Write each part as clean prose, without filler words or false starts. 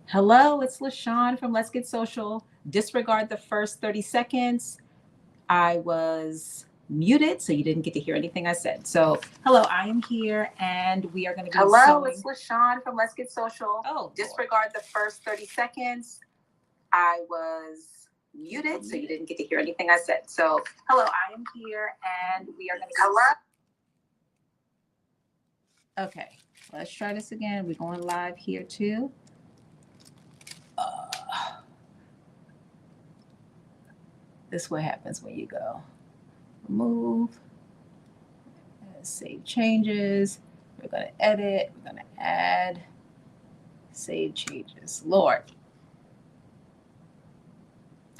Hello, it's LaShawn from Let's Get Social. Disregard the first 30 seconds. I was muted, so you didn't get to hear anything I said. So, hello, I am here, and we are going to be Hello, it's LaShawn from Let's Get Social. Oh, disregard the first 30 seconds. I was muted, so you didn't get to hear anything I said. So, hello, I am here, and we are going to be... Hello? Okay, let's try this again. We're going live here, too. This is what happens when you go remove, save changes. We're going to edit. We're going to add, save changes. Lord.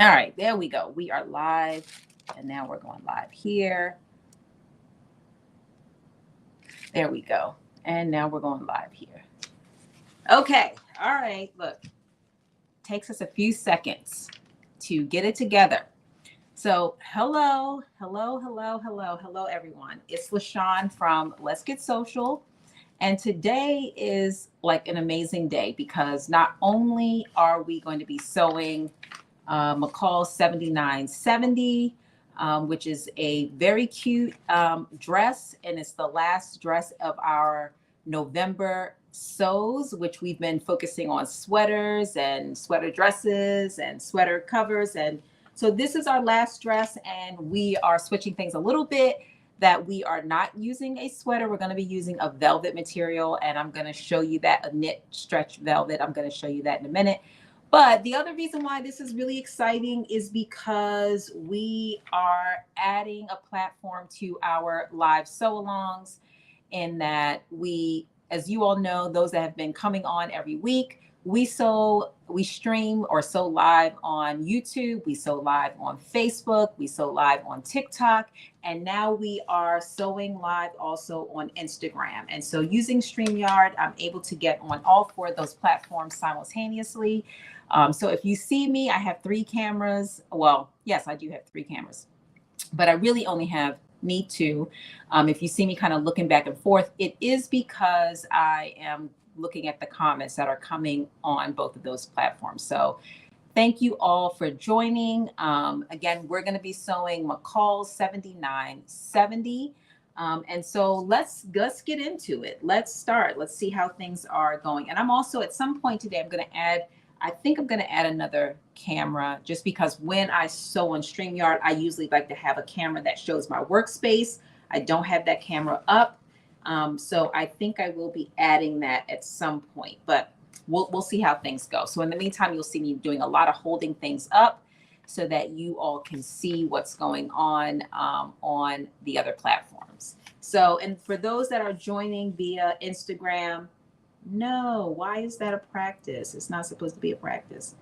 All right, there we go. We are live, and now we're going live here. There we go. And now we're going live here. Okay. All right. Look, takes us a few seconds to get it together. So hello, everyone. It's LaShawn from Let's Get Social. And today is like an amazing day because not only are we going to be sewing McCall 7970, which is a very cute dress, and it's the last dress of our November sews, which we've been focusing on sweaters and sweater dresses and sweater covers. And so this is our last dress, and we are switching things a little bit, that we are not using a sweater. We're going to be using a velvet material, and I'm going to show you that, a knit stretch velvet. I'm going to show you that in a minute. But the other reason why this is really exciting is because we are adding a platform to our live sew-alongs, in that we, as you all know, those that have been coming on every week, we stream or sew live on YouTube, we sew live on Facebook, we sew live on TikTok, and now we are sewing live also on Instagram. And so using StreamYard, I'm able to get on all four of those platforms simultaneously. So if you see me, I have 3 cameras. Well, yes, I do have 3 cameras, but I really only need 2. If you see me kind of looking back and forth, it is because I am looking at the comments that are coming on both of those platforms. So thank you all for joining. Again, we're going to be sewing McCall 7970. And so let's get into it. Let's start. Let's see how things are going. And I'm also, at some point today, I think I'm going to add another camera, just because when I sew on StreamYard, I usually like to have a camera that shows my workspace. I don't have that camera up. So I think I will be adding that at some point, but we'll see how things go. So in the meantime, you'll see me doing a lot of holding things up so that you all can see what's going on the other platforms. So, and for those that are joining via Instagram, no, why is that a practice? It's not supposed to be a practice.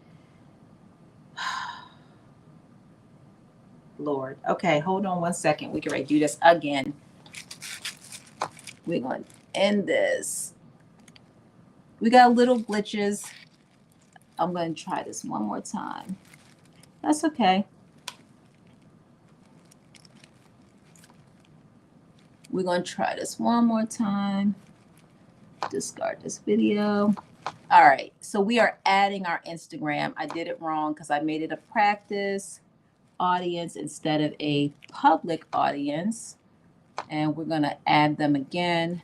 Lord. Okay, hold on one second. We can ready to do this again. We're going to end this. We got little glitches. I'm going to try this one more time. That's okay. We're going to try this one more time. Discard this video. All right, so we are adding our Instagram. I did it wrong because I made it a practice audience instead of a public audience. And we're going to add them again.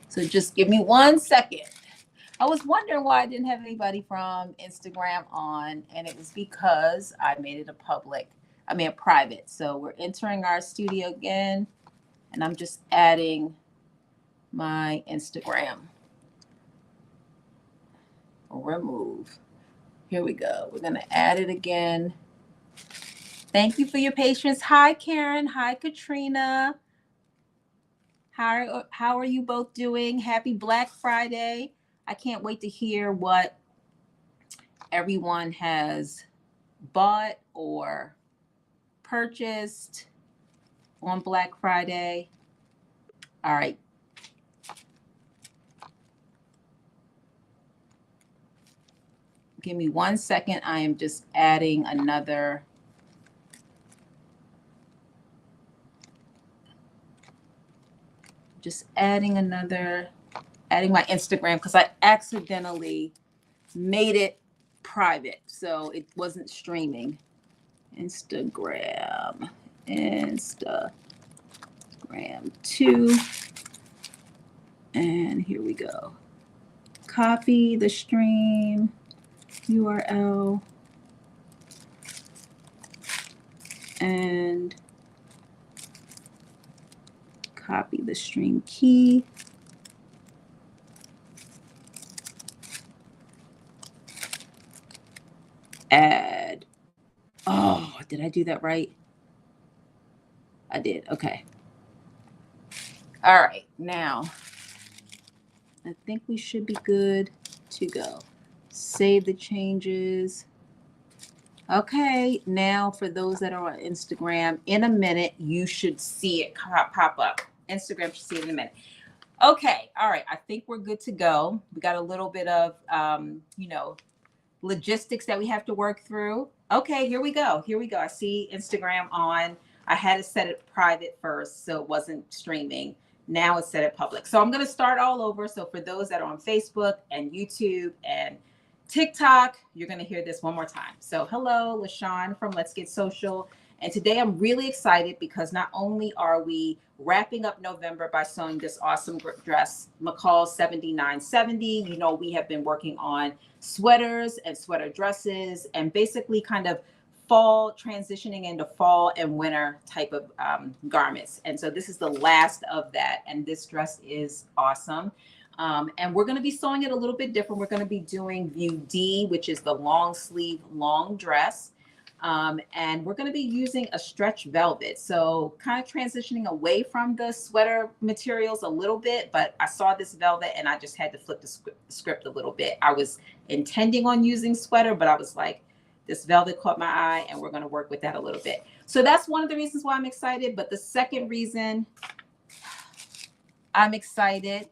So just give me 1 second. I was wondering why I didn't have anybody from Instagram on, and it was because I made it a private. So we're entering our studio again, and I'm just adding my Instagram. Remove. Here we go. We're going to add it again. Thank you for your patience. Hi, Karen. Hi, Katrina. How are you both doing? Happy Black Friday. I can't wait to hear what everyone has bought or purchased on Black Friday. All right. Give me 1 second. I am just adding another Just adding my Instagram because I accidentally made it private, so it wasn't streaming. Instagram 2, and here we go. Copy the stream URL and copy the stream key. Add. Oh, did I do that right? I did. Okay. All right. Now, I think we should be good to go. Save the changes. Okay. Now, for those that are on Instagram, in a minute, you should see it pop up. Instagram should see it in a minute. Okay. All right. I think we're good to go. We got a little bit of, logistics that we have to work through. Okay, here we go. I see Instagram on. I had to set it private first, so it wasn't streaming. Now it's set it public. So I'm going to start all over. So for those that are on Facebook and YouTube and TikTok, you're going to hear this one more time. So hello, LaShawn from Let's Get Social. And today I'm really excited because not only are we wrapping up November by sewing this awesome dress, McCall 7970. You know, we have been working on sweaters and sweater dresses and basically kind of transitioning into fall and winter type of garments. And so this is the last of that. And this dress is awesome. And we're going to be sewing it a little bit different. We're going to be doing view D, which is the long sleeve, long dress. And we're going to be using a stretch velvet. So kind of transitioning away from the sweater materials a little bit, but I saw this velvet and I just had to flip the script a little bit. I was intending on using sweater, but I was like, this velvet caught my eye and we're going to work with that a little bit. So that's one of the reasons why I'm excited. But the second reason I'm excited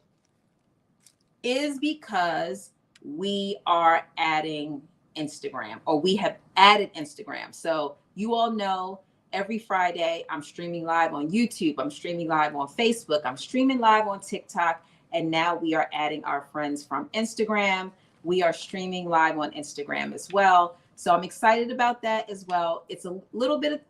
is because we are adding Instagram, or we have added Instagram. So you all know every Friday I'm streaming live on YouTube, I'm streaming live on Facebook, I'm streaming live on TikTok, and now we are adding our friends from Instagram. We are streaming live on Instagram as well. So I'm excited about that as well. It's a little bit of,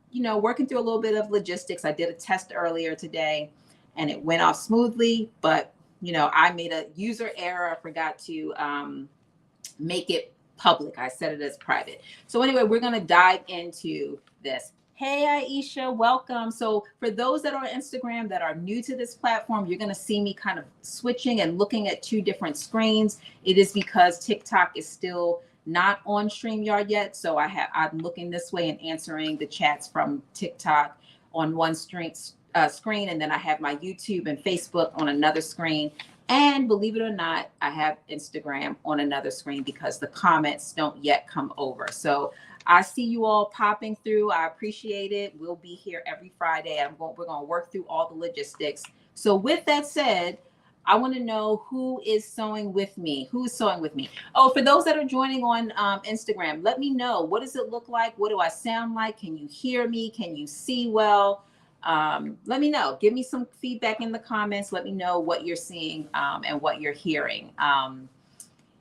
working through a little bit of logistics. I did a test earlier today and it went off smoothly, but I made a user error. I forgot to make it public. I set it as private. So anyway, we're going to dive into this. Hey, Aisha, welcome. So for those that are on Instagram that are new to this platform, you're going to see me kind of switching and looking at two different screens. It is because TikTok is still not on StreamYard yet. So I'm looking this way and answering the chats from TikTok on one screen, and then I have my YouTube and Facebook on another screen. And believe it or not, I have Instagram on another screen because the comments don't yet come over. So I see you all popping through. I appreciate it. We'll be here every Friday. We're going to work through all the logistics. So with that said, I want to know who is sewing with me. Who's sewing with me? Oh, for those that are joining on Instagram, let me know. What does it look like? What do I sound like? Can you hear me? Can you see well? Let me know. Give me some feedback in the comments. Let me know what you're seeing and what you're hearing.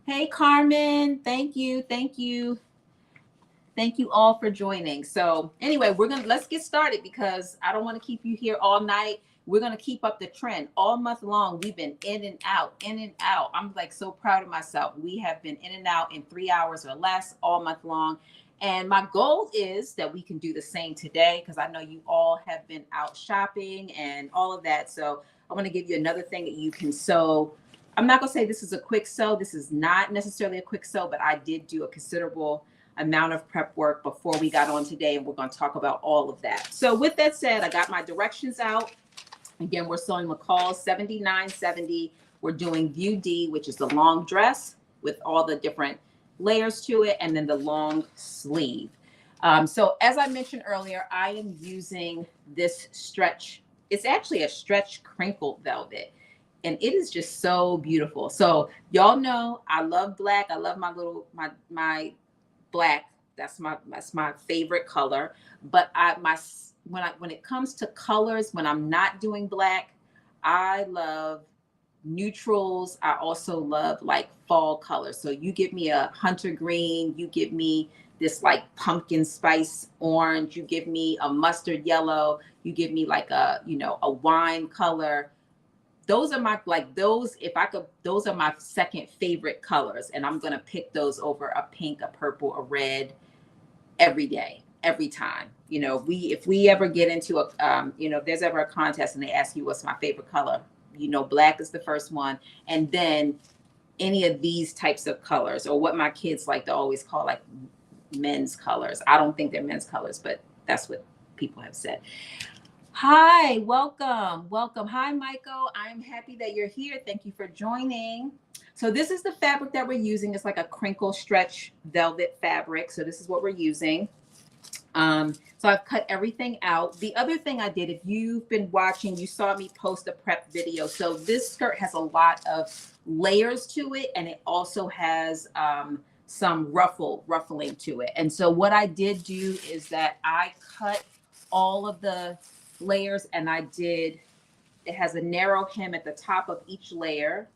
Hey, Carmen. Thank you. Thank you. Thank you all for joining. So anyway, let's get started because I don't want to keep you here all night. We're going to keep up the trend all month long. We've been in and out, in and out. I'm like so proud of myself. We have been in and out in 3 hours or less all month long. And my goal is that we can do the same today because I know you all have been out shopping and all of that. So I want to give you another thing that you can sew. I'm not going to say this is a quick sew. This is not necessarily a quick sew, but I did do a considerable amount of prep work before we got on today. And we're going to talk about all of that. So with that said, I got my directions out. Again, we're sewing McCall 7970. We're doing view D, which is the long dress with all the different layers to it, and then the long sleeve. So as I mentioned earlier, I am using this stretch. It's actually a stretch crinkled velvet, and it is just so beautiful. So y'all know I love black. I love my black. That's my favorite color. But when it comes to colors, when I'm not doing black, I love neutrals. I also love like fall colors. So you give me a hunter green, you give me this like pumpkin spice orange, you give me a mustard yellow, you give me like a, you know, a wine color. Those are my, like those, if I could, those are my second favorite colors. And I'm going to pick those over a pink, a purple, a red every day, every time. You know, if we ever get into a, you know, if there's ever a contest and they ask you what's my favorite color, you know, black is the first one. And then any of these types of colors, or what my kids like to always call like men's colors. I don't think they're men's colors, but that's what people have said. Hi, welcome, welcome. Hi, Michael. I'm happy that you're here. Thank you for joining. So this is the fabric that we're using. It's like a crinkle stretch velvet fabric. So this is what we're using. So I've cut everything out. The other thing I did, if you've been watching, you saw me post a prep video. So this skirt has a lot of layers to it, and it also has some ruffling to it. And so what I did do is that I cut all of the layers, and it has a narrow hem at the top of each layer.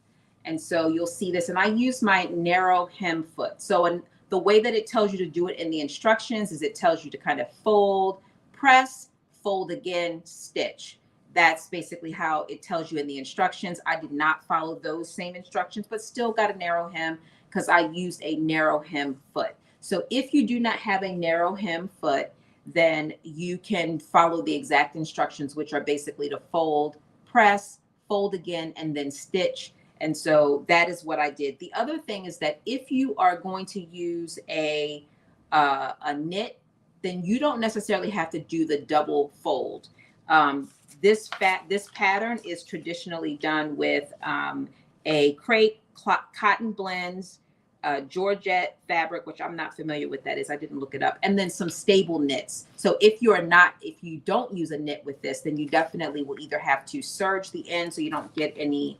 And so you'll see this, and I use my narrow hem foot. So the way that it tells you to do it in the instructions is it tells you to kind of fold, press, fold again, stitch. That's basically how it tells you in the instructions. I did not follow those same instructions, but still got a narrow hem because I used a narrow hem foot. So if you do not have a narrow hem foot, then you can follow the exact instructions, which are basically to fold, press, fold again, and then stitch. And so that is what I did. The other thing is that if you are going to use a knit, then you don't necessarily have to do the double fold. This pattern is traditionally done with a crepe cotton blends, Georgette fabric, which I'm not familiar with that is. I didn't look it up. And then some stable knits. So if you don't use a knit with this, then you definitely will either have to serge the end so you don't get any,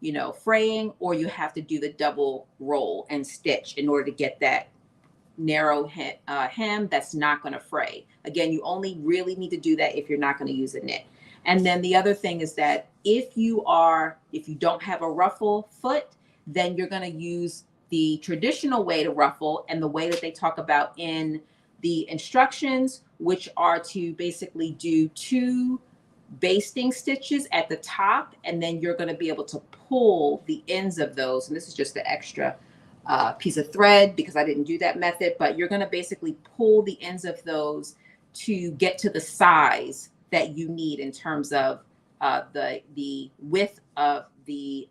you know, fraying, or you have to do the double roll and stitch in order to get that narrow hem that's not going to fray. Again, you only really need to do that if you're not going to use a knit. And then the other thing is that if you don't have a ruffle foot, then you're going to use the traditional way to ruffle, and the way that they talk about in the instructions, which are to basically do 2 basting stitches at the top, and then you're going to be able to pull the ends of those. And this is just the extra piece of thread because I didn't do that method, but you're going to basically pull the ends of those to get to the size that you need in terms of the width of the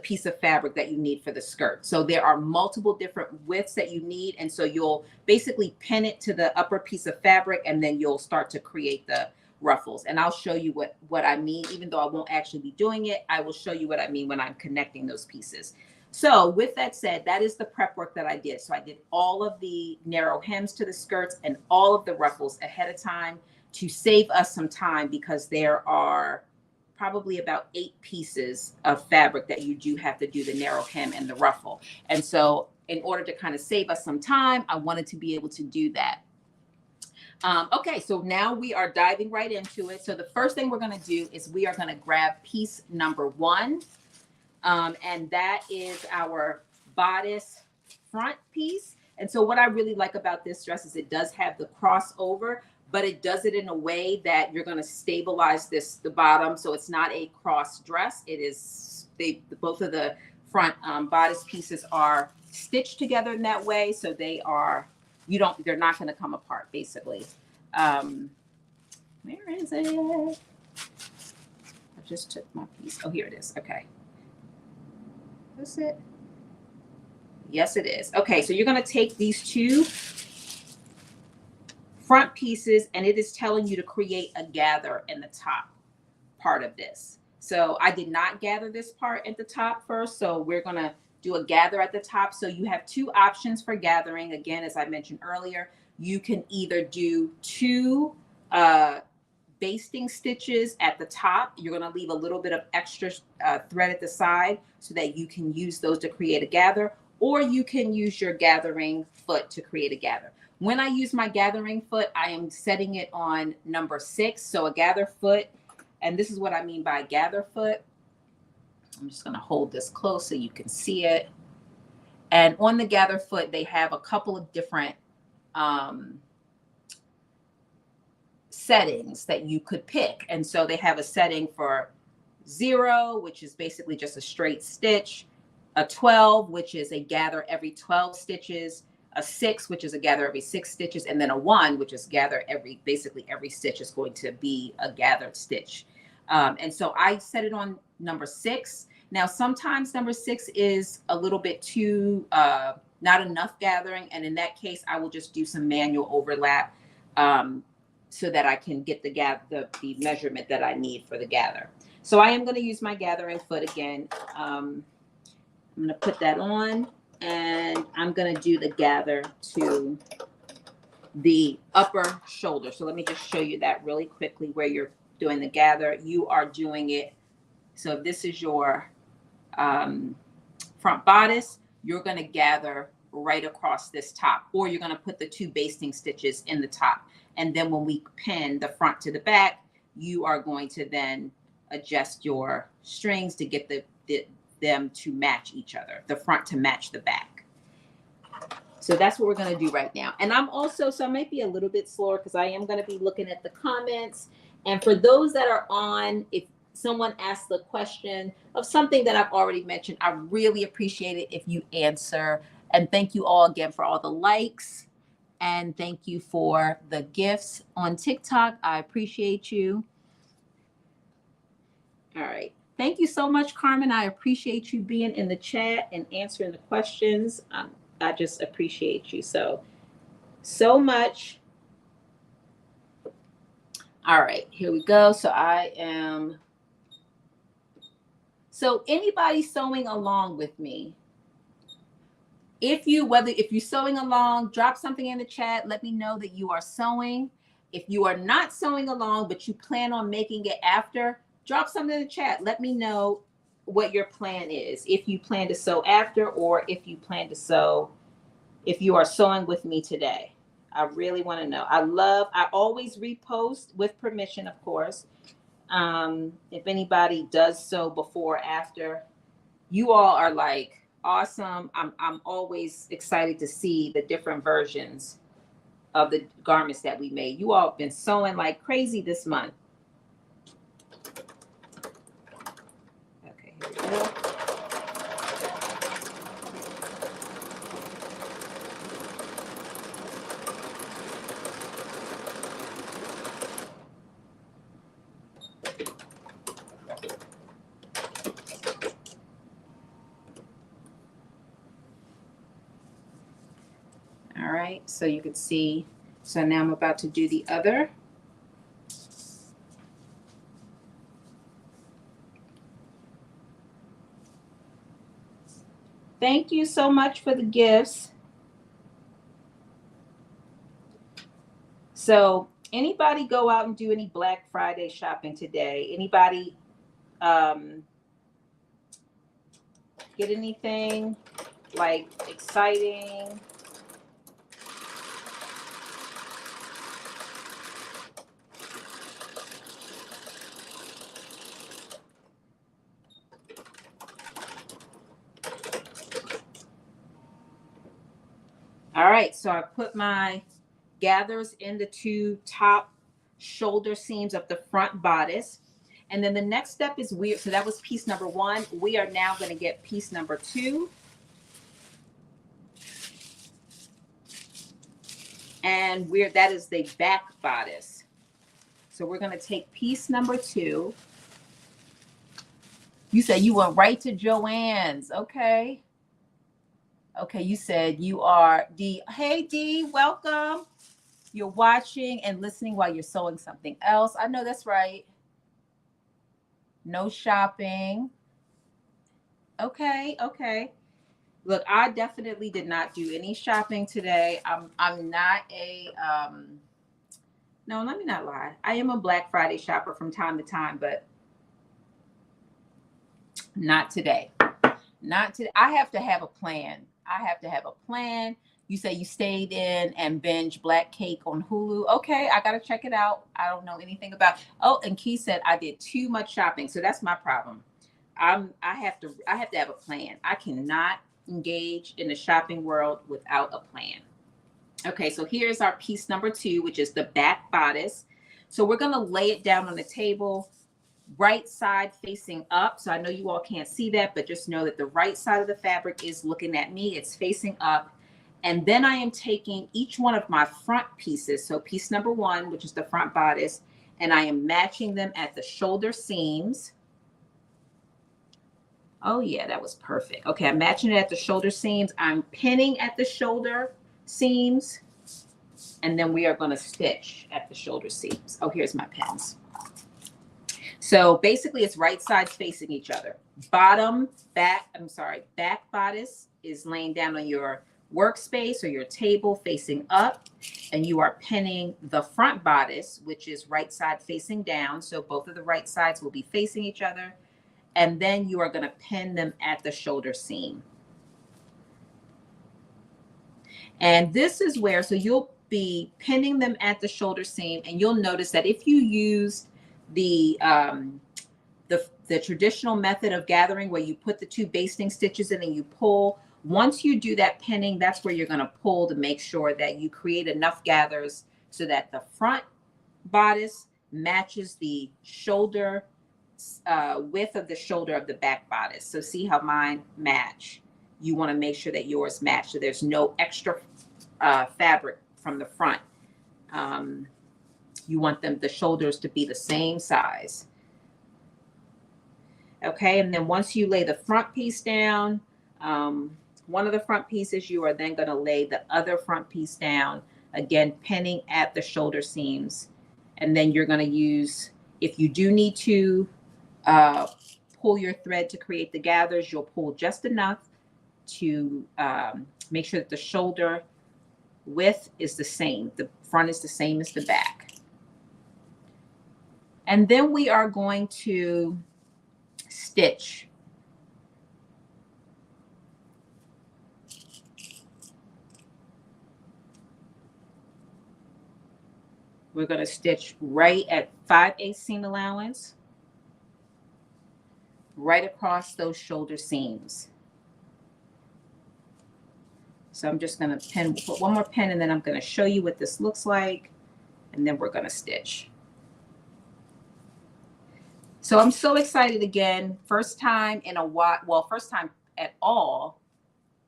piece of fabric that you need for the skirt. So there are multiple different widths that you need. And so you'll basically pin it to the upper piece of fabric, and then you'll start to create the ruffles. And I'll show you what I mean. Even though I won't actually be doing it, I will show you what I mean when I'm connecting those pieces. So with that said, that is the prep work that I did. So I did all of the narrow hems to the skirts and all of the ruffles ahead of time to save us some time, because there are probably about 8 pieces of fabric that you do have to do the narrow hem and the ruffle. And so in order to kind of save us some time, I wanted to be able to do that. Okay, so now we are diving right into it. So the first thing we're going to do is we are going to grab piece number 1. And that is our bodice front piece. And so what I really like about this dress is it does have the crossover, but it does it in a way that you're going to stabilize the bottom. So it's not a cross dress. It is, both of the front bodice pieces are stitched together in that way. So they're not going to come apart basically. Where is it? I just took my piece. Oh, here it is. Okay. Is it? Yes, it is. Okay. So you're going to take these 2 front pieces, and it is telling you to create a gather in the top part of this. So I did not gather this part at the top first. So we're going to do a gather at the top. So you have 2 options for gathering. Again, as I mentioned earlier, you can either do 2 basting stitches at the top. You're going to leave a little bit of extra thread at the side so that you can use those to create a gather, or you can use your gathering foot to create a gather. When I use my gathering foot, I am setting it on number 6. So a gather foot, and this is what I mean by gather foot. I'm just going to hold this close so you can see it. And on the gather foot, they have a couple of different settings that you could pick. And so they have a setting for 0, which is basically just a straight stitch, a 12, which is a gather every 12 stitches, a 6, which is a gather every 6 stitches, and then a 1, which is gather basically every stitch is going to be a gathered stitch. And so I set it on number 6. Now, sometimes number 6 is a little bit too, not enough gathering. And in that case, I will just do some manual overlap so that I can get the measurement that I need for the gather. So I am going to use my gathering foot again. I'm going to put that on, and I'm going to do the gather to the upper shoulder. So let me just show you that really quickly where you're doing the gather. You are doing it. So if this is your front bodice, you're going to gather right across this top, or you're going to put the 2 basting stitches in the top. And then when we pin the front to the back, you are going to then adjust your strings to get them to match each other, the front to match the back. So that's what we're going to do right now. And I'm also, so I might be a little bit slower because I am going to be looking at the comments. And for those that are on, if someone asks the question of something that I've already mentioned, I really appreciate it if you answer. And thank you all again for all the likes. And thank you for the gifts on TikTok. I appreciate you. All right. Thank you so much, Carmen. I appreciate you being in the chat and answering the questions. I just appreciate you so much. All right, here we go. So anybody sewing along with me, if you're sewing along, drop something in the chat. Let me know that you are sewing. If you are not sewing along, but you plan on making it after, drop something in the chat. Let me know what your plan is. If you plan to sew after, or if you plan to sew, if you are sewing with me today. I really want to know. I always repost with permission, of course. If anybody does sew before or after, you all are like awesome. I'm always excited to see the different versions of the garments that we made. You all have been sewing like crazy this month. Okay, here we go. All right, so you can see, so now I'm about to do the other. Thank you so much for the gifts. So anybody go out and do any Black Friday shopping today? Anybody get anything like exciting? All right, so I put my gathers in the 2 top shoulder seams of the front bodice. And then the next step is so that was piece number 1. We are now going to get piece number 2. And that is the back bodice. So we're going to take piece number 2. You said you went right to Joanne's. Okay. Okay, you said you are D. Hey, D, welcome. You're watching and listening while you're sewing something else. I know that's right. No shopping. Okay, okay. Look, I definitely did not do any shopping today. I'm not a no, let me not lie. I am a Black Friday shopper from time to time, but not today. Not today. I have to have a plan. I have to have a plan You say you stayed in and binge Black Cake on Hulu. Okay, I gotta check it out. I don't know anything about. Oh, and Key said I did too much shopping, so that's my problem. I have to have a plan. I cannot engage in the shopping world without a plan. Okay, so here's our piece number 2, which is the back bodice. So we're gonna lay it down on the table, right side facing up. So I know you all can't see that, but just know that the right side of the fabric is looking at me. It's facing up. And then I am taking each one of my front pieces. So piece number 1, which is the front bodice, and I am matching them at the shoulder seams. Oh yeah, that was perfect. Okay, I'm matching it at the shoulder seams. I'm pinning at the shoulder seams, and then we are going to stitch at the shoulder seams. Oh, here's my pins. So basically it's right sides facing each other. Back bodice is laying down on your workspace or your table facing up, and you are pinning the front bodice, which is right side facing down. So both of the right sides will be facing each other. And then you are going to pin them at the shoulder seam. And this is where, so you'll be pinning them at the shoulder seam, and you'll notice that if you use the traditional method of gathering where you put the 2 basting stitches in and you pull, once you do that pinning, that's where you're going to pull to make sure that you create enough gathers so that the front bodice matches the shoulder width of the shoulder of the back bodice. So see how mine match. You want to make sure that yours match so there's no extra fabric from the front. You want the shoulders to be the same size. Okay, and then once you lay the front piece down, one of the front pieces, you are then going to lay the other front piece down, again pinning at the shoulder seams. And then you're going to use, if you do need to pull your thread to create the gathers, you'll pull just enough to make sure that the shoulder width is the same. The front is the same as the back. And then we are going to stitch. We're going to stitch right at 5/8 seam allowance, right across those shoulder seams. So I'm just going to put one more pin, and then I'm going to show you what this looks like, and then we're going to stitch. So I'm so excited again. First time in a while, well, first time at all,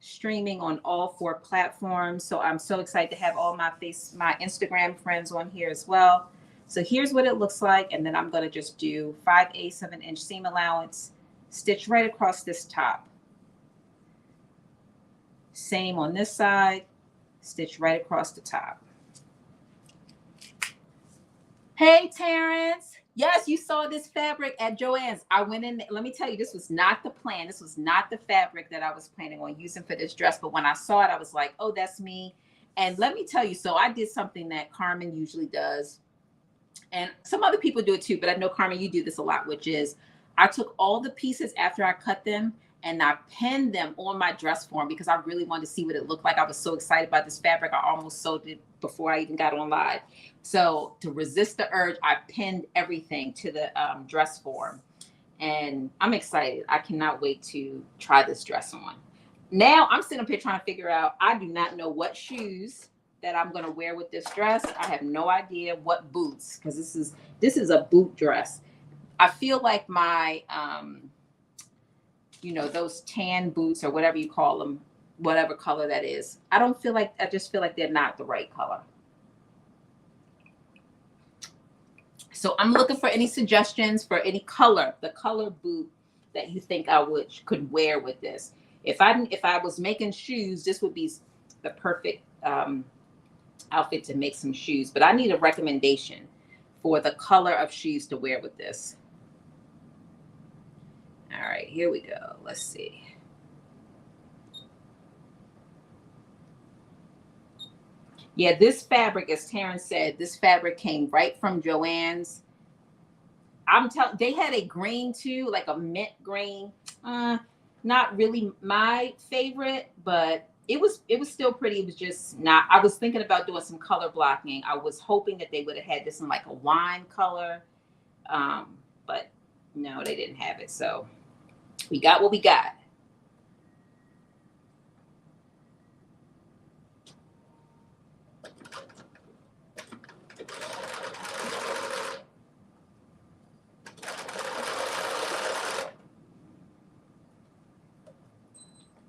streaming on all 4 platforms. So I'm so excited to have all my Instagram friends on here as well. So here's what it looks like. And then I'm going to just do 5/8 of an inch seam allowance, stitch right across this top. Same on this side, stitch right across the top. Hey, Terrence. Yes, you saw this fabric at Joann's. I went in, let me tell you, this was not the plan. This was not the fabric that I was planning on using for this dress. But when I saw it, I was like, oh, that's me. And let me tell you, so I did something that Carmen usually does. And some other people do it too, but I know, Carmen, you do this a lot, which is I took all the pieces after I cut them and I pinned them on my dress form because I really wanted to see what it looked like. I was so excited about this fabric. I almost sewed it before I even got on live. So to resist the urge, I pinned everything to the dress form. And I'm excited. I cannot wait to try this dress on. Now I'm sitting up here trying to figure out, I do not know what shoes that I'm going to wear with this dress. I have no idea what boots, because this is a boot dress. I feel like my, those tan boots or whatever you call them, whatever color that is. I just feel like they're not the right color. So I'm looking for any suggestions for any color, the color boot that you think I could wear with this. If I was making shoes, this would be the perfect outfit to make some shoes. But I need a recommendation for the color of shoes to wear with this. All right, here we go. Let's see. Yeah, this fabric, as Terrence said, this fabric came right from Joann's. I'm telling, they had a green too, like a mint green. Not really my favorite, but it was still pretty. It was just not. I was thinking about doing some color blocking. I was hoping that they would have had this in like a wine color, but no, they didn't have it. So we got what we got.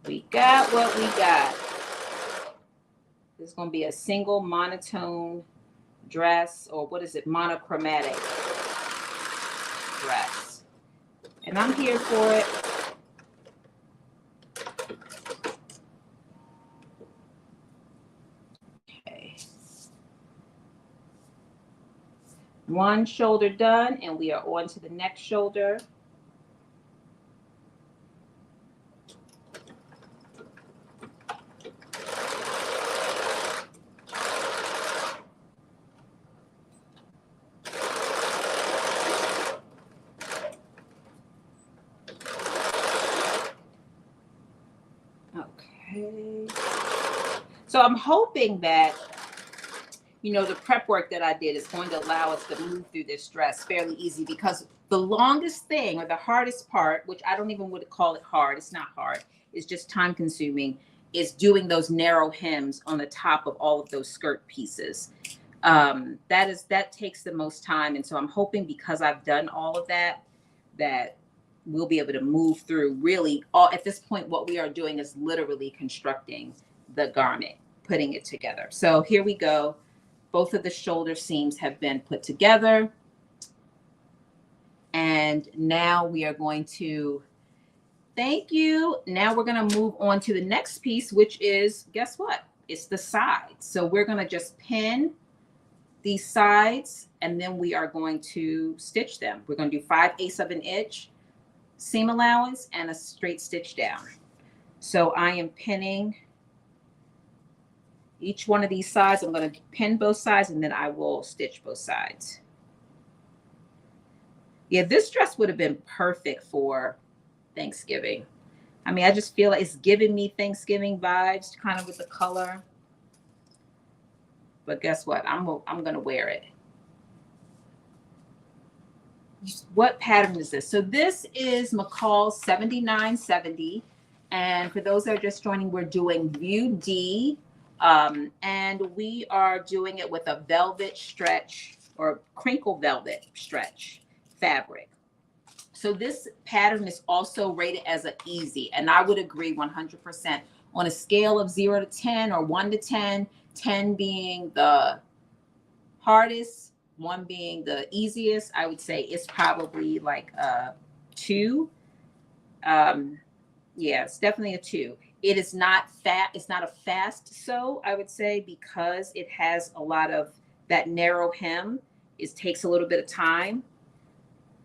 We got what we got. This is going to be a single monotone dress, or what is it, monochromatic dress. And I'm here for it. Okay. One shoulder done, and we are on to the next shoulder. Okay. So I'm hoping that, you know, the prep work that I did is going to allow us to move through this dress fairly easy, because the longest thing, or the hardest part, which I don't even would call it hard, it's not hard, it's just time consuming, is doing those narrow hems on the top of all of those skirt pieces. That takes the most time. And so I'm hoping, because I've done all of that, that we'll be able to move through really all. At this point, what we are doing is literally constructing the garment, putting it together. So here we go. Both of the shoulder seams have been put together. And now we are going to, thank you. Now we're going to move on to the next piece, which is, guess what? It's the sides. So we're going to just pin these sides, and then we are going to stitch them. We're going to do 5/8 of an inch seam allowance and a straight stitch down. So I am pinning each one of these sides. I'm going to pin both sides, and then I will stitch both sides. Yeah, this dress would have been perfect for Thanksgiving. I mean, I just feel like it's giving me Thanksgiving vibes, kind of with the color. But guess what? I'm going to wear it. What pattern is this? So this is McCall's 7970. And for those that are just joining, we're doing View D. And we are doing it with a velvet stretch, or crinkle velvet stretch fabric. So this pattern is also rated as an easy. And I would agree 100%. On a scale of 0 to 10 or 1 to 10, 10 being the hardest, 1 being the easiest, I would say it's probably like a 2. Yeah, it's definitely a 2. It is not fat. It's not a fast sew, I would say, because it has a lot of that narrow hem. It takes a little bit of time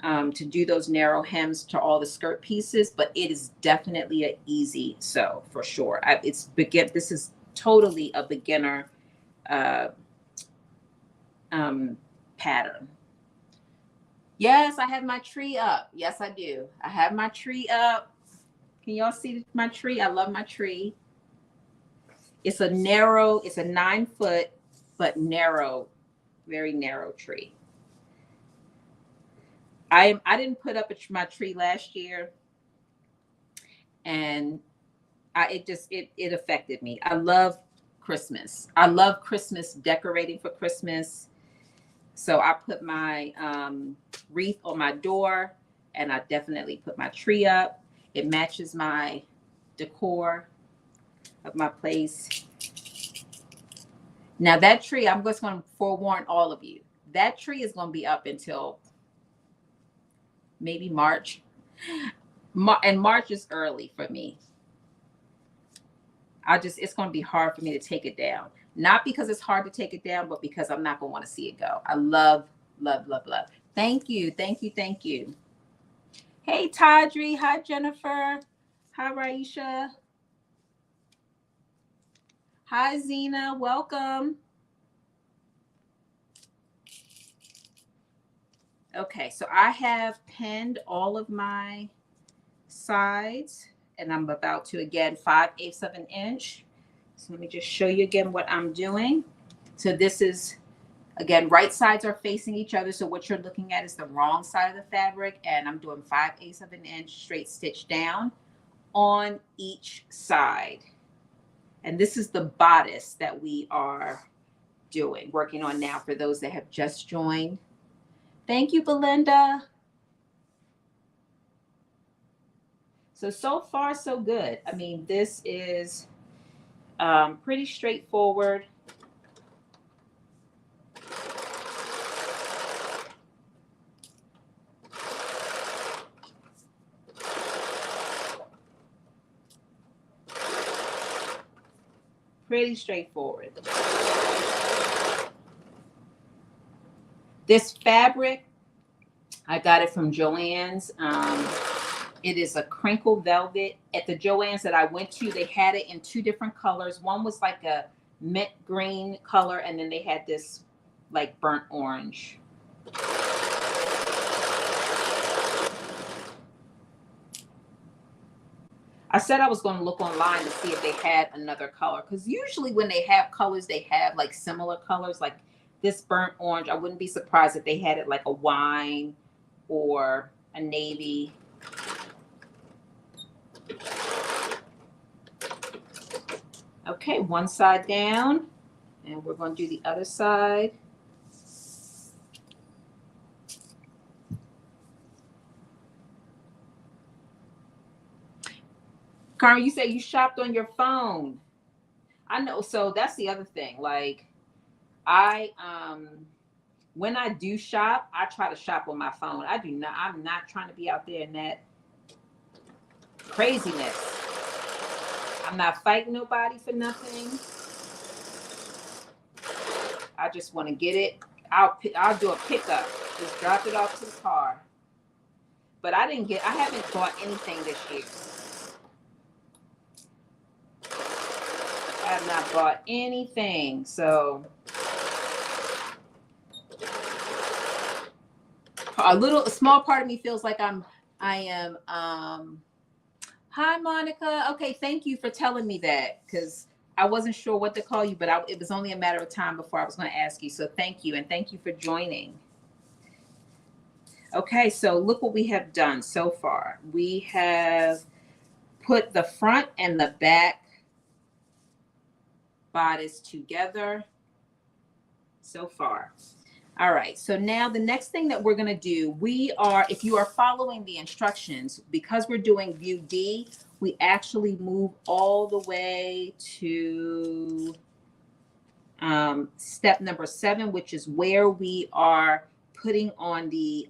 to do those narrow hems to all the skirt pieces, but it is definitely an easy sew for sure. This is totally a beginner pattern. Yes, I have my tree up. Yes, I do. I have my tree up. Can y'all see my tree? I love my tree. It's a 9-foot, but narrow, very narrow tree. I didn't put up my tree last year, and it affected me. I love Christmas. I love Christmas, decorating for Christmas. So I put my wreath on my door, and I definitely put my tree up. It matches my decor of my place. Now that tree, I'm just going to forewarn all of you, that tree is going to be up until maybe March. And March is early for me. It's going to be hard for me to take it down. Not because it's hard to take it down, but because I'm not going to want to see it go. I love, love, love, love. Thank you. Thank you. Thank you. Hey, Tadri. Hi, Jennifer. Hi, Raisha. Hi, Zena. Welcome. Okay, so I have pinned all of my sides, and I'm about to, again, 5/8 of an inch. So let me just show you again what I'm doing. So this is, again, right sides are facing each other. So what you're looking at is the wrong side of the fabric. And I'm doing 5/8 of an inch straight stitch down on each side. And this is the bodice that we are working on now for those that have just joined. Thank you, Belinda. So far, so good. I mean, this is pretty straightforward. Pretty straightforward. This fabric, I got it from Joann's. It is a crinkle velvet. At the Joann's that I went to, they had it in 2 different colors. One was like a mint green color, and then they had this like burnt orange. I said I was going to look online to see if they had another color, because usually when they have colors, they have like similar colors, like this burnt orange. I wouldn't be surprised if they had it like a wine or a navy. Okay, one side down, and we're going to do the other side. Carmen, you say you shopped on your phone. I know. So that's the other thing. Like, when I do shop, I try to shop on my phone. I'm not trying to be out there in that craziness. I'm not fighting nobody for nothing. I just want to get it. I'll do a pickup. Just drop it off to the car. But I haven't bought anything this year. I have not bought anything. So a small part of me feels like I am hi Monica. Okay, thank you for telling me that, because I wasn't sure what to call you, but it was only a matter of time before I was going to ask you. So thank you, and thank you for joining. Okay, so look what we have done so far. We have put the front and the back bodice together so far. All right, so now the next thing that we're going to do, if you are following the instructions, because we're doing view D, we actually move all the way to step number 7, which is where we are putting on the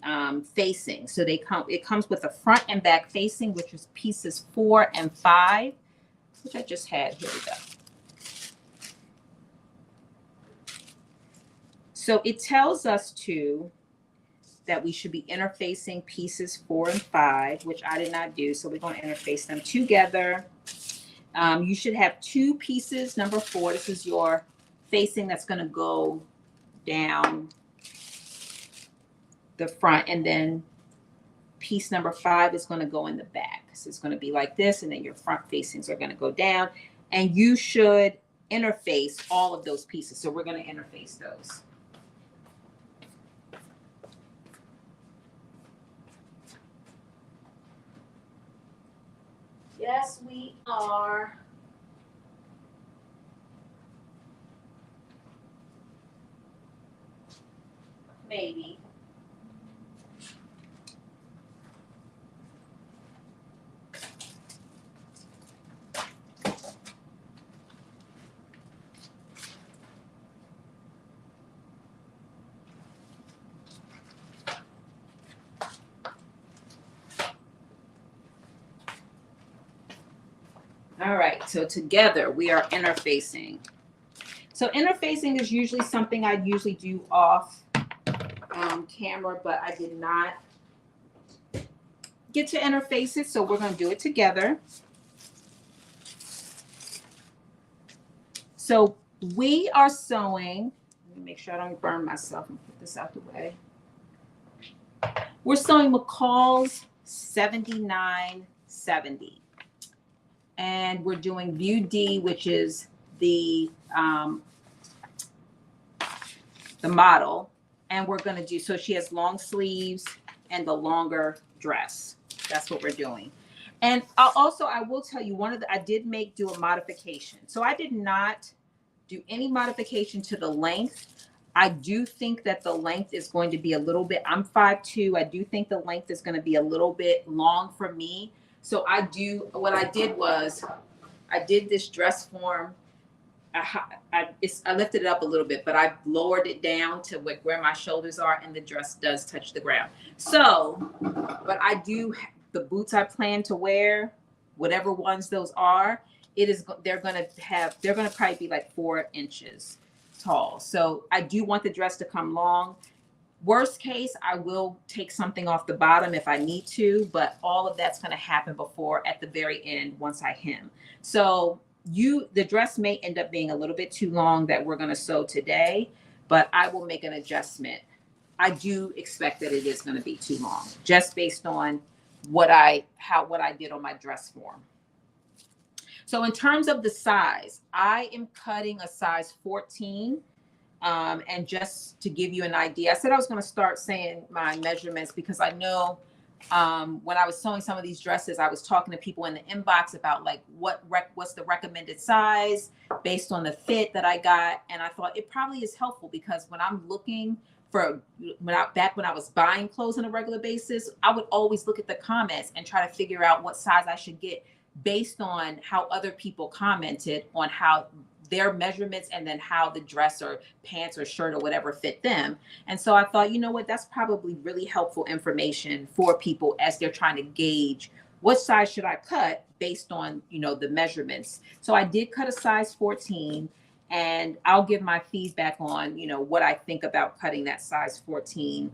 facing. So it comes with a front and back facing, which is pieces 4 and 5, which I just had. Here we go. So it tells us that we should be interfacing pieces 4 and 5, which I did not do. So we're going to interface them together. You should have 2 pieces. Number 4, this is your facing that's going to go down the front, and then piece number 5 is going to go in the back. So it's going to be like this, and then your front facings are going to go down, and you should interface all of those pieces. So we're going to interface those. Yes, we are. Maybe. All right, so together we are interfacing. So interfacing is usually something I'd usually do off camera, but I did not get to interface it, so we're going to do it together. So we are sewing, let me make sure I don't burn myself and put this out the way. We're sewing McCall's 7970. And we're doing view D, which is the model, and we're going to do, so she has long sleeves and the longer dress. That's what we're doing. And I will tell you, I did do a modification. So I did not do any modification to the length. I do think that the length is going to be a little bit, I'm 5'2". I do think the length is going to be a little bit long for me. So what I did was I did this dress form. I lifted it up a little bit, but I lowered it down to where my shoulders are, and the dress does touch the ground. So, but the boots I plan to wear, whatever ones those are, they're going to probably be like 4 inches tall. So I do want the dress to come long. Worst case, I will take something off the bottom if I need to, but all of that's going to happen at the very end, once I hem. So the dress may end up being a little bit too long that we're going to sew today, but I will make an adjustment. I do expect that it is going to be too long, just based on what I did on my dress form. So in terms of the size, I am cutting a size 14. And just to give you an idea, I said I was going to start saying my measurements, because I know when I was sewing some of these dresses, I was talking to people in the inbox about like what's the recommended size based on the fit that I got. And I thought it probably is helpful, because when I'm looking back when I was buying clothes on a regular basis, I would always look at the comments and try to figure out what size I should get based on how other people commented on how their measurements, and then how the dress or pants or shirt or whatever fit them. And so I thought, you know what, that's probably really helpful information for people as they're trying to gauge what size should I cut based on, the measurements. So I did cut a size 14, and I'll give my feedback on, what I think about cutting that size 14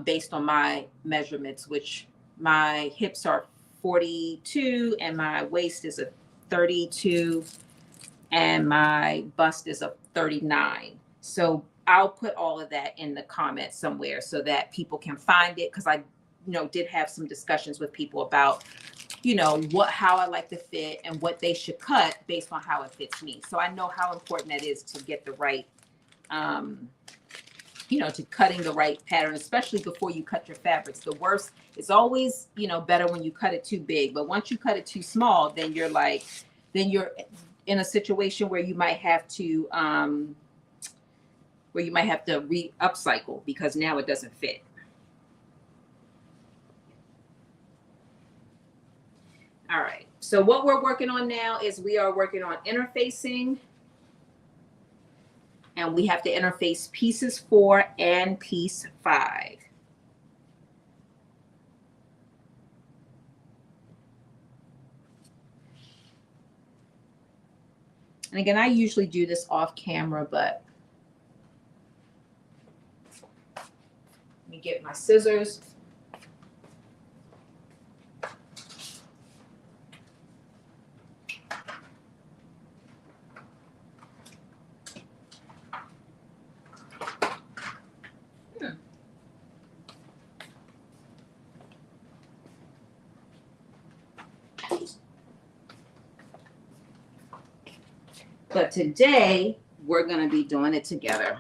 based on my measurements, which my hips are 42 and my waist is a 32 and my bust is a 39. So I'll put all of that in the comments somewhere so that people can find it, because I did have some discussions with people about how I like to fit and what they should cut based on how it fits me. So I know how important that is to get the right to cutting the right pattern, especially before you cut your fabrics. The worst, it's always better when you cut it too big, but once you cut it too small, then you're in a situation where you might have to upcycle, because now it doesn't fit. All right, so what we're working on now is we are working on interfacing, and we have to interface pieces 4 and piece 5. And again, I usually do this off camera, but let me get my scissors. But today, we're going to be doing it together.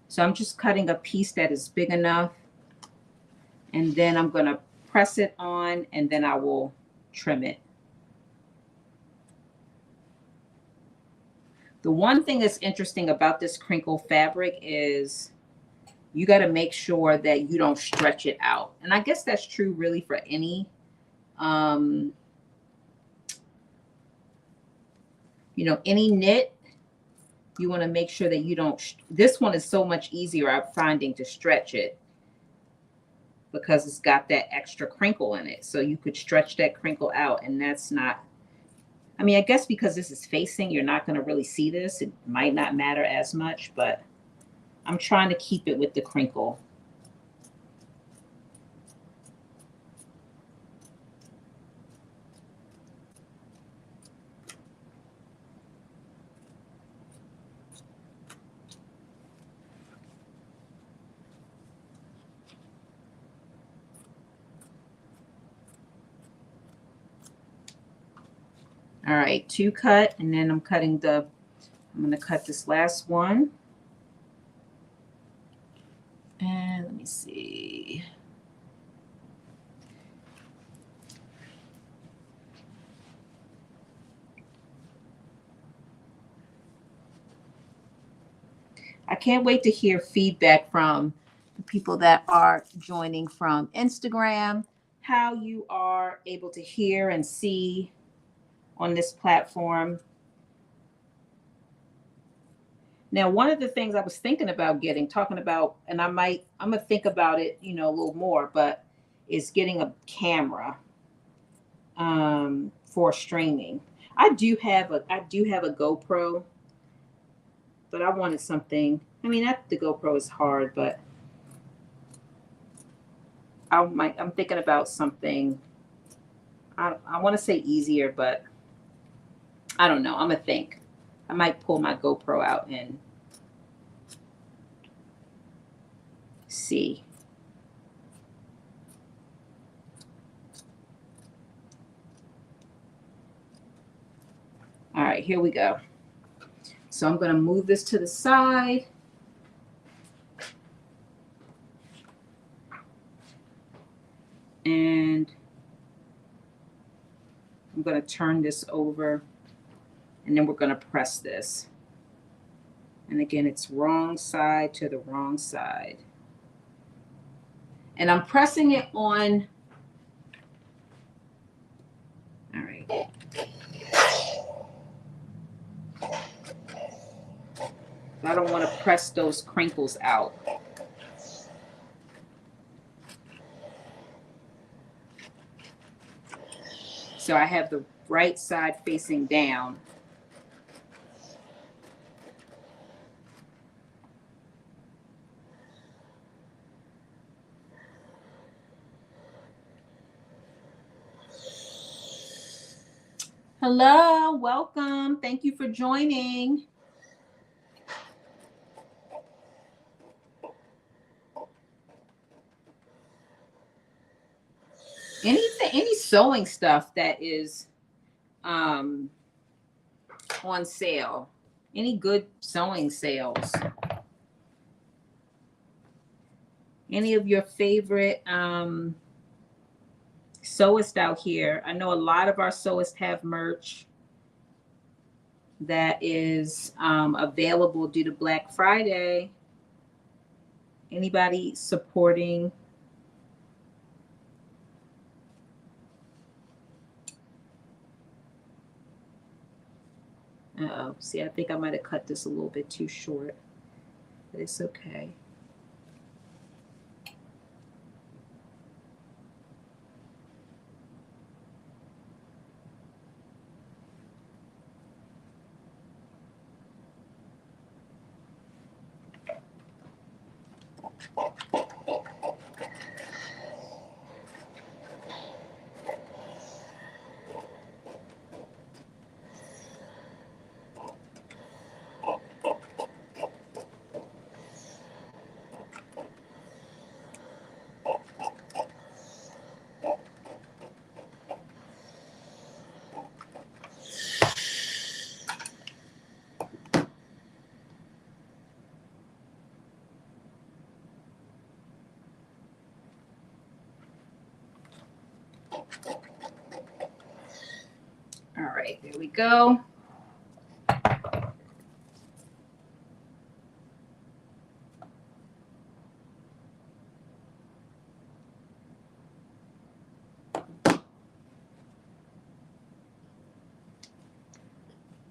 So I'm just cutting a piece that is big enough, and then I'm going to press it on, and then I will trim it. The one thing that's interesting about this crinkle fabric is you got to make sure that you don't stretch it out. And I guess that's true really for any, any knit. You want to make sure that you don't, this one is so much easier, I'm finding, to stretch it. because it's got that extra crinkle in it. So you could stretch that crinkle out, and that's not, I mean, I guess because this is facing, you're not going to really see this. It might not matter as much, but I'm trying to keep it with the crinkle. All right, 2 cut, and then I'm going to cut this last one. And let me see. I can't wait to hear feedback from the people that are joining from Instagram, how you are able to hear and see on this platform. Now, one of the things I was thinking about talking about, and I'm gonna think about it, a little more, but is getting a camera for streaming. I do have a GoPro, but I wanted something. I mean, the GoPro is hard, but I'm thinking about something. I want to say easier, but I don't know. I'm gonna think. I might pull my GoPro out and see. All right, here we go. So I'm going to move this to the side. And I'm going to turn this over, and then we're going to press this. And again, it's wrong side to the wrong side. And I'm pressing it on. All right. I don't want to press those crinkles out. So I have the right side facing down. Hello, welcome. Thank you for joining. Any sewing stuff that is on sale, any good sewing sales, any of your favorite sewists out here. I know a lot of our sewists have merch that is available due to Black Friday. Anybody supporting? Uh-oh. See, I think I might have cut this a little bit too short, but it's okay. All right, there we go. Oh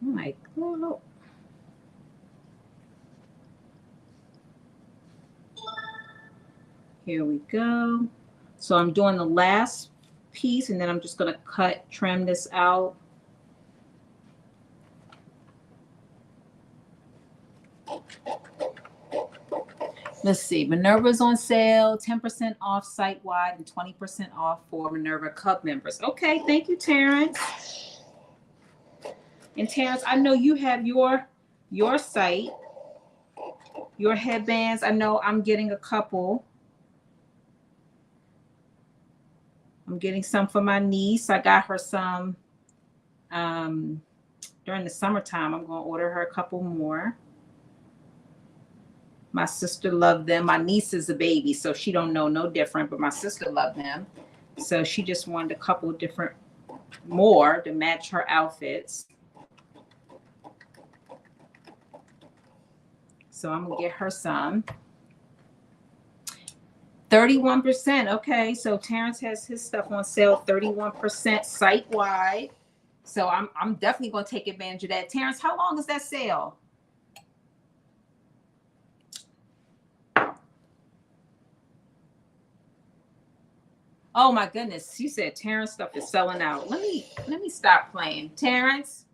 my God. Here we go. So I'm doing the last piece and then I'm just going to trim this out. Let's see, Minerva's on sale, 10% off site-wide and 20% off for Minerva Club members. Okay, thank you, Terrence. And Terrence, I know you have your site, your headbands. I know I'm getting a couple. I'm getting some for my niece. I got her some during the summertime. I'm going to order her a couple more. My sister loved them. My niece is a baby, so she don't know no different, but my sister loved them. So she just wanted a couple different more to match her outfits. So I'm going to get her some. 31%. Okay, so Terrence has his stuff on sale, 31% site-wide. So I'm definitely going to take advantage of that. Terrence, how long is that sale? Oh my goodness, you said Terrence stuff is selling out. Let me stop playing. Terrence,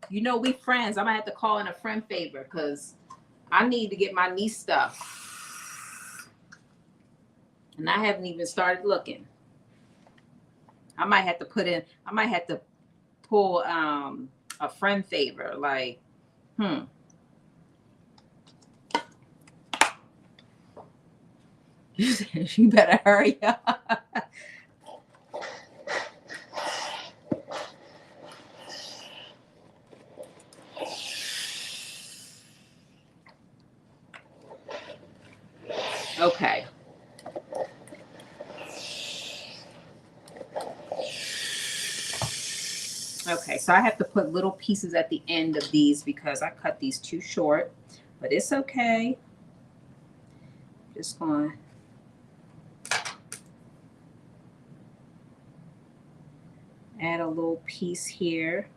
you know we friends. I'm gonna have to call in a friend favor because I need to get my niece stuff. And I haven't even started looking. I might have to pull a friend favor, like, You better hurry up. Okay. Okay, so I have to put little pieces at the end of these because I cut these too short, but it's okay. Just going to add a little piece here.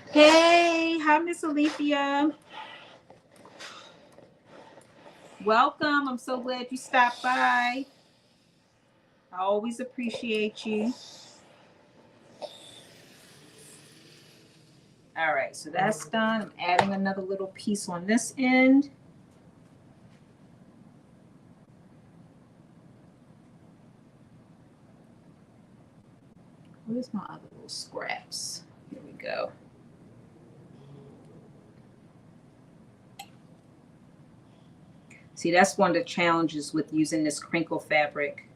Hey, hi, Miss Alethea. Welcome. I'm so glad you stopped by. I always appreciate you. All right, so that's done. I'm adding another little piece on this end. Where's my other little scraps? Here we go. See, that's one of the challenges with using this crinkle fabric.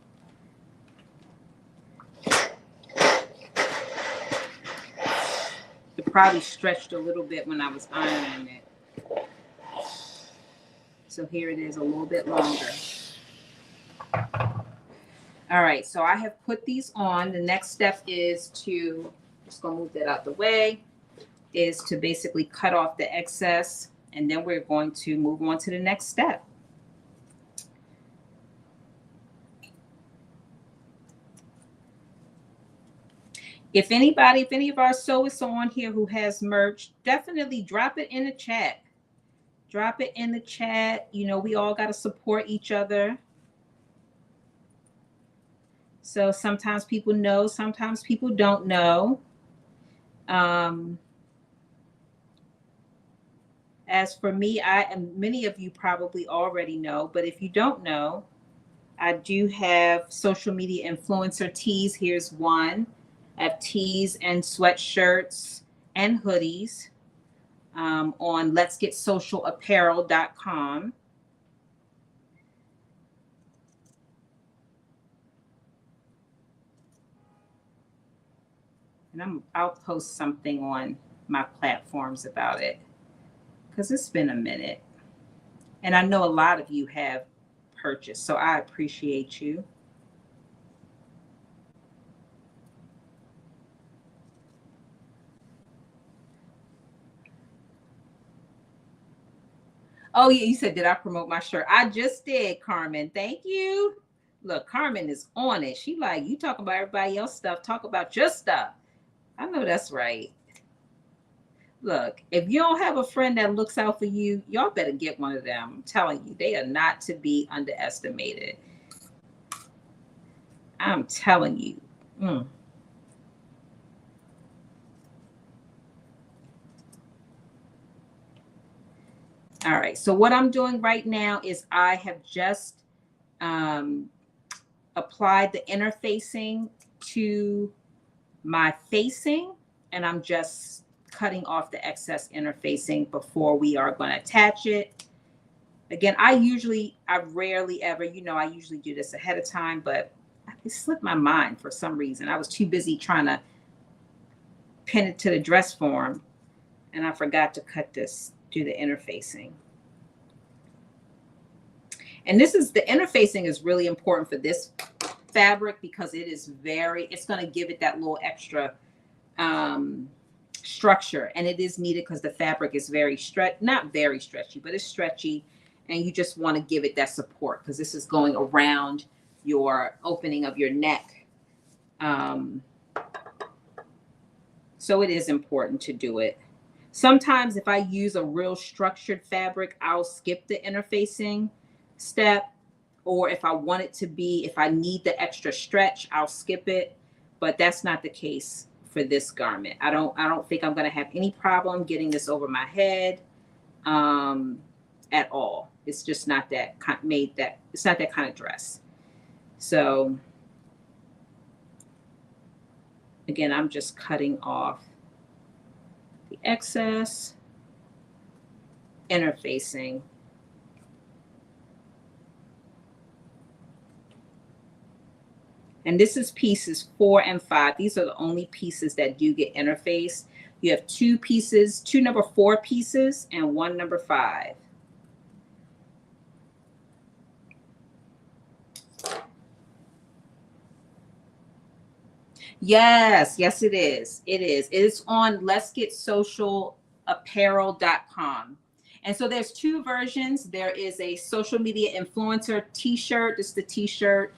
It probably stretched a little bit when I was ironing it. So here it is a little bit longer. All right, so I have put these on. The next step is to, just gonna move that out the way, is to basically cut off the excess, and then we're going to move on to the next step. If any of our sewists on here who has merch, definitely drop it in the chat. Drop it in the chat. You know, we all got to support each other. So sometimes people know, sometimes people don't know. As for me, and many of you probably already know, but if you don't know, I do have social media influencer tees. Here's one. I have tees and sweatshirts and hoodies on letsgetsocialapparel.com. And I'll post something on my platforms about it because it's been a minute. And I know a lot of you have purchased, so I appreciate you. Oh, yeah, you said, did I promote my shirt? I just did, Carmen. Thank you. Look, Carmen is on it. She like, you talk about everybody else stuff, talk about your stuff. I know that's right. Look, if you don't have a friend that looks out for you, y'all better get one of them. I'm telling you, they are not to be underestimated. I'm telling you. Mm. All right. So what I'm doing right now is I have just applied the interfacing to my facing, and I'm just cutting off the excess interfacing before we are going to attach it. Again, I rarely ever, I usually do this ahead of time, but it slipped my mind for some reason. I was too busy trying to pin it to the dress form, and I forgot to do the interfacing. And the interfacing is really important for this fabric because it's going to give it that little extra structure, and it is needed because the fabric is not very stretchy, but it's stretchy, and you just want to give it that support because this is going around your opening of your neck. So it is important to do it. Sometimes if I use a real structured fabric, I'll skip the interfacing step, or if I need the extra stretch, I'll skip it, but that's not the case for this garment. I don't think I'm going to have any problem getting this over my head at all. It's just not it's not that kind of dress. So again, I'm just cutting off the excess, interfacing. And this is pieces 4 and 5. These are the only pieces that do get interfaced. You have 2 pieces, 2 number 4 pieces, and 1 number 5. Yes, it is. It is. It is on letsgetsocialapparel.com. And so there's 2 versions. There is a social media influencer t-shirt. This is the t-shirt.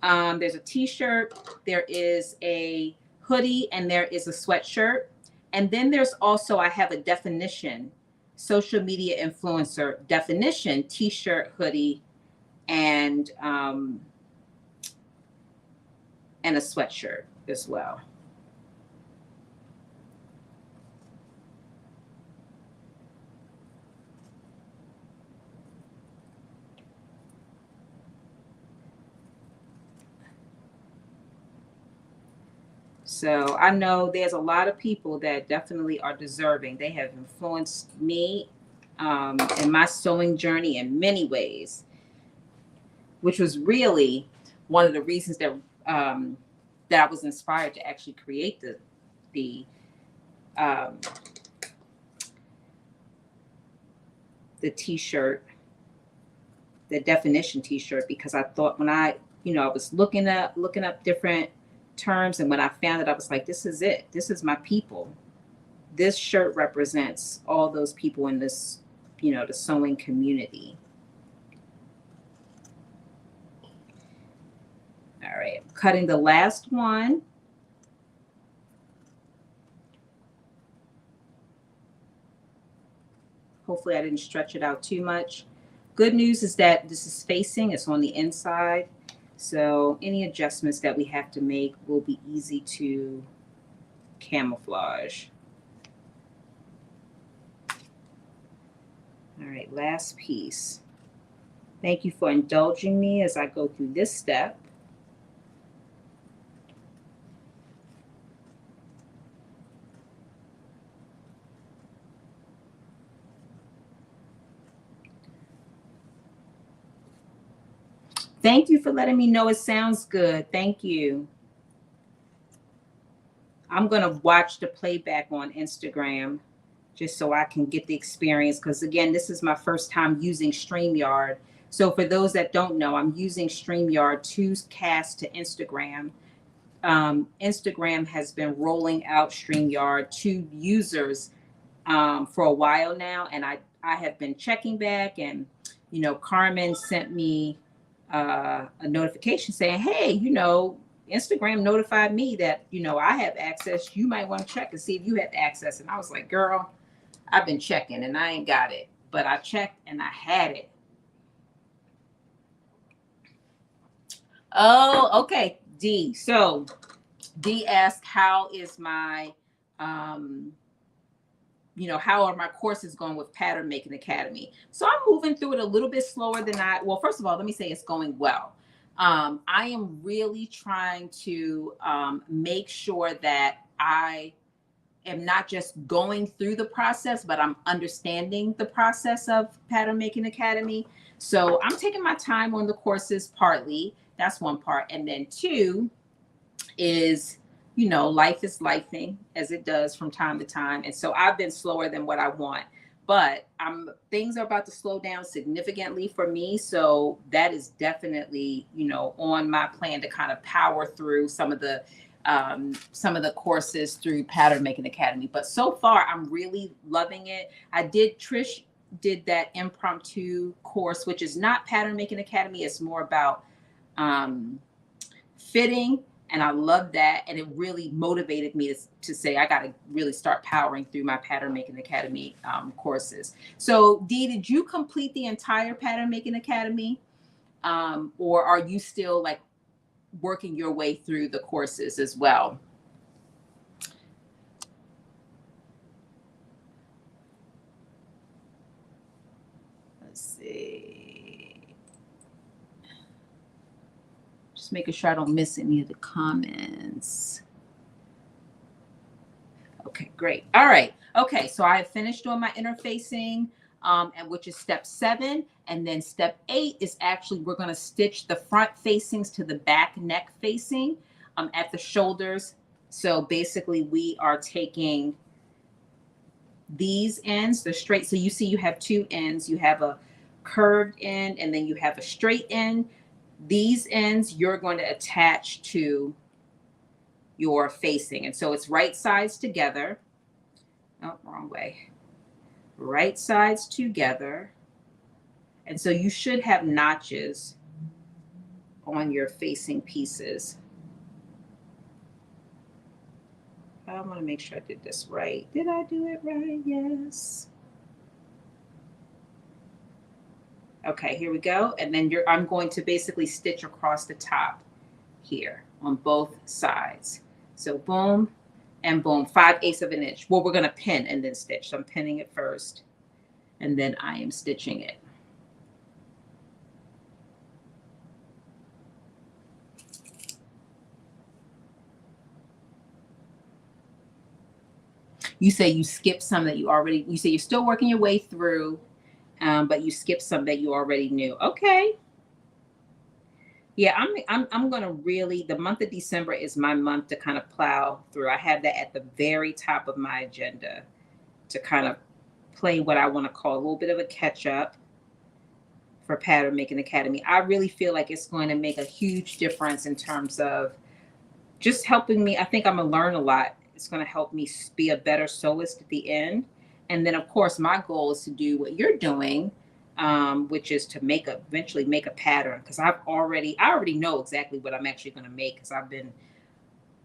There's a t-shirt, there is a hoodie, and there is a sweatshirt. And then there's also, I have a definition, social media influencer definition t-shirt, hoodie, and a sweatshirt as well. So I know there's a lot of people that definitely are deserving. They have influenced me in my sewing journey in many ways, which was really one of the reasons that I was inspired to actually create the t-shirt, the definition t-shirt, because I thought when I was looking up different terms, and when I found it, I was like, this is it. This is my people. This shirt represents all those people in this, the sewing community. All right, I'm cutting the last one. Hopefully I didn't stretch it out too much. Good news is that this is facing, it's on the inside. So any adjustments that we have to make will be easy to camouflage. All right, last piece. Thank you for indulging me as I go through this step. Thank you for letting me know it sounds good. Thank you. I'm going to watch the playback on Instagram just so I can get the experience, because again, this is my first time using StreamYard. So for those that don't know, I'm using StreamYard to cast to Instagram. Instagram has been rolling out StreamYard to users for a while now, and I I have been checking back, and Carmen sent me a notification saying, hey, Instagram notified me that I have access. You might want to check and see if you have access. And I was like, girl, I've been checking and I ain't got it, but I checked and I had it. Oh, okay. D. So D asked, how is my how are my courses going with Pattern Making Academy? So I'm moving through it a little bit slower than well, first of all, let me say it's going well. I am really trying to make sure that I am not just going through the process, but I'm understanding the process of Pattern Making Academy. So I'm taking my time on the courses partly. That's one part. And then two is, life is lifing as it does from time to time. And so I've been slower than what I want, but things are about to slow down significantly for me. So that is definitely, on my plan to kind of power through some of the courses through Pattern Making Academy. But so far, I'm really loving it. Trish did that impromptu course, which is not Pattern Making Academy. It's more about fitting. And I love that. And it really motivated me to say, I got to really start powering through my Pattern Making Academy courses. So Dee, did you complete the entire Pattern Making Academy? Or are you still like working your way through the courses as well? Let's see. Just making sure I don't miss any of the comments. Okay, great. All right. Okay, so I have finished doing my interfacing, and which is step 7. And then step 8 is actually we're going to stitch the front facings to the back neck facing at the shoulders. So basically we are taking these ends, the straight. So you see you have 2 ends. You have a curved end and then you have a straight end. These ends you're going to attach to your facing. And so it's right sides together. Oh, wrong way. Right sides together. And so you should have notches on your facing pieces. I want to make sure I did this right. Did I do it right? Yes. Okay, here we go. And then I'm going to basically stitch across the top here on both sides. So boom and boom, 5/8 of an inch. Well, we're going to pin and then stitch. So I'm pinning it first and then I am stitching it. You say you skip some that you say you're still working your way through, but you skip some that you already knew. Okay. Yeah, I'm gonna really, the month of December is my month to kind of plow through. I have that at the very top of my agenda to kind of play what I want to call a little bit of a catch up for Pattern Making Academy. I really feel like it's going to make a huge difference in terms of just helping me. I think I'm gonna learn a lot. It's going to help me be a better sewist at the end. And then, of course, my goal is to do what you're doing, which is to eventually make a pattern. Because I already know exactly what I'm actually going to make, because I've been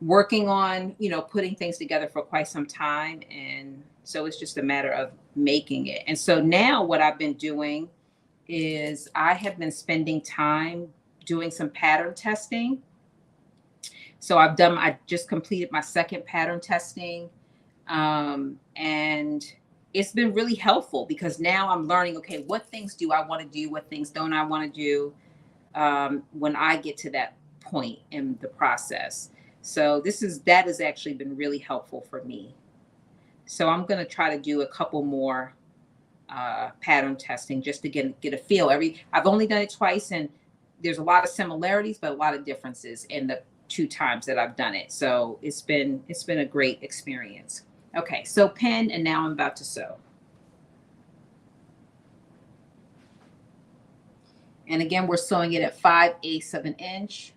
working on, putting things together for quite some time. And so it's just a matter of making it. And so now what I've been doing is I have been spending time doing some pattern testing. So I just completed my second pattern testing. And it's been really helpful because now I'm learning, okay, what things do I want to do? What things don't I want to do when I get to that point in the process? So that has actually been really helpful for me. So I'm going to try to do a couple more pattern testing just to get a feel. I've only done it twice, and there's a lot of similarities, but a lot of differences in the 2 times that I've done it. So it's been a great experience. Okay, so pin, and now I'm about to sew. And again, we're sewing it at 5/8 of an inch.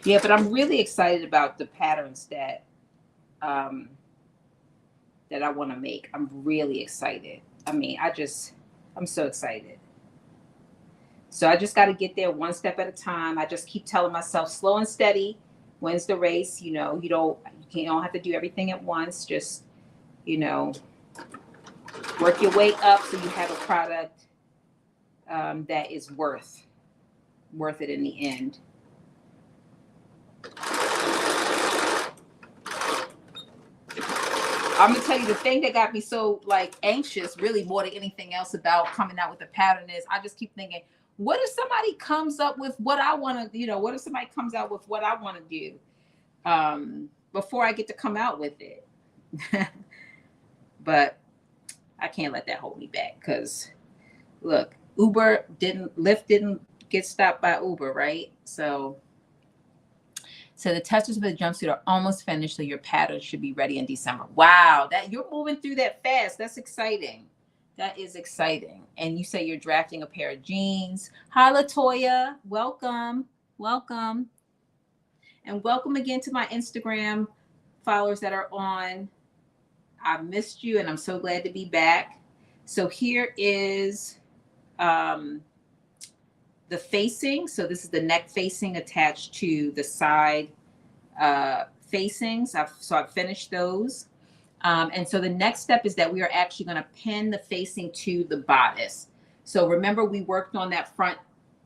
Yeah, but I'm really excited about the patterns that um, that I want to make. I'm really excited. I mean, I'm so excited. So I just got to get there one step at a time. I just keep telling myself, slow and steady wins the race. You know, you don't have to do everything at once. Just, you know, work your way up so you have a product that is worth it in the end. I'm gonna tell you the thing that got me so like anxious, really more than anything else about coming out with a pattern is I just keep thinking, what if somebody comes up with what I want to, what if somebody comes out with what I want to do before I get to come out with it? But I can't let that hold me back because look, Lyft didn't get stopped by Uber, right? So the testers for the jumpsuit are almost finished, so your pattern should be ready in December. Wow, that you're moving through that fast. That's exciting. That is exciting. And you say you're drafting a pair of jeans. Hi, Latoya. Welcome. Welcome. And welcome again to my Instagram followers that are on. I've missed you, and I'm so glad to be back. So here is the facing. So this is the neck facing attached to the side facings. I've finished those. And so the next step is that we are actually going to pin the facing to the bodice. So remember, we worked on that front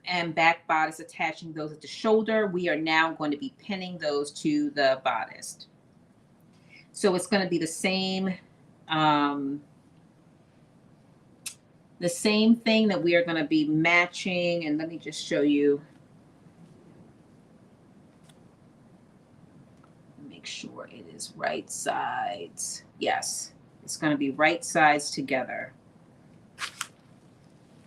and back bodice, attaching those at the shoulder. We are now going to be pinning those to the bodice. So it's going to be the same thing that we are going to be matching. And let me just show you. Make sure it is right sides. Yes, it's going to be right sides together.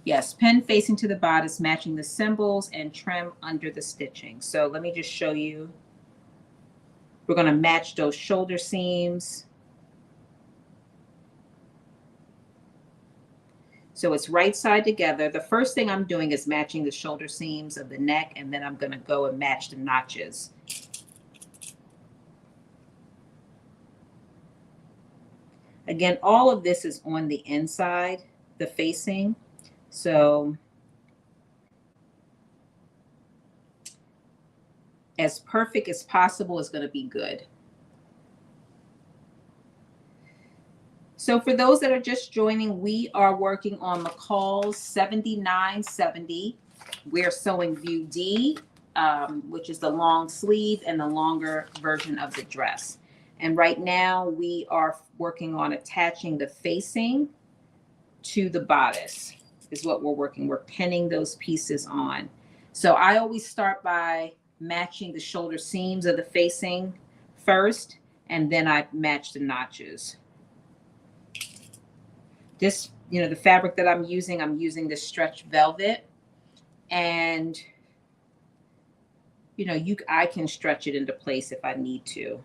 Yes, pin facing to the bodice, matching the symbols, and trim under the stitching. So let me just show you. We're going to match those shoulder seams. So it's right side together. The first thing I'm doing is matching the shoulder seams of the neck, and then I'm going to go and match the notches. Again, all of this is on the inside, the facing. So as perfect as possible is going to be good. So for those that are just joining, we are working on McCall's 7970. We're sewing view D, which is the long sleeve and the longer version of the dress. And right now we are working on attaching the facing to the bodice is what we're working. We're pinning those pieces on. So I always start by matching the shoulder seams of the facing first, and then I match the notches. This, the fabric that I'm using this stretch velvet, and I can stretch it into place if I need to.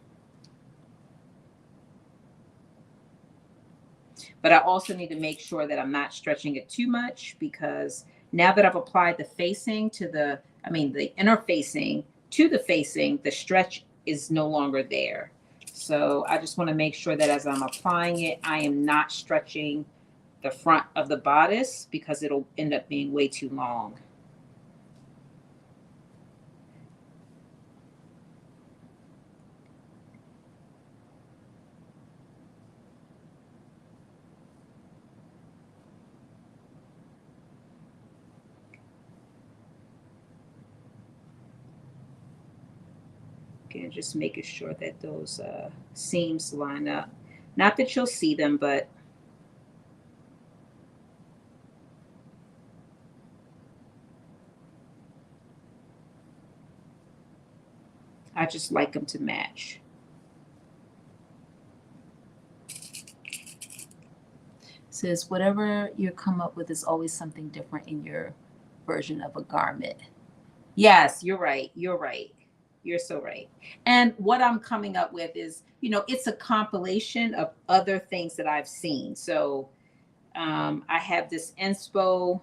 But I also need to make sure that I'm not stretching it too much, because now that I've applied the facing to the inner facing to the facing, the stretch is no longer there. So I just want to make sure that as I'm applying it, I am not stretching the front of the bodice, because it'll end up being way too long. Again, just making sure that those seams line up. Not that you'll see them, but I just like them to match. Says whatever you come up with is always something different in your version of a garment. Yes, you're right. You're right. You're so right. And what I'm coming up with is, it's a compilation of other things that I've seen. So I have this inspo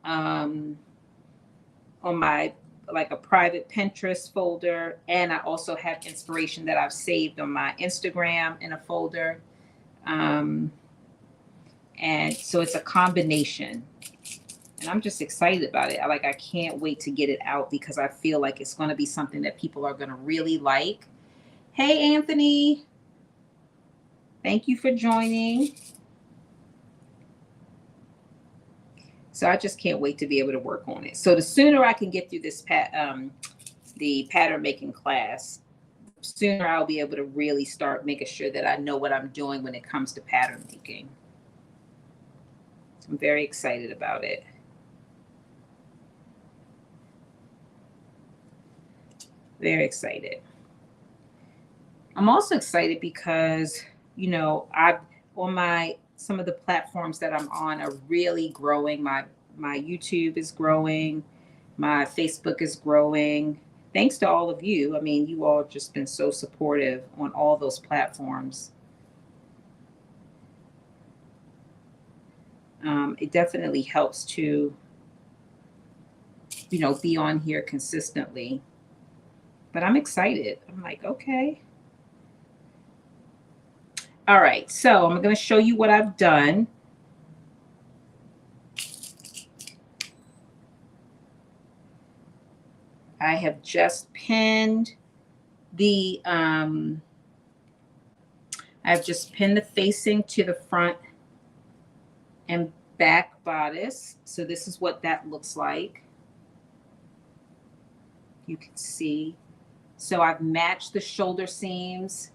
on my like a private Pinterest folder, and I also have inspiration that I've saved on my Instagram in a folder. And so it's a combination, and I'm just excited about it. I can't wait to get it out because I feel like it's going to be something that people are going to really like. Hey, Anthony, thank you for joining. So I just can't wait to be able to work on it. So the sooner I can get through this the pattern making class, the sooner I'll be able to really start making sure that I know what I'm doing when it comes to pattern making. So I'm very excited about it. Very excited. I'm also excited because, you know, I've on some of the platforms that I'm on are really growing. My YouTube is growing, my Facebook is growing. Thanks to all of you. I mean, you all have just been so supportive on all those platforms. It definitely helps to, you know, be on here consistently. But I'm excited. I'm like, okay. All right, so I'm going to show you what I've done. I have just pinned the I've just pinned the facing to the front and back bodice. So this is what that looks like. You can see. So I've matched the shoulder seams,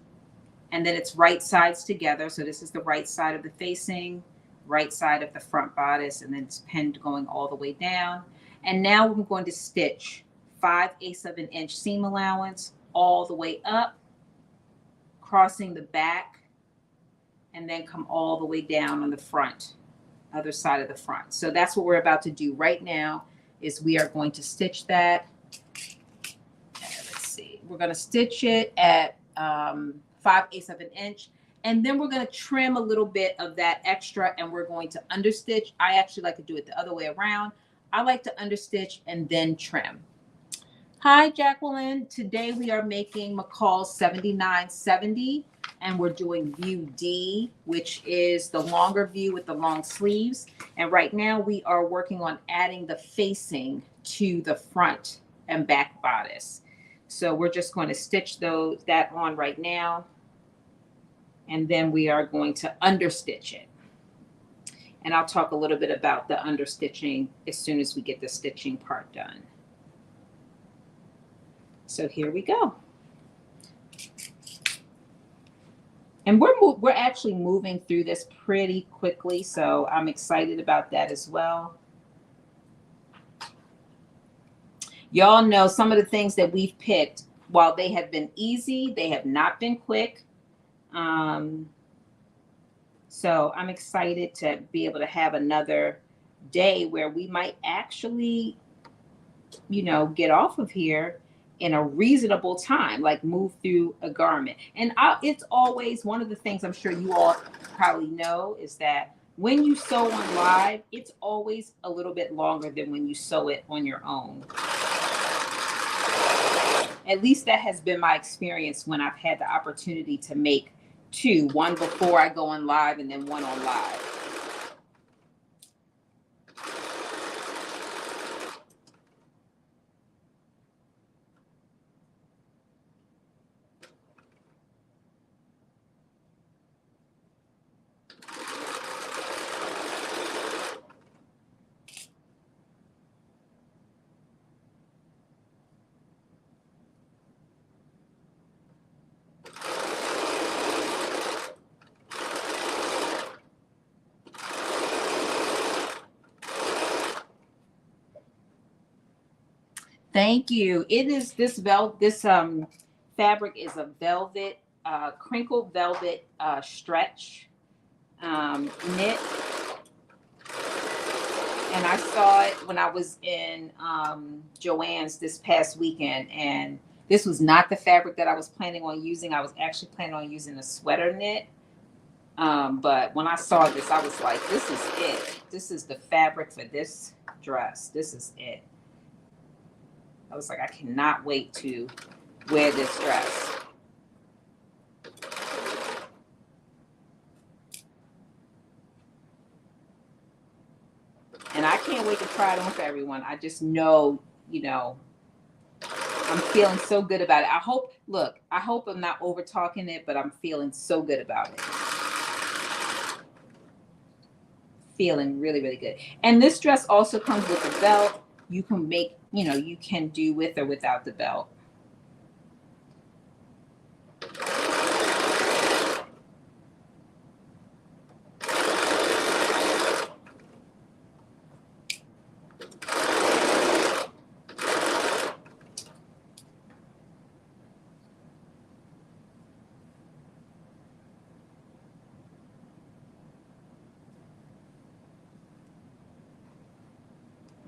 and then it's right sides together. So this is the right side of the facing, right side of the front bodice, and then it's pinned going all the way down. And now I'm going to stitch 5/8 of an inch seam allowance all the way up, crossing the back, and then come all the way down on the front, other side of the front. So that's what we're about to do right now, is we are going to stitch that. Let's see, we're going to stitch it at 5/8 of an inch, and then we're going to trim a little bit of that extra, and we're going to understitch. I actually like to do it the other way around. I like to understitch and then trim. Hi, Jacqueline. Today we are making McCall's 7970, and we're doing view D, which is the longer view with the long sleeves. And right now we are working on adding the facing to the front and back bodice. So we're just going to stitch that on right now, and then we are going to understitch it. And I'll talk a little bit about the understitching as soon as we get the stitching part done. So here we go. And we're actually moving through this pretty quickly, so I'm excited about that as well. Y'all know some of the things that we've picked, while they have been easy, they have not been quick. So I'm excited to be able to have another day where we might actually, you know, get off of here in a reasonable time, like move through a garment. And it's always one of the things I'm sure you all probably know is that when you sew on live, it's always a little bit longer than when you sew it on your own. At least that has been my experience when I've had the opportunity to make two, one before I go on live and then one on live. Thank you. It is this fabric is a velvet, crinkle velvet stretch knit. And I saw it when I was in Joann's this past weekend, and this was not the fabric that I was planning on using. I was actually planning on using a sweater knit. But when I saw this, I was like, this is it. This is the fabric for this dress. This is it. I was like, I cannot wait to wear this dress. And I can't wait to try it on for everyone. I just know, you know, I'm feeling so good about it. I hope I'm not over talking it, but I'm feeling so good about it. Feeling really, really good. And this dress also comes with a belt. You can make, you can do with or without the belt.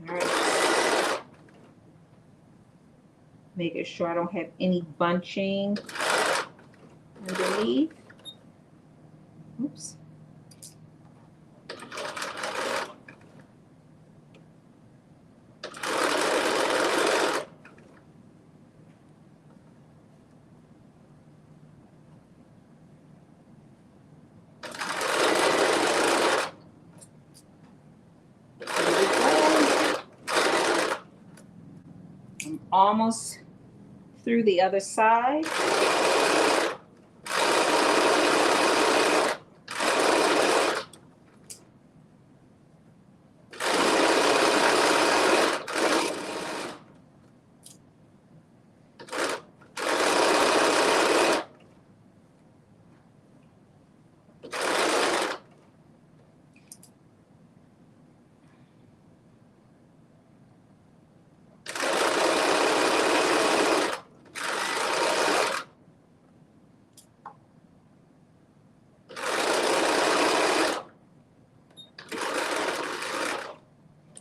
All right. Making sure I don't have any bunching underneath. Oops. I'm almost through the other side.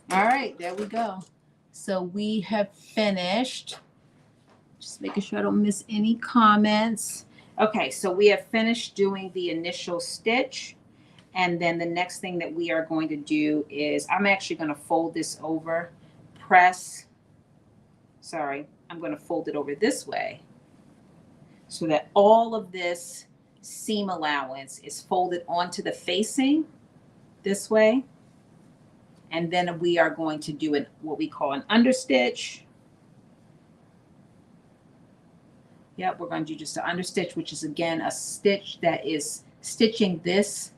All right, there we go. So we have finished. Just making sure I don't miss any comments. Okay, so we have finished doing the initial stitch. And then the next thing that we are going to do is I'm actually going to fold this over, I'm going to fold it over this way so that all of this seam allowance is folded onto the facing this way. And then we are going to do what we call an understitch. Yep, we're going to do just an understitch, which is again a stitch that is stitching this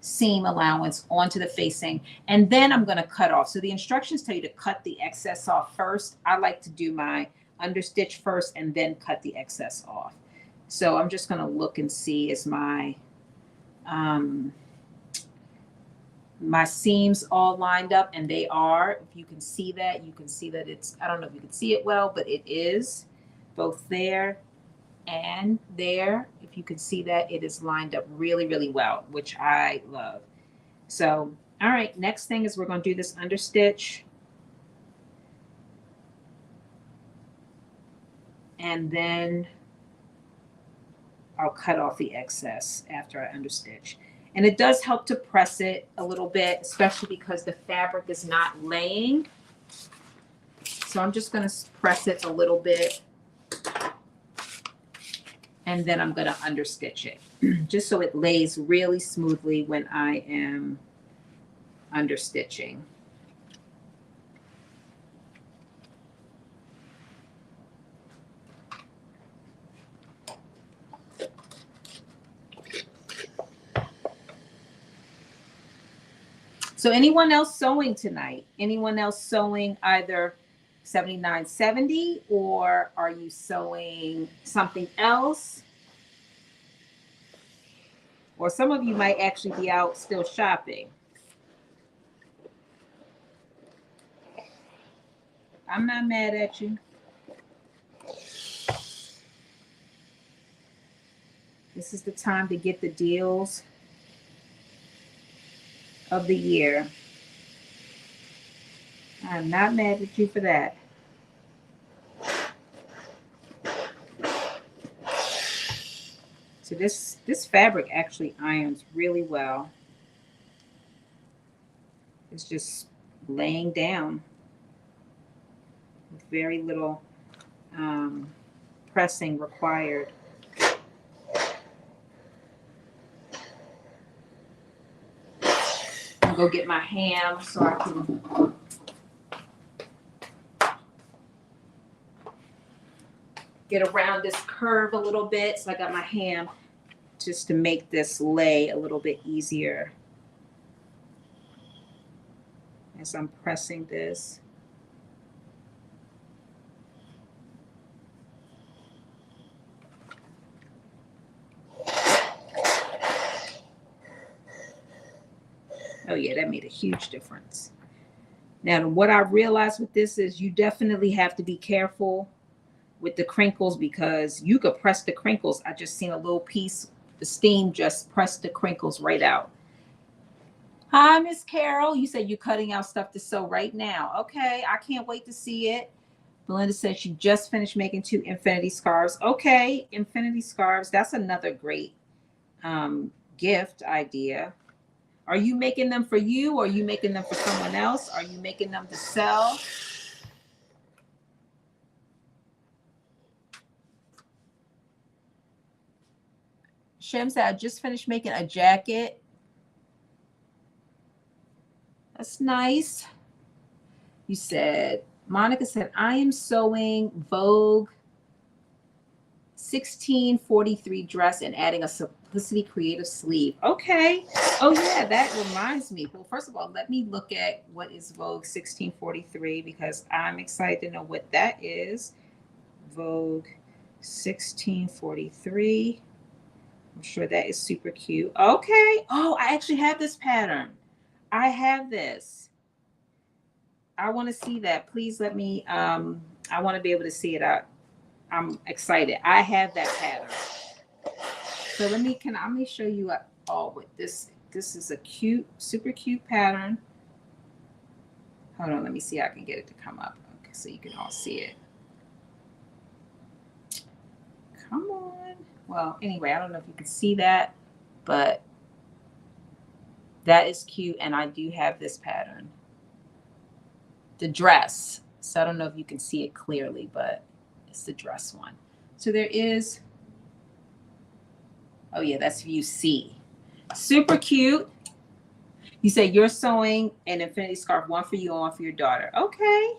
seam allowance onto the facing. And then I'm going to cut off. So the instructions tell you to cut the excess off first. I like to do my understitch first and then cut the excess off. So I'm just going to look and see is my seams all lined up, and they are. If you can see that, it's, I don't know if you can see it well, but it is both there and there. If you can see that, it is lined up really, really well, which I love. So, all right, next thing is we're going to do this understitch. And then I'll cut off the excess after I understitch. And it does help to press it a little bit, especially because the fabric is not laying. So I'm just going to press it a little bit. And then I'm going to understitch it just so it lays really smoothly when I am understitching. So anyone else sewing tonight? Anyone else sewing either 7970 or are you sewing something else? Or some of you might actually be out still shopping. I'm not mad at you. This is the time to get the deals of the year. I'm not mad at you for that. So this fabric actually irons really well. It's just laying down with very little pressing required. I'll go get my ham so I can get around this curve a little bit. So I got my ham just to make this lay a little bit easier as I'm pressing this. Oh yeah, that made a huge difference. Now, what I realized with this is you definitely have to be careful with the crinkles because you could press the crinkles. I just seen a little piece, the steam just pressed the crinkles right out. Hi, Miss Carol. You said you're cutting out stuff to sew right now. Okay, I can't wait to see it. Belinda said she just finished making 2 infinity scarves. Okay, infinity scarves. That's another great gift idea. Are you making them for you or are you making them for someone else? Are you making them to sell? Shem said, I just finished making a jacket. That's nice. You said, Monica said, I am sewing Vogue 1643 dress and adding a Simplicity Creative sleeve. Okay. Oh yeah, that reminds me. Well, first of all, let me look at what is Vogue 1643 because I'm excited to know what that is. Vogue 1643. I'm sure that is super cute. Okay. Oh, I actually have this pattern. I have this. I want to see that. Please let me, I want to be able to see it. I'm excited. I have that pattern. So let me show you all with this. This is a cute, super cute pattern. Hold on, let me see how I can get it to come up. Okay, so you can all see it. Come on. Well, anyway, I don't know if you can see that, but that is cute. And I do have this pattern. The dress. So I don't know if you can see it clearly, but it's the dress one. So there is, oh yeah, that's view C. Super cute. You say you're sewing an infinity scarf, one for you and one for your daughter. Okay.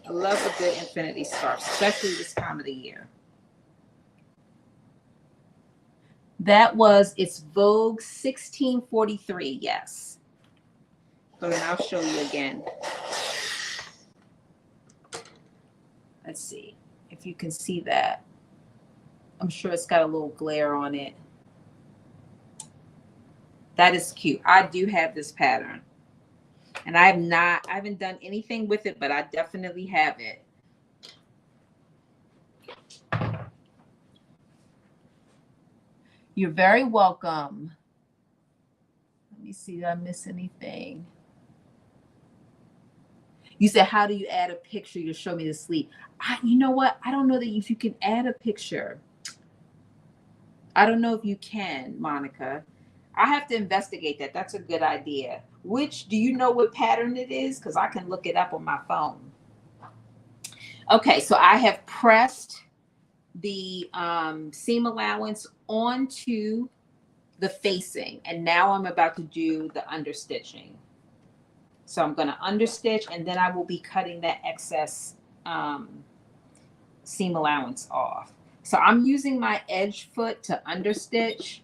I love a good infinity scarf, especially this time of the year. That was, it's Vogue 1643, yes. So then I'll show you again. Let's see if you can see that. I'm sure it's got a little glare on it. That is cute. I do have this pattern. And I haven't done anything with it, but I definitely have it. You're very welcome. Let me see, did I miss anything? You said, how do you add a picture to show me the sleeve? You know what? I don't know that if you can add a picture. I don't know if you can, Monica. I have to investigate that. That's a good idea. Do you know what pattern it is? Because I can look it up on my phone. Okay, so I have pressed the seam allowance onto the facing, and now I'm about to do the understitching. So I'm going to understitch, and then I will be cutting that excess seam allowance off. So I'm using my edge foot to understitch,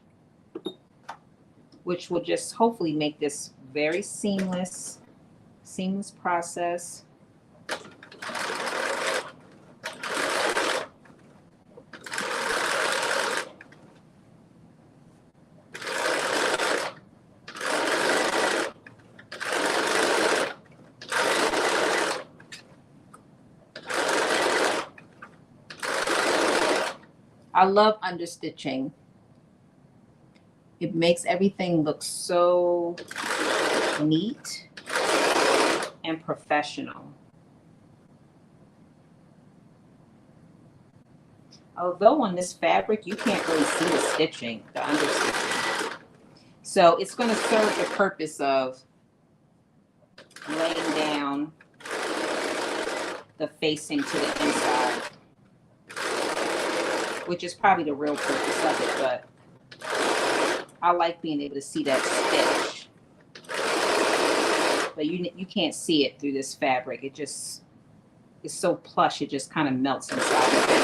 which will just hopefully make this very seamless process. I love understitching. It makes everything look so neat and professional. Although on this fabric, you can't really see the stitching, the understitching. So it's going to serve the purpose of laying down the facing to the inside, which is probably the real purpose of it, but I like being able to see that stitch. But you can't see it through this fabric. It just, it's so plush, it just kind of melts inside of it.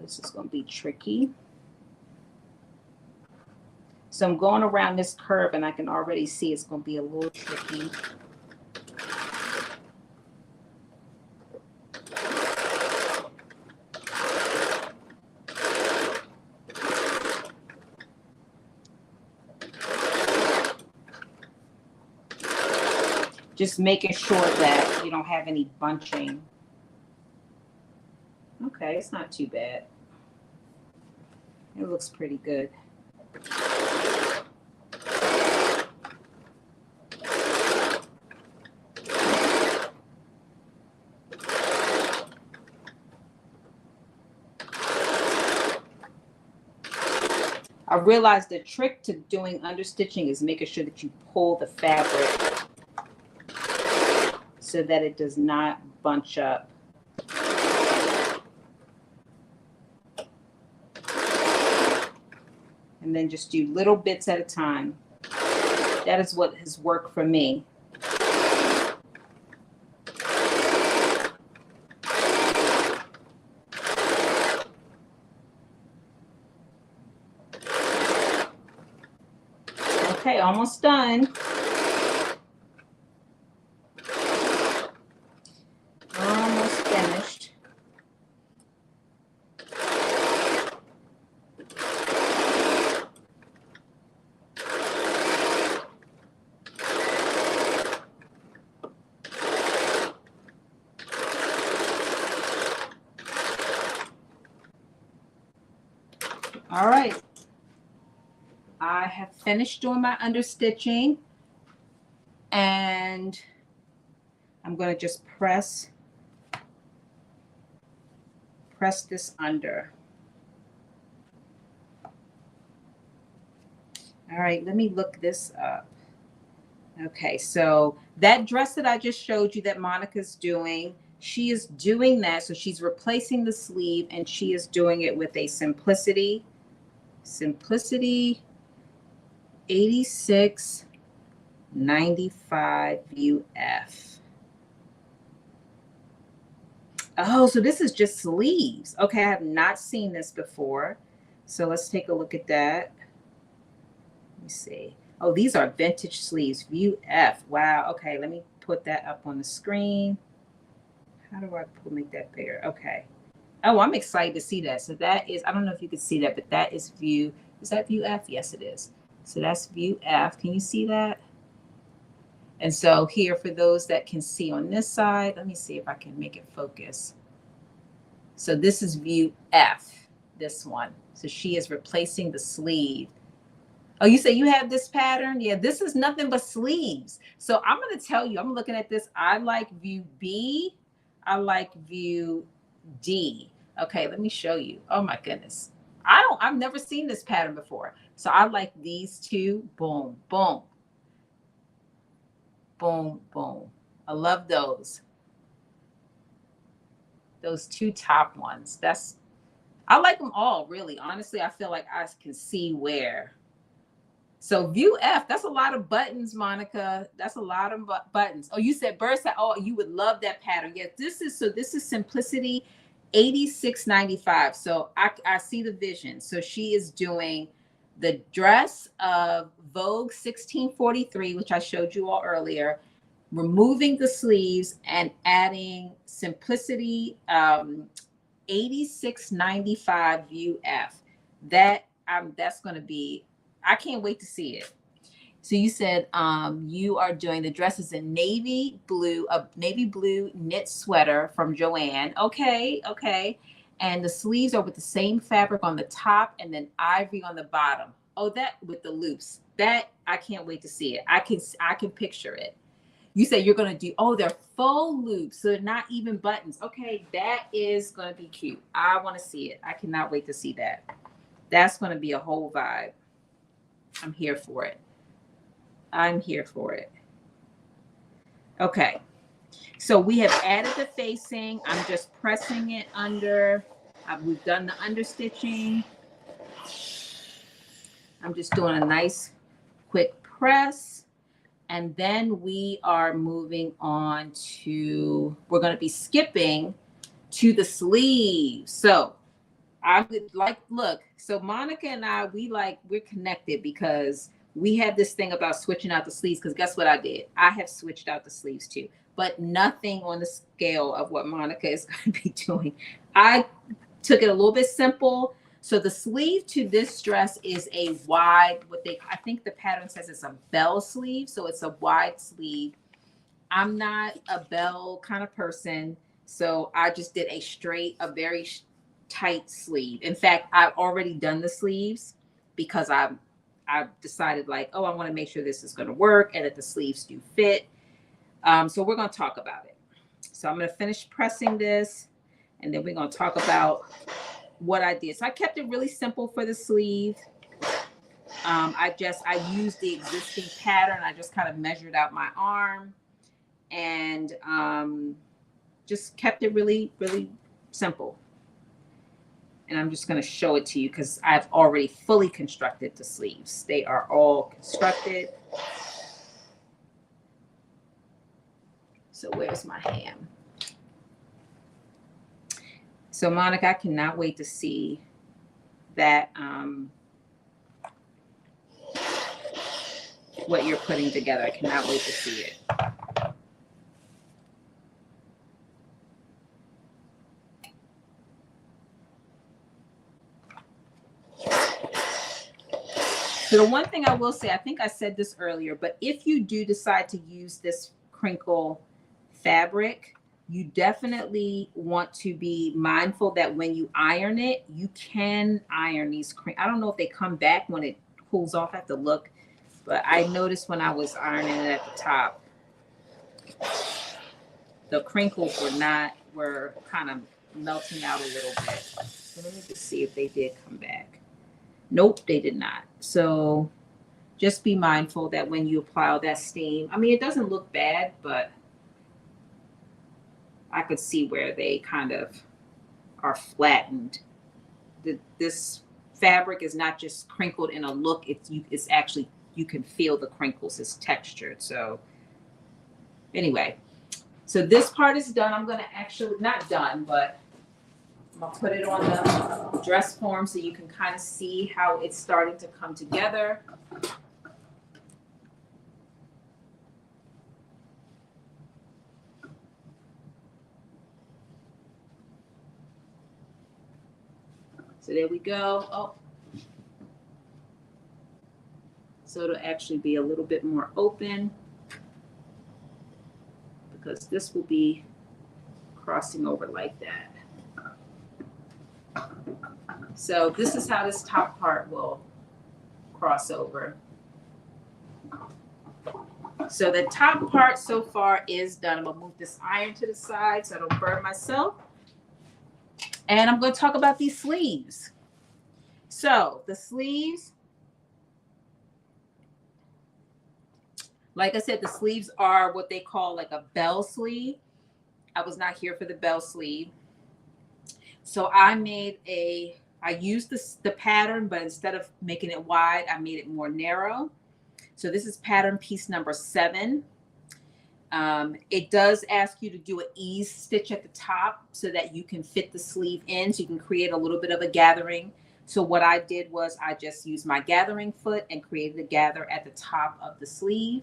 This is going to be tricky. So I'm going around this curve and I can already see it's going to be a little tricky. Just making sure that you don't have any bunching. Okay, it's not too bad. It looks pretty good. I realized the trick to doing understitching is making sure that you pull the fabric so that it does not bunch up. And then just do little bits at a time. That is what has worked for me. Okay, almost done. Almost finished. All right. I have finished doing my understitching and I'm going to just press this under. All right, let me look this up. Okay, so that dress that I just showed you that Monica's doing, she is doing that. So she's replacing the sleeve and she is doing it with a Simplicity 8695 UF. Oh, so this is just sleeves. Okay, I have not seen this before. So let's take a look at that. Let me see. Oh, these are vintage sleeves, View F. Wow. Okay, let me put that up on the screen. How do I make that bigger? Okay. Oh, I'm excited to see that. So that is, I don't know if you can see that, but that is View. Is that View F? Yes, it is. So that's View F. Can you see that? And so here, for those that can see on this side, let me see if I can make it focus. So this is View F, this one. So she is replacing the sleeve. Oh, you say you have this pattern? Yeah, this is nothing but sleeves. So I'm going to tell you, I'm looking at this. I like View B. I like View D. Okay, let me show you. Oh my goodness. I've never seen this pattern before. So I like these two. Boom, boom. Boom, boom. I love those. Those two top ones. I like them all, really. Honestly, I feel like I can see where. So View F, that's a lot of buttons, Monica. That's a lot of buttons. Oh, you said Bursa. Oh, you would love that pattern. Yes, this is Simplicity 8695. So I see the vision. So she is doing the dress of Vogue 1643, which I showed you all earlier, removing the sleeves and adding Simplicity 8695 UF. That's going to be, I can't wait to see it. So you said you are doing the dresses in navy blue, a navy blue knit sweater from Joanne. Okay, okay. And the sleeves are with the same fabric on the top and then ivory on the bottom. Oh, that with the loops. That I can't wait to see it. I can picture it. You say you're gonna do, oh, they're full loops, so they're not even buttons. Okay, that is gonna be cute. I wanna see it. I cannot wait to see that. That's gonna be a whole vibe. I'm here for it. I'm here for it. Okay, so we have added the facing. I'm just pressing it under. We've done the understitching. I'm just doing a nice quick press. And then we are moving on to, we're going to be skipping to the sleeves. So I would like, look, so Monica and I, we're connected because we have this thing about switching out the sleeves. Because guess what I did? I have switched out the sleeves too, but nothing on the scale of what Monica is going to be doing. I took it a little bit simple. So the sleeve to this dress is a wide, I think the pattern says it's a bell sleeve. So it's a wide sleeve. I'm not a bell kind of person. So I just did a very tight sleeve. In fact, I've already done the sleeves because I've decided like, oh, I want to make sure this is going to work and that the sleeves do fit. So we're going to talk about it. So I'm going to finish pressing this and then we're going to talk about what I did. So I kept it really simple for the sleeve. I used the existing pattern. I just kind of measured out my arm and just kept it really, really simple. And I'm just going to show it to you because I've already fully constructed the sleeves. They are all constructed. So where's my ham? So Monica, I cannot wait to see that what you're putting together. I cannot wait to see it. So the one thing I will say, I think I said this earlier, but if you do decide to use this crinkle fabric, you definitely want to be mindful that when you iron it, you can iron these crinkles. I don't know if they come back when it cools off. I have to look, but I noticed when I was ironing it at the top, the crinkles were kind of melting out a little bit. So let me just see if they did come back. Nope, they did not. So just be mindful that when you apply all that steam, I mean, it doesn't look bad, but I could see where they kind of are flattened. This fabric is not just crinkled in a look. It's actually, you can feel the crinkles. It's textured. So anyway, so this part is done. I'm going to actually, not done, but I'm going to put it on the dress form so you can kind of see how it's starting to come together. So there we go. Oh, so it'll actually be a little bit more open because this will be crossing over like that. So this is how this top part will cross over. So the top part so far is done. I'm gonna move this iron to the side so I don't burn myself. And I'm going to talk about these sleeves. So the sleeves, like I said, the sleeves are what they call like a bell sleeve. I was not here for the bell sleeve. So I used the pattern, but instead of making it wide, I made it more narrow. So this is pattern piece number 7. It does ask you to do an ease stitch at the top so that you can fit the sleeve in, so you can create a little bit of a gathering. So what I did was I just used my gathering foot and created a gather at the top of the sleeve.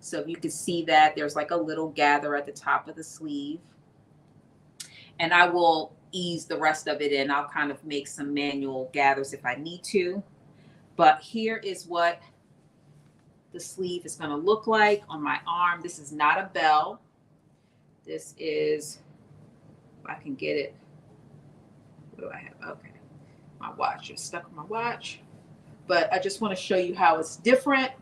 So you can see that there's like a little gather at the top of the sleeve. And I will ease the rest of it in. I'll kind of make some manual gathers if I need to. But here is what the sleeve is going to look like on my arm. This is not a bell. This is, if I can get it. What do I have? Okay. My watch is stuck on my watch. But I just want to show you how it's different.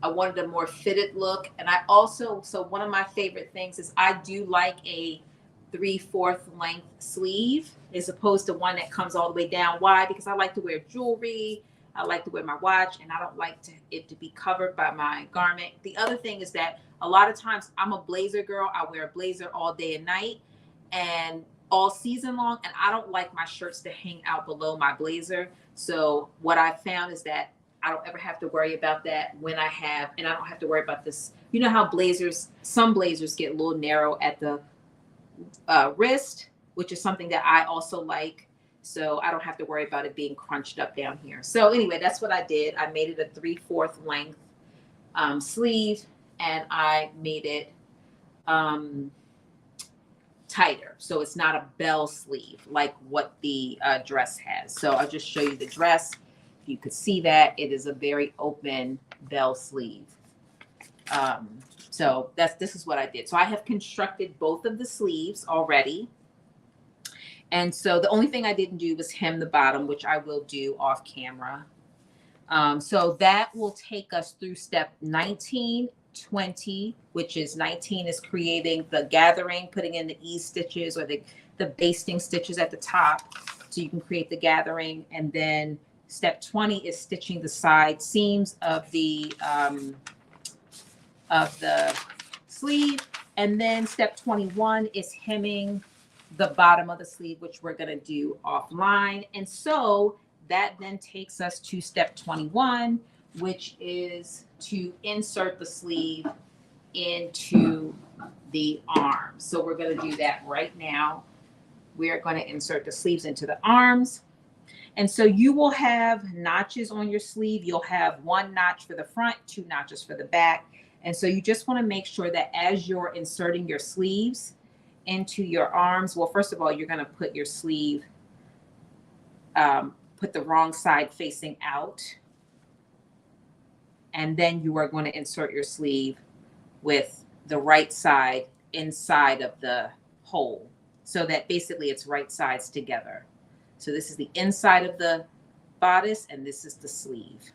I wanted a more fitted look. And I also, so one of my favorite things is I do like a 3/4 length sleeve as opposed to one that comes all the way down. Why? Because I like to wear jewelry. I like to wear my watch, and I don't like it to be covered by my garment. The other thing is that a lot of times I'm a blazer girl. I wear a blazer all day and night and all season long. And I don't like my shirts to hang out below my blazer. So what I found is that I don't ever have to worry about that when I have, and I don't have to worry about this. You know how some blazers get a little narrow at the wrist, which is something that I also like. So I don't have to worry about it being crunched up down here. So anyway, that's what I did. I made it a 3/4 length sleeve, and I made it tighter. So it's not a bell sleeve like what the dress has. So I'll just show you the dress. You could see that it is a very open bell sleeve. So this is what I did. So I have constructed both of the sleeves already. And so the only thing I didn't do was hem the bottom, which I will do off camera. So that will take us through step 19, 20, which is 19 is creating the gathering, putting in the ease stitches or the basting stitches at the top so you can create the gathering. And then step 20 is stitching the side seams of the sleeve. And then step 21 is hemming the bottom of the sleeve, which we're going to do offline. And so that then takes us to step 21, which is to insert the sleeve into the arms. So we're going to do that right now. We're going to insert the sleeves into the arms. And so you will have notches on your sleeve. You'll have 1 notch for the front, 2 notches for the back. And so you just want to make sure that as you're inserting your sleeves into your arms, well, first of all, you're going to put your sleeve, put the wrong side facing out. And then you are going to insert your sleeve with the right side inside of the hole so that basically it's right sides together. So this is the inside of the bodice and this is the sleeve.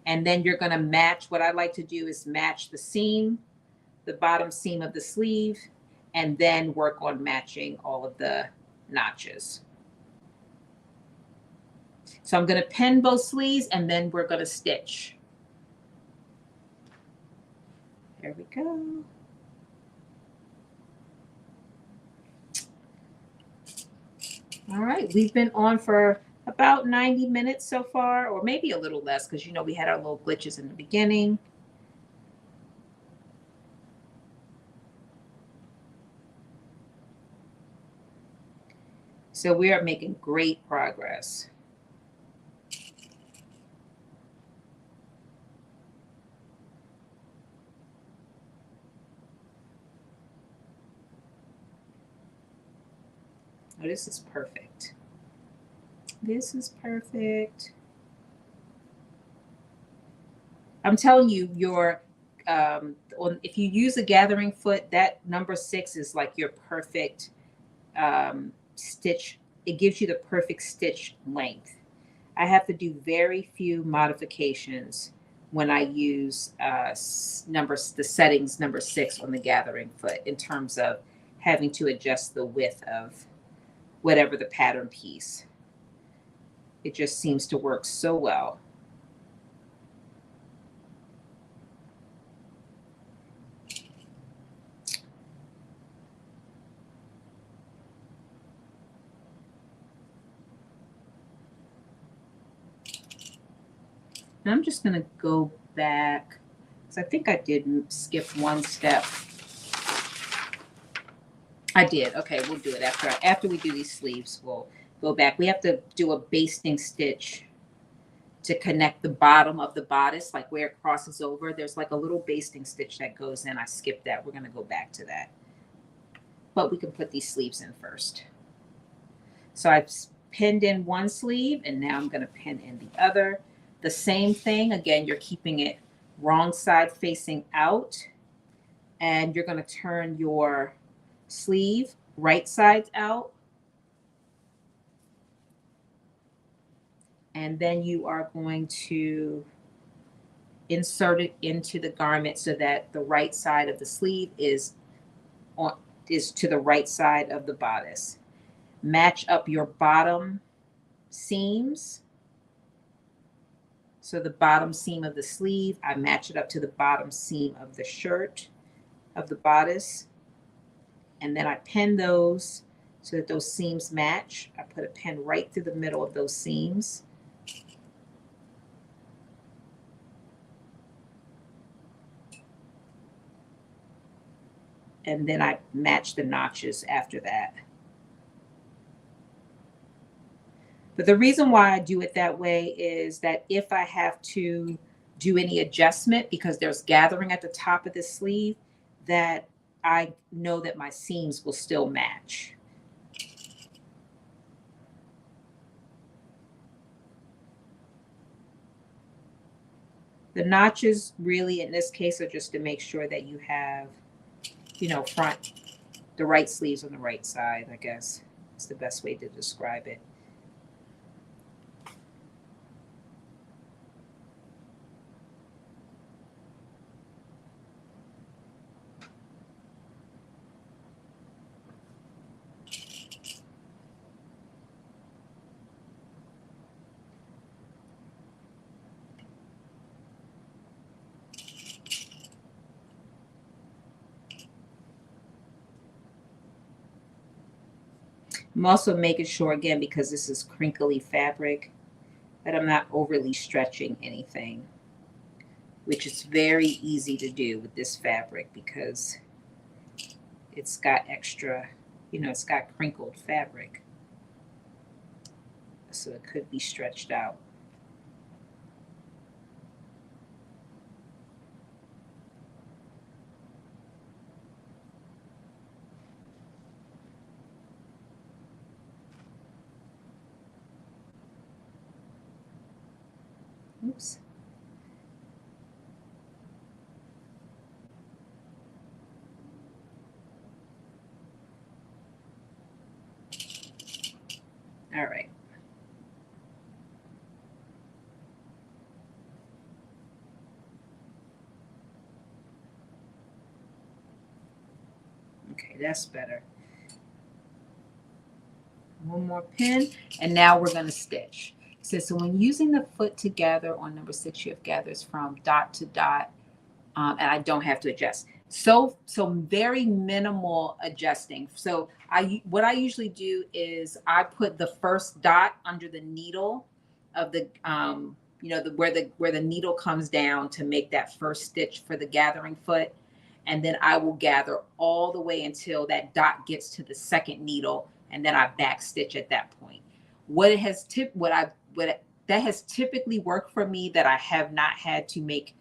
And then you're going to match. What I like to do is match the seam, the bottom seam of the sleeve, and then work on matching all of the notches. So I'm going to pin both sleeves and then we're going to stitch. There we go. All right, we've been on for about 90 minutes so far, or maybe a little less because, you know, we had our little glitches in the beginning. So we are making great progress. Oh, this is perfect. This is perfect. I'm telling you, if you use a gathering foot, that number 6 is like your perfect stitch. It gives you the perfect stitch length. I have to do very few modifications when I use the settings number 6 on the gathering foot in terms of having to adjust the width of whatever the pattern piece. It just seems to work so well. And I'm just going to go back because I think I did skip one step. I did. Okay, we'll do it after we do these sleeves. We'll go back. We have to do a basting stitch to connect the bottom of the bodice, like where it crosses over. There's like a little basting stitch that goes in. I skipped that. We're going to go back to that. But we can put these sleeves in first. So I've pinned in one sleeve and now I'm going to pin in the other. The same thing. Again, you're keeping it wrong side facing out. And you're going to turn your sleeve right sides out. And then you are going to insert it into the garment so that the right side of the sleeve is to the right side of the bodice. Match up your bottom seams. So the bottom seam of the sleeve, I match it up to the bottom seam of the shirt, of the bodice. And then I pin those so that those seams match. I put a pin right through the middle of those seams. And then I match the notches after that. But the reason why I do it that way is that if I have to do any adjustment because there's gathering at the top of the sleeve, that I know that my seams will still match. The notches really in this case are just to make sure that you have, the right sleeves on the right side, I guess. It's the best way to describe it. I'm also making sure, again, because this is crinkly fabric, that I'm not overly stretching anything, which is very easy to do with this fabric because it's got extra, it's got crinkled fabric. So it could be stretched out. Oops. All right. Okay, that's better. One more pin, and now we're going to stitch. So when using the foot to gather on number 6, you have gathers from dot to dot, and I don't have to adjust. So very minimal adjusting. So what I usually do is I put the first dot under the needle of the where the needle comes down to make that first stitch for the gathering foot, and then I will gather all the way until that dot gets to the second needle, and then I back stitch at that point. That has typically worked for me, that I have not had to make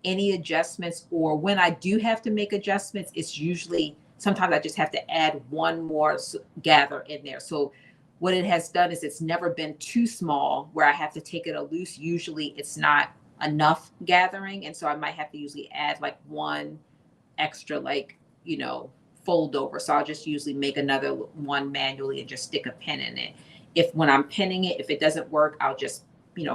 any adjustments, or when I do have to make adjustments, it's usually sometimes I just have to add one more gather in there. So what it has done is it's never been too small where I have to take it a loose. Usually it's not enough gathering, and so I might have to usually add like one extra, fold over. So I'll just usually make another one manually and just stick a pin in it. If when I'm pinning it, if it doesn't work, I'll just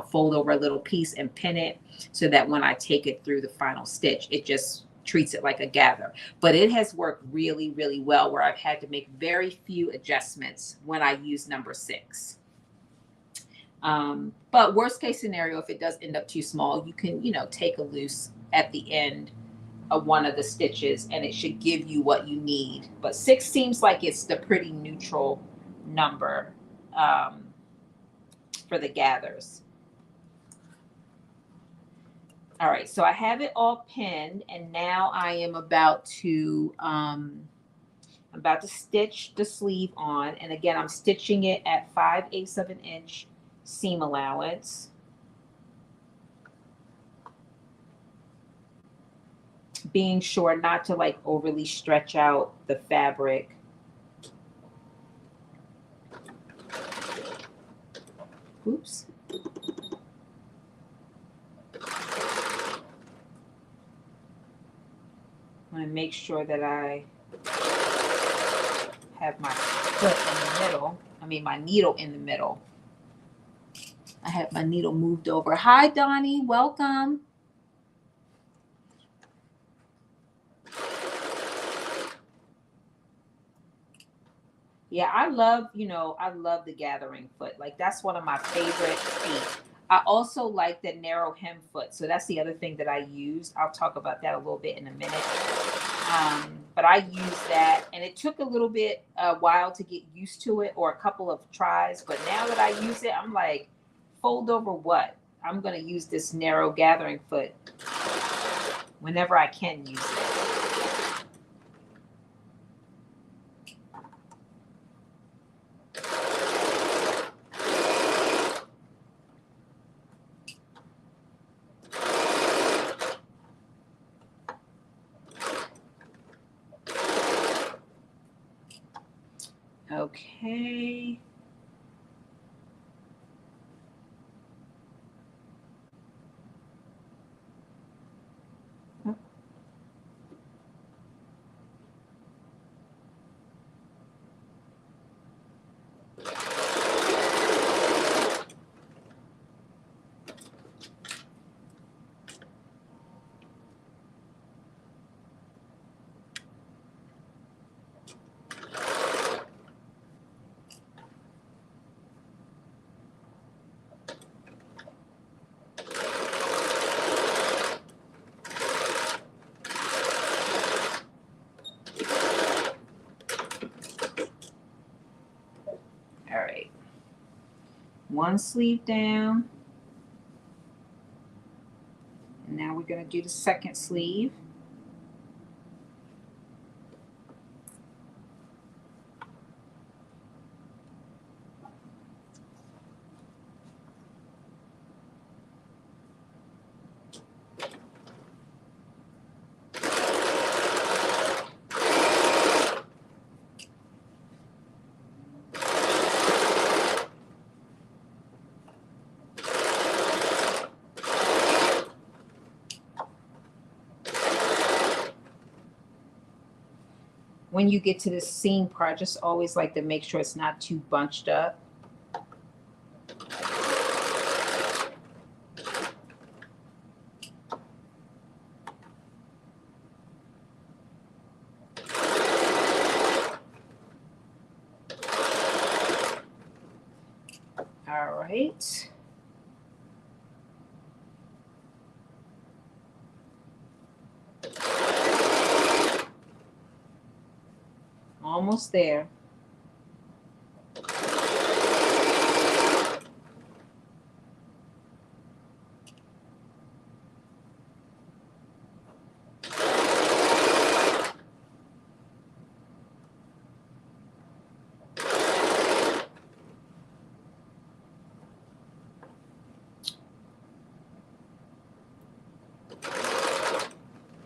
fold over a little piece and pin it so that when I take it through the final stitch, it just treats it like a gather. But it has worked really, really well where I've had to make very few adjustments when I use number 6. But worst case scenario, if it does end up too small, you can, take a loose at the end of one of the stitches and it should give you what you need. But 6 seems like it's the pretty neutral number for the gathers. All right, so I have it all pinned, and now I am about to stitch the sleeve on. And again, I'm stitching it at 5/8 of an inch seam allowance. Being sure not to overly stretch out the fabric. Oops. I want to make sure that I have my foot in the middle. My needle in the middle. I have my needle moved over. Hi, Donnie. Welcome. Yeah, I love, I love the gathering foot. Like that's one of my favorite feet. I also like the narrow hem foot. So that's the other thing that I use. I'll talk about that a little bit in a minute. But I use that, and it took a while to get used to it, or a couple of tries. But now that I use it, I'm like, fold over what? I'm gonna use this narrow gathering foot whenever I can use it. Okay. All right. One sleeve down. And now we're going to do the second sleeve. When you get to the seam part, just always like to make sure it's not too bunched up. All right. Almost there.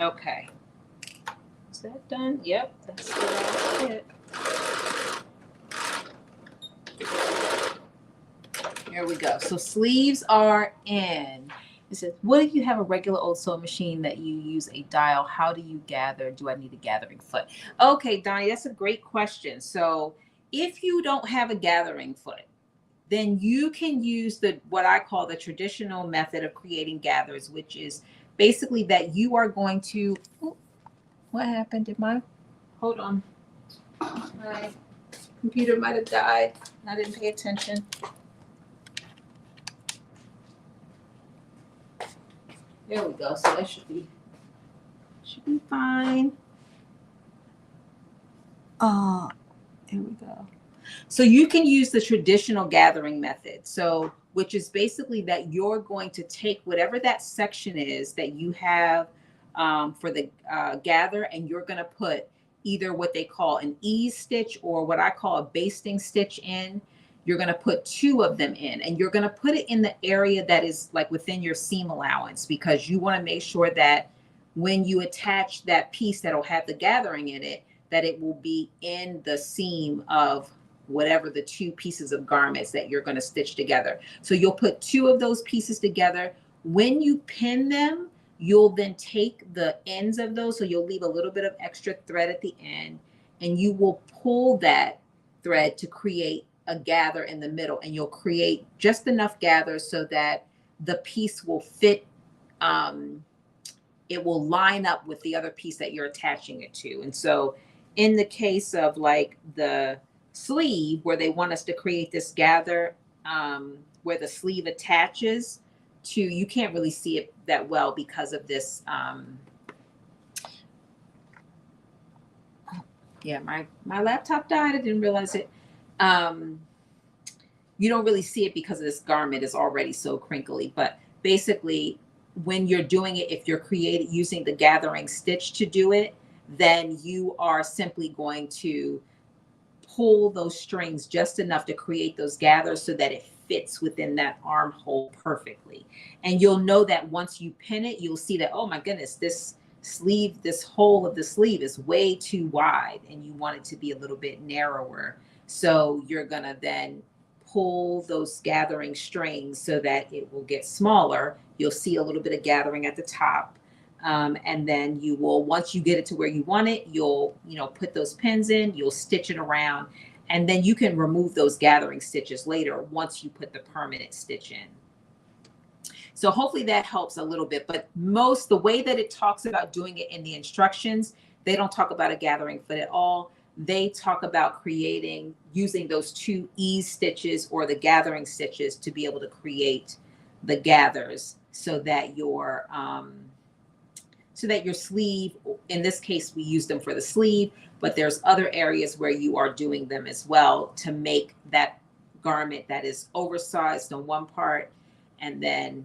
Okay. Is that done? Yep, that's the last bit. There we go. So sleeves are in. It says, what if you have a regular old sewing machine that you use a dial? How do you gather? Do I need a gathering foot? Okay, Donnie, that's a great question. So if you don't have a gathering foot, then you can use the what I call the traditional method of creating gathers, which is basically that you are going to. Oh, what happened? Hold on. My computer might have died. I didn't pay attention. There we go. So that should be fine. Here we go. So you can use the traditional gathering method. So which is basically that you're going to take whatever that section is that you have for the gather, and you're going to put either what they call an ease stitch or what I call a basting stitch in. You're going to put two of them in, and you're going to put it in the area that is like within your seam allowance, because you want to make sure that when you attach that piece that'll have the gathering in it, that it will be in the seam of whatever the two pieces of garments that you're going to stitch together. So you'll put two of those pieces together. When you pin them, you'll then take the ends of those. So you'll leave a little bit of extra thread at the end, and you will pull that thread to create a gather in the middle, and you'll create just enough gathers so that the piece will fit. It will line up with the other piece that you're attaching it to. And so in the case of like the sleeve where they want us to create this gather, where the sleeve attaches to, you can't really see it that well because of this. Yeah, my laptop died. I didn't realize it. You don't really see it because this garment is already so crinkly, but basically when you're doing it, if you're using the gathering stitch to do it, then you are simply going to pull those strings just enough to create those gathers so that it fits within that armhole perfectly. And you'll know that once you pin it, you'll see that, oh my goodness, this sleeve, this hole of the sleeve is way too wide and you want it to be a little bit narrower. So you're gonna then pull those gathering strings so that it will get smaller. You'll see a little bit of gathering at the top. And then you will, once you get it to where you want it, you'll, put those pins in, you'll stitch it around, and then you can remove those gathering stitches later once you put the permanent stitch in. So hopefully that helps a little bit, but the way that it talks about doing it in the instructions, they don't talk about a gathering foot at all. They talk about using those 2 ease stitches or the gathering stitches to be able to create the gathers so that your sleeve, in this case, we use them for the sleeve, but there's other areas where you are doing them as well to make that garment that is oversized on one part. And then,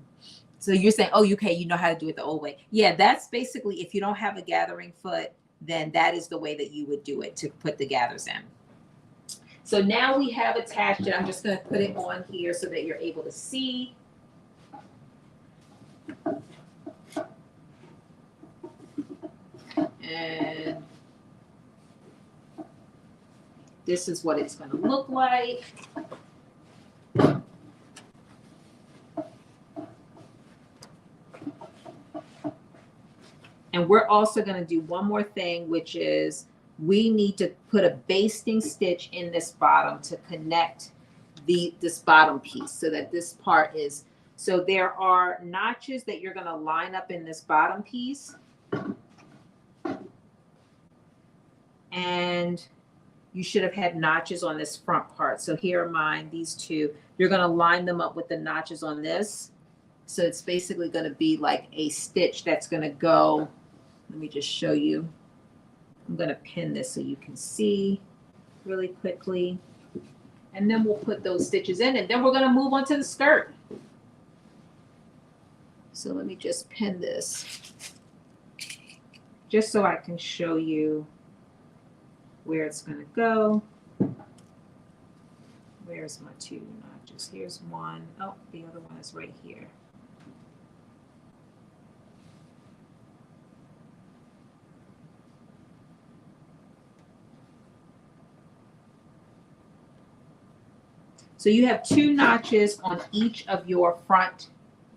so you're saying, oh, okay, you know how to do it the old way. Yeah, that's basically, if you don't have a gathering foot, then that is the way that you would do it to put the gathers in. So now we have attached it. I'm just going to put it on here so that you're able to see. And this is what it's going to look like. And we're also going to do one more thing, which is we need to put a basting stitch in this bottom to connect this bottom piece so that this part is, so there are notches that you're going to line up in this bottom piece. And you should have had notches on this front part. So here are mine, these 2. You're going to line them up with the notches on this. So it's basically going to be like a stitch that's going to go. Let me just show you. I'm going to pin this so you can see really quickly. And then we'll put those stitches in, and then we're going to move on to the skirt. So let me just pin this just so I can show you where it's going to go. Where's my 2 notches? Here's one. Oh, the other one is right here. So you have 2 notches on each of your front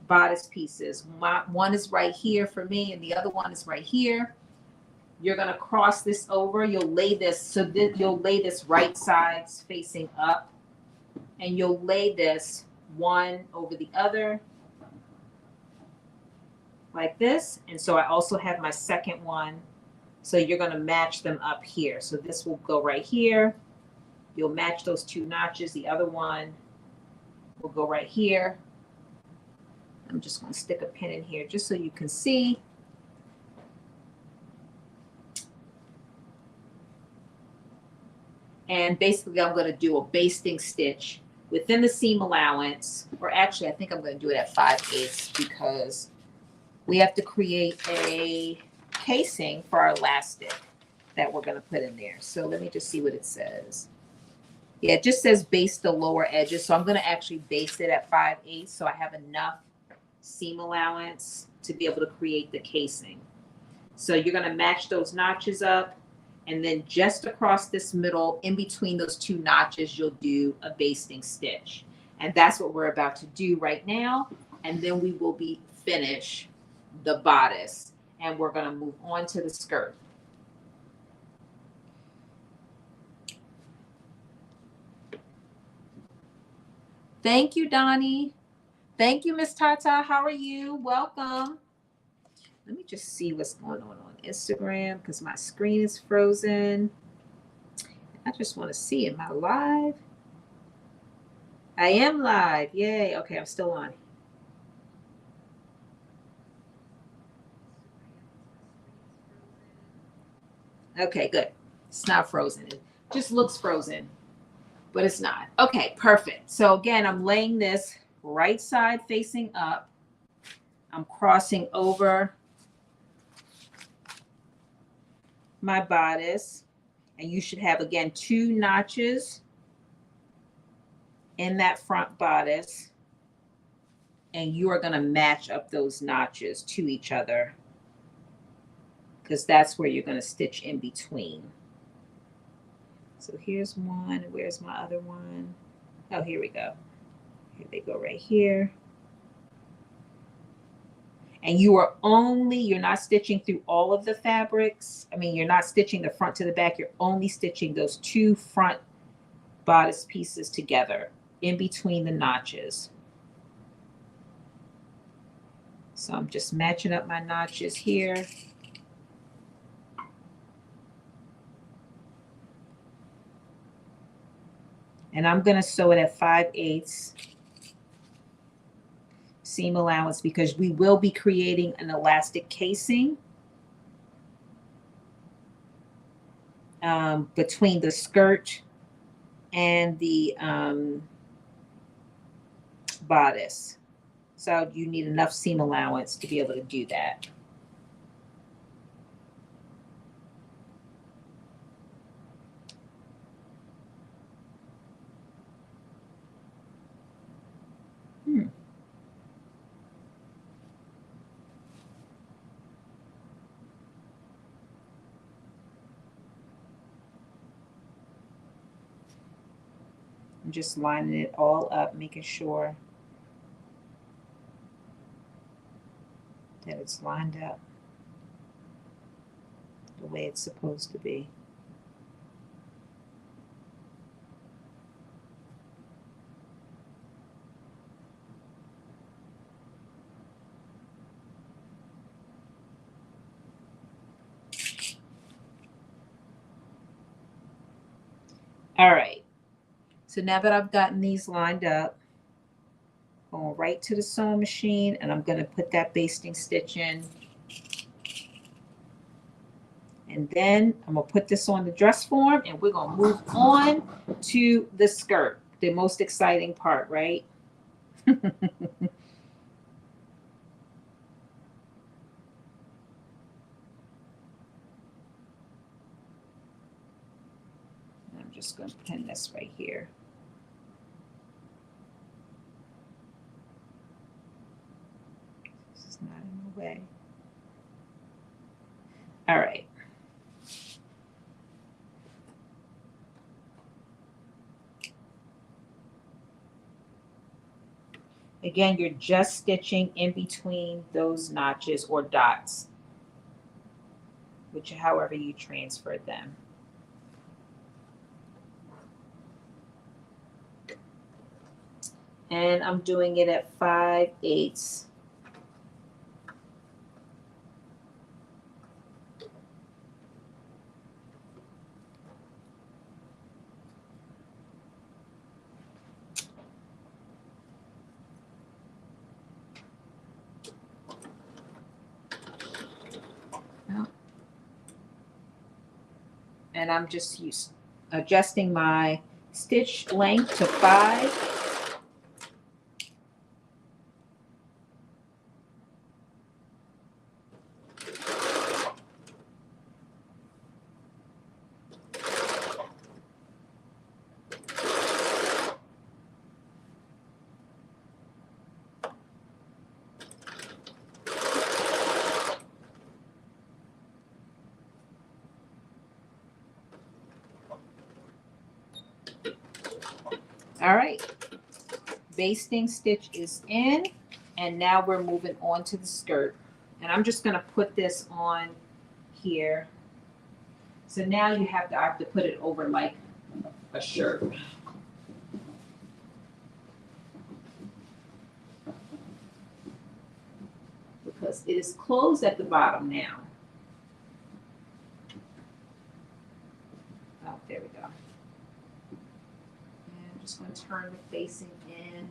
bodice pieces. One is right here for me, and the other one is right here. You're going to cross this over. You'll lay this, so you'll lay this right sides facing up, and you'll lay this one over the other like this. And so I also have my second one. So you're going to match them up here. So this will go right here. You'll match those 2 notches. The other one will go right here. I'm just going to stick a pin in here just so you can see. And basically I'm going to do a basting stitch within the seam allowance, or actually I think I'm going to do it at 5/8 because we have to create a casing for our elastic that we're going to put in there. So let me just see what it says. Yeah, it just says base the lower edges. So I'm going to actually base it at 5/8 so I have enough seam allowance to be able to create the casing. So you're going to match those notches up, and then just across this middle, in between those 2 notches, you'll do a basting stitch. And that's what we're about to do right now. And then we will finish the bodice, and we're going to move on to the skirt. Thank you, Donnie. Thank you, Miss Tata. How are you? Welcome. Let me just see what's going on Instagram because my screen is frozen. I just want to see, am I live? I am live. Yay. Okay, I'm still on. Okay, good. It's not frozen. It just looks frozen, but it's not. Okay, perfect. So again, I'm laying this right side facing up. I'm crossing over my bodice, and you should have, again, 2 notches in that front bodice, and you are going to match up those notches to each other because that's where you're going to stitch in between. So here's one. Where's my other one? Oh, here we go. Here they go right here. And you're not stitching through all of the fabrics. I mean, you're not stitching the front to the back. You're only stitching those 2 front bodice pieces together in between the notches. So I'm just matching up my notches here. And I'm going to sew it at 5/8 seam allowance because we will be creating an elastic casing between the skirt and the bodice. So you need enough seam allowance to be able to do that. I'm just lining it all up, making sure that it's lined up the way it's supposed to be. All right, so now that I've gotten these lined up, going right to the sewing machine, and I'm going to put that basting stitch in. And then I'm going to put this on the dress form, and we're going to move on to the skirt, the most exciting part, right? I'm just going to pin this right here. This is not in the way. All right. Again, you're just stitching in between those notches or dots, which however you transferred them. And I'm doing it at 5/8. And I'm just adjusting my stitch length to 5. All right, basting stitch is in, and now we're moving on to the skirt. And I'm just going to put this on here. So now I have to put it over like a shirt. Because it is closed at the bottom now. Oh, there we go. just going to turn the facing in.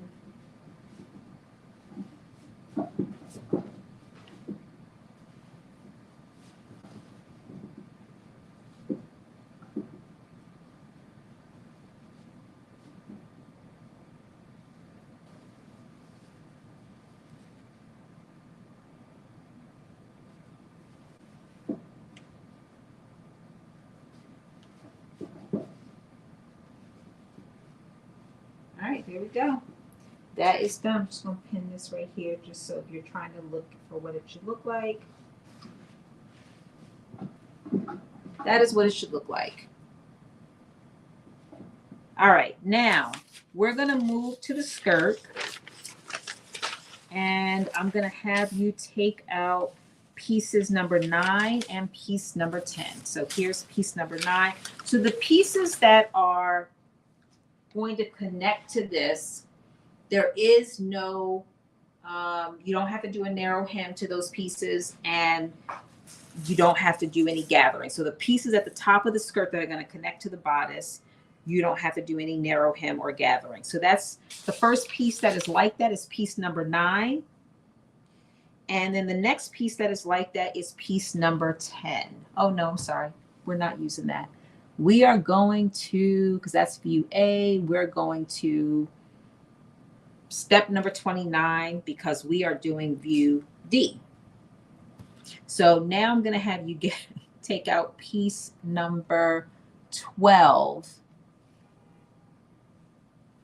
All right, there we go. That is done. I'm just going to pin this right here just so if you're trying to look for what it should look like. That is what it should look like. All right, now we're going to move to the skirt. And I'm going to have you take out pieces number 9 and piece number 10. So here's piece number 9. So the pieces that are going to connect to this, there is no, you don't have to do a narrow hem to those pieces, and you don't have to do any gathering. So the pieces at the top of the skirt that are going to connect to the bodice, you don't have to do any narrow hem or gathering. So that's the first piece that is like that is piece number 9. And then the next piece that is like that is piece number 10. Oh no, sorry. We're not using that. We are going to, because that's view A, we're going to step number 29 because we are doing view D. So now I'm going to have you take out piece number 12.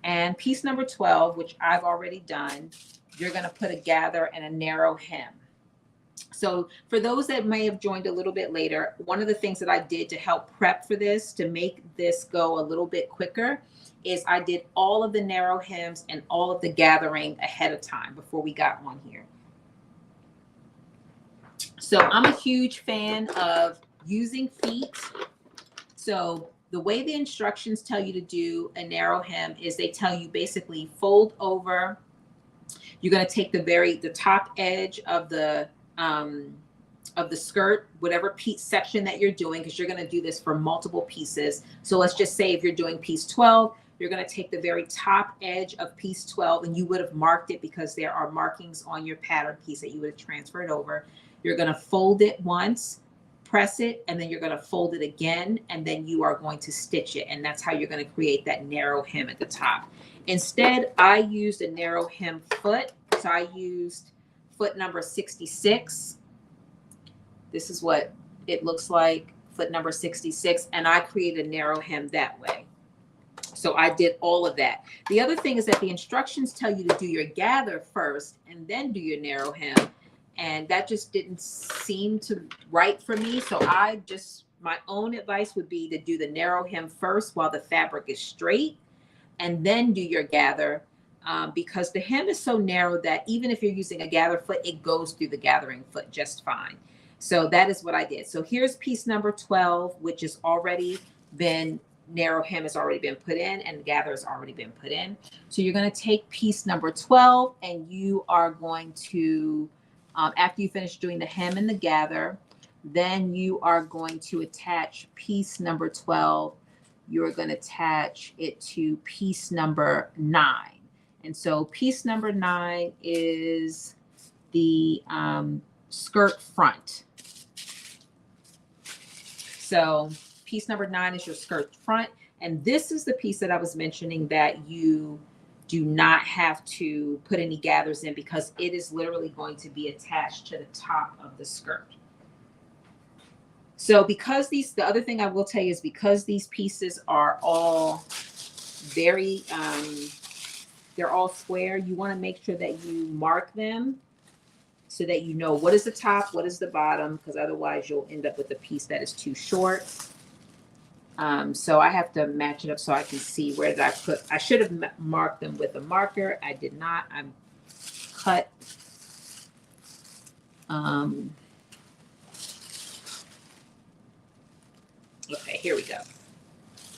And piece number 12, which I've already done, you're going to put a gather and a narrow hem. So for those that may have joined a little bit later, one of the things that I did to help prep for this, to make this go a little bit quicker, is I did all of the narrow hems and all of the gathering ahead of time before we got on here. So I'm a huge fan of using feet. So the way the instructions tell you to do a narrow hem is they tell you basically fold over. You're going to take the top edge of the skirt, whatever piece section that you're doing, because you're going to do this for multiple pieces. So let's just say if you're doing piece 12, you're going to take the very top edge of piece 12, and you would have marked it because there are markings on your pattern piece that you would have transferred over. You're going to fold it once, press it, and then you're going to fold it again, and then you are going to stitch it. And that's how you're going to create that narrow hem at the top. Instead, I used a narrow hem foot. So I used foot number 66. This is what it looks like, foot number 66. And I created a narrow hem that way. So I did all of that. The other thing is that the instructions tell you to do your gather first and then do your narrow hem. And that just didn't seem to right for me. So my own advice would be to do the narrow hem first while the fabric is straight, and then do your gather, because the hem is so narrow that even if you're using a gather foot, it goes through the gathering foot just fine. So that is what I did. So here's piece number 12, which has already been, narrow hem has already been put in, and the gather has already been put in. So you're going to take piece number 12, and you are going to, after you finish doing the hem and the gather, then you are going to attach piece number 12. You're going to attach it to piece number 9. And so piece number 9 is the skirt front. So piece number 9 is your skirt front. And this is the piece that I was mentioning that you do not have to put any gathers in, because it is literally going to be attached to the top of the skirt. So because the other thing I will tell you is because these pieces are all very, they're all square, you want to make sure that you mark them so that you know what is the top, what is the bottom, because otherwise you'll end up with a piece that is too short. So I have to match it up so I can see where did I put. I should have marked them with a marker. I did not. I'm cut. Okay, here we go.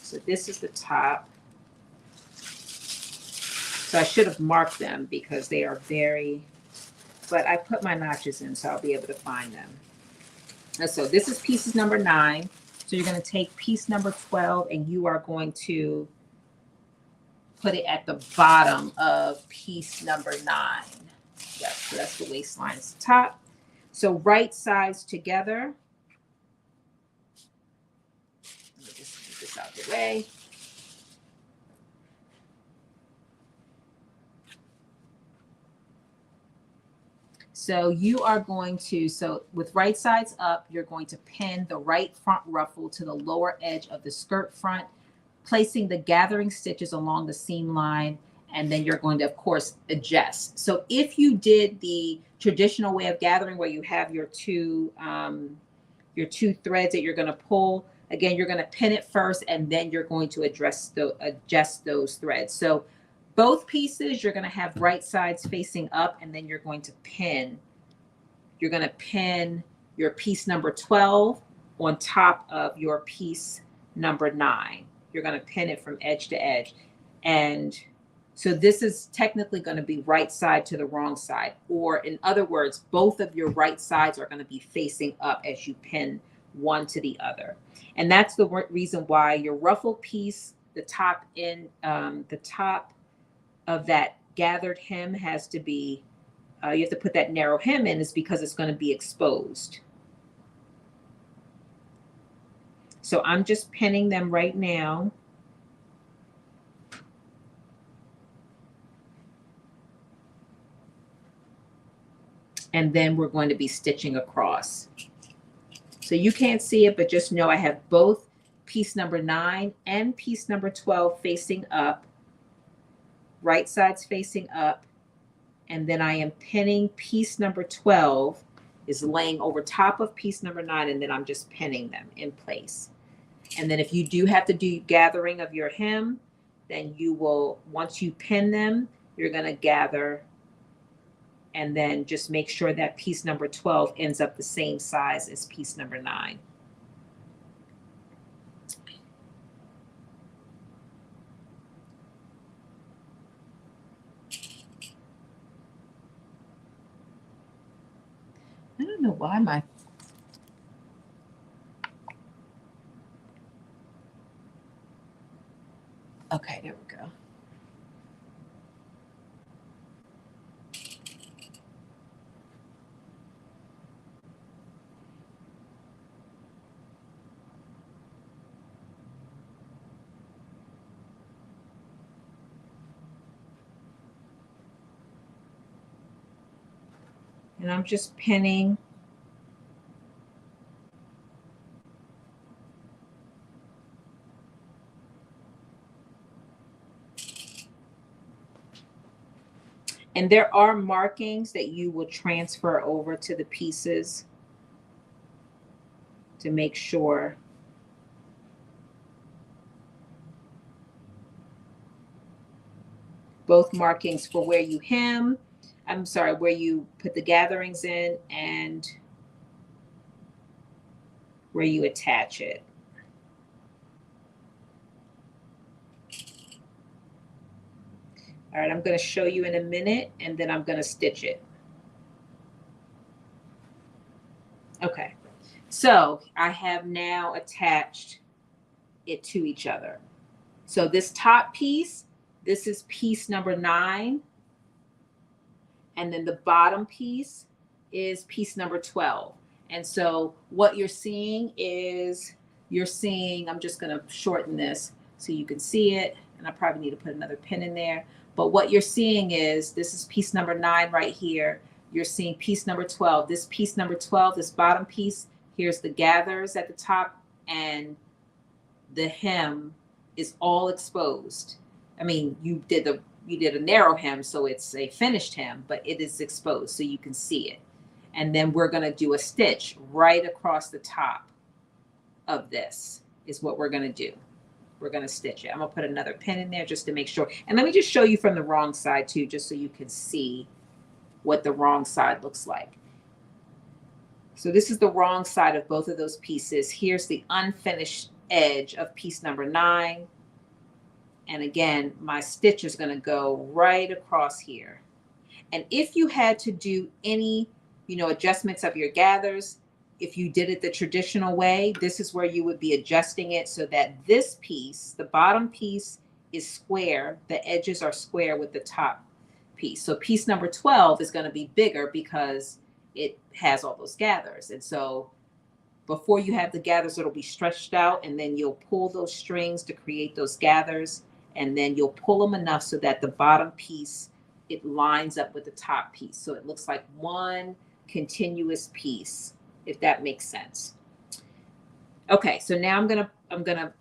So this is the top. So I should have marked them because they are very, but I put my notches in so I'll be able to find them. And so this is pieces number 9. So you're going to take piece number 12 and you are going to put it at the bottom of piece number 9. Yep, so that's the waistline, it's the top. So right sides together. Let me just get this out the way. So you are going to, so with right sides up, you're going to pin the right front ruffle to the lower edge of the skirt front, placing the gathering stitches along the seam line, and then you're going to, of course, adjust. So if you did the traditional way of gathering where you have your two threads that you're going to pull, again, you're going to pin it first, and then you're going to adjust those threads. So both pieces, you're going to have right sides facing up, and then you're going to pin. You're going to pin your piece number 12 on top of your piece number 9. You're going to pin it from edge to edge. And so this is technically going to be right side to the wrong side. Or in other words, both of your right sides are going to be facing up as you pin one to the other. And that's the reason why your ruffle piece, the top of that gathered hem has to be, you have to put that narrow hem in, is because it's going to be exposed. So I'm just pinning them right now. And then we're going to be stitching across. So you can't see it, but just know I have both piece number 9 and piece number 12 facing up, right sides facing up, and then I am pinning piece number 12 is laying over top of piece number 9, and then I'm just pinning them in place. And then if you do have to do gathering of your hem, then you will, once you pin them, you're going to gather, and then just make sure that piece number 12 ends up the same size as piece number 9. I don't know why my okay, there we go. And I'm just pinning. And there are markings that you will transfer over to the pieces to make sure. Both markings for where you hem, where you put the gatherings in and where you attach it. All right, I'm going to show you in a minute, and then I'm going to stitch it. Okay, so I have now attached it to each other. So this top piece, this is piece number 9. And then the bottom piece is piece number 12. And so what you're seeing is, I'm just going to shorten this so you can see it. And I probably need to put another pin in there. But what you're seeing is, this is piece number 9 right here. You're seeing piece number 12. This piece number 12, this bottom piece, here's the gathers at the top, and the hem is all exposed. I mean, you did a narrow hem, so it's a finished hem, but it is exposed so you can see it. And then we're going to do a stitch right across the top of this is what we're going to do. We're going to stitch it. I'm going to put another pin in there just to make sure. And let me just show you from the wrong side too, just so you can see what the wrong side looks like. So this is the wrong side of both of those pieces. Here's the unfinished edge of piece number 9. And again, my stitch is going to go right across here. And if you had to do any, adjustments of your gathers, if you did it the traditional way, this is where you would be adjusting it so that this piece, the bottom piece, is square. The edges are square with the top piece. So piece number 12 is going to be bigger because it has all those gathers. And so before you have the gathers, it'll be stretched out, and then you'll pull those strings to create those gathers, and then you'll pull them enough so that the bottom piece, it lines up with the top piece. So it looks like one continuous piece, if that makes sense. Okay, so now I'm gonna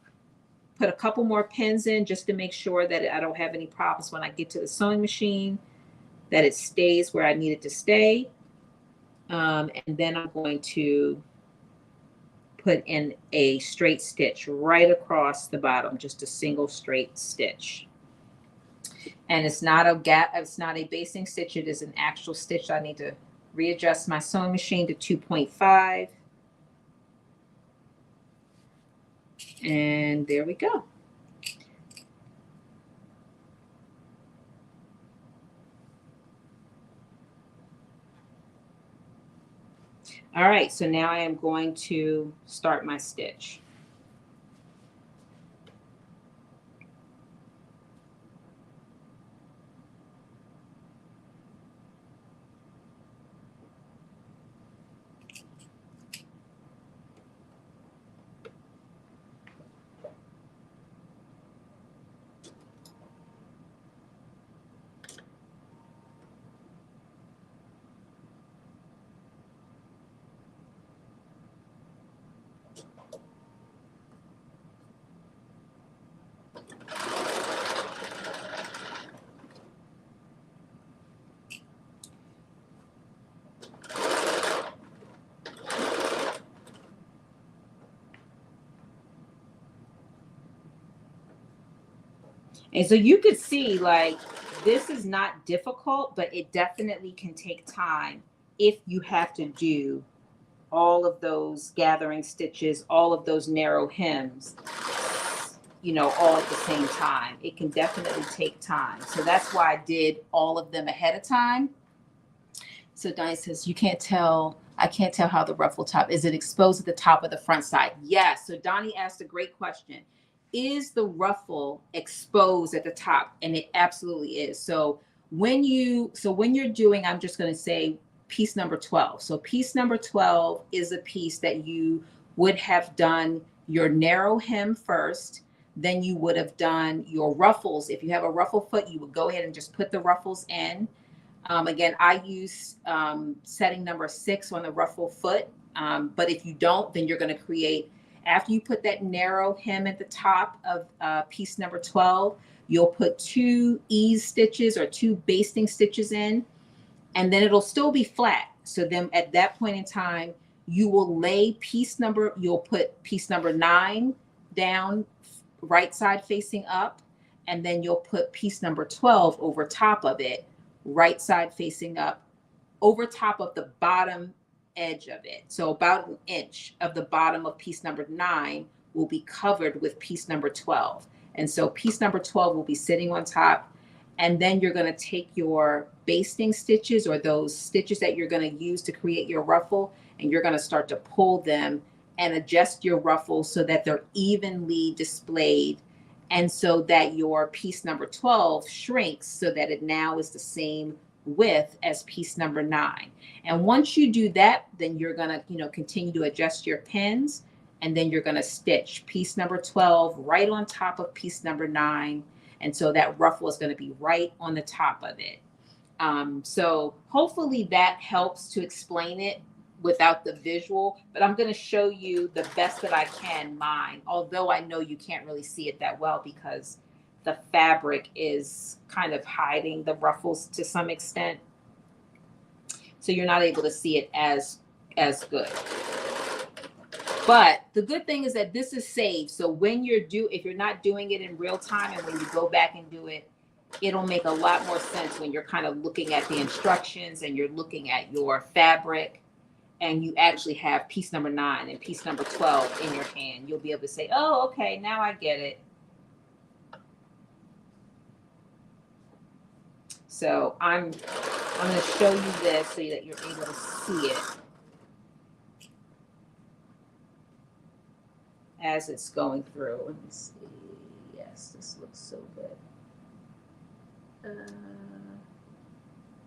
put a couple more pins in just to make sure that I don't have any problems when I get to the sewing machine, that it stays where I need it to stay. And then I'm going to put in a straight stitch right across the bottom, just a single straight stitch. And it's not a gap, it's not a basting stitch, it is an actual stitch. I need to readjust my sewing machine to 2.5. And there we go. All right, so now I am going to start my stitch. And so you could see, like, this is not difficult, but it definitely can take time if you have to do all of those gathering stitches, all of those narrow hems, you know, all at the same time. It can definitely take time. So that's why I did all of them ahead of time. So Diane says, you can't tell, I can't tell how the ruffle top, is it exposed at the top of the front side? Yes. So Donnie asked a great question. Is the ruffle exposed at the top? And it absolutely is. So when you're doing, I'm just going to say piece number 12. So piece number 12 is a piece that you would have done your narrow hem first. Then you would have done your ruffles. If you have a ruffle foot, you would go ahead and just put the ruffles in. Again, I use setting number 6 on the ruffle foot. But if you don't, then you're going to create, after you put that narrow hem at the top of piece number 12, you'll put 2 ease stitches or 2 basting stitches in, and then it'll still be flat. So then at that point in time, you will lay you'll put piece number 9 down, right side facing up, and then you'll put piece number 12 over top of it, right side facing up, over top of the bottom edge of it. So about an inch of the bottom of piece number 9 will be covered with piece number 12. And so piece number 12 will be sitting on top. And then you're going to take your basting stitches, or those stitches that you're going to use to create your ruffle, and you're going to start to pull them and adjust your ruffle so that they're evenly displayed, and so that your piece number 12 shrinks so that it now is the same width as piece number 9. And once you do that, then you're going to, continue to adjust your pins, and then you're going to stitch piece number 12 right on top of piece number 9. And so that ruffle is going to be right on the top of it. So hopefully that helps to explain it without the visual, but I'm going to show you the best that I can mine, although I know you can't really see it that well because the fabric is kind of hiding the ruffles to some extent. So you're not able to see it as good. But the good thing is that this is saved. So when if you're not doing it in real time, and when you go back and do it, it'll make a lot more sense when you're kind of looking at the instructions and you're looking at your fabric, and you actually have piece number 9 and piece number 12 in your hand. You'll be able to say, oh, okay, now I get it. So I'm going to show you this so that you're able to see it as it's going through. Let me see. Yes. Yes, this looks so good. I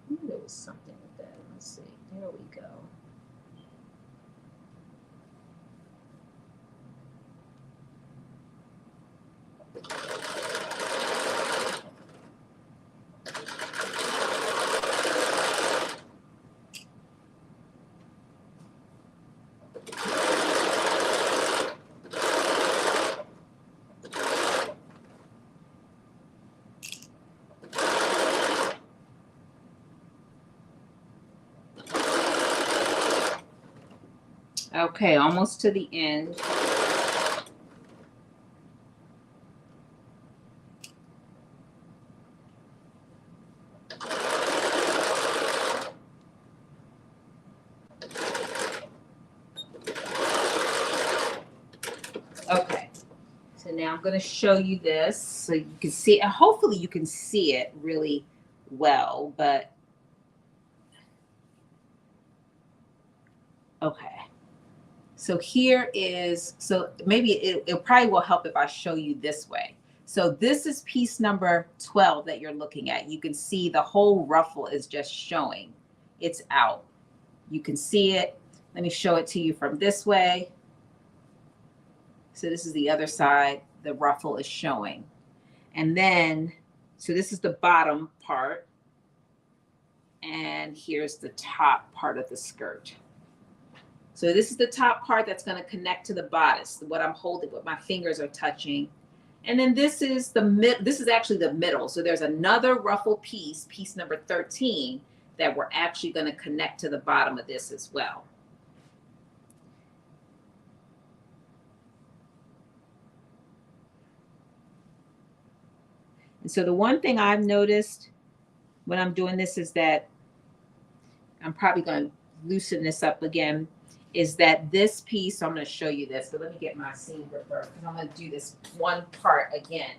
knew there was something with that. Let's see. There we go. Okay, almost to the end. Okay, so now I'm going to show you this so you can see, and hopefully you can see it really well, but okay. So here is, so maybe it probably will help if I show you this way. So this is piece number 12 that you're looking at. You can see the whole ruffle is just showing. It's out. You can see it. Let me show it to you from this way. So this is the other side. The ruffle is showing. And then, so this is the bottom part. And here's the top part of the skirt. So this is the top part that's going to connect to the bodice, what I'm holding, what my fingers are touching. And then this is this is actually the middle. So there's another ruffle piece, piece number 13, that we're actually going to connect to the bottom of this as well. And so the one thing I've noticed when I'm doing this is that I'm probably going to loosen this up again, is that this piece, so I'm going to show you this, but let me get my seam ripper because I'm going to do this one part again.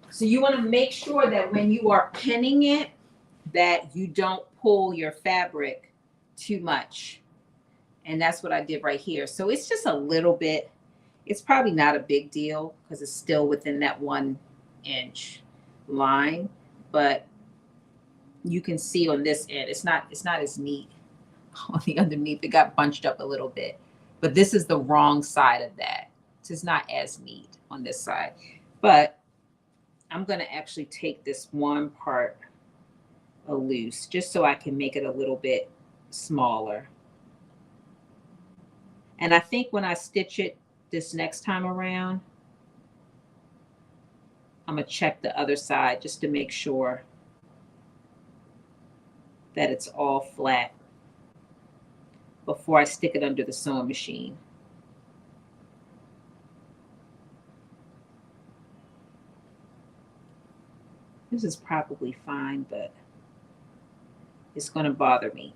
So you want to make sure that when you are pinning it, that you don't pull your fabric too much. And that's what I did right here. So it's just a little bit, it's probably not a big deal because it's still within that 1 inch line, but you can see on this end, it's not as neat on the underneath. It got bunched up a little bit, but this is the wrong side of that. So it's not as neat on this side, but I'm going to actually take this one part loose just so I can make it a little bit smaller. And I think when I stitch it this next time around, I'm going to check the other side just to make sure that it's all flat before I stick it under the sewing machine. This is probably fine, but it's going to bother me.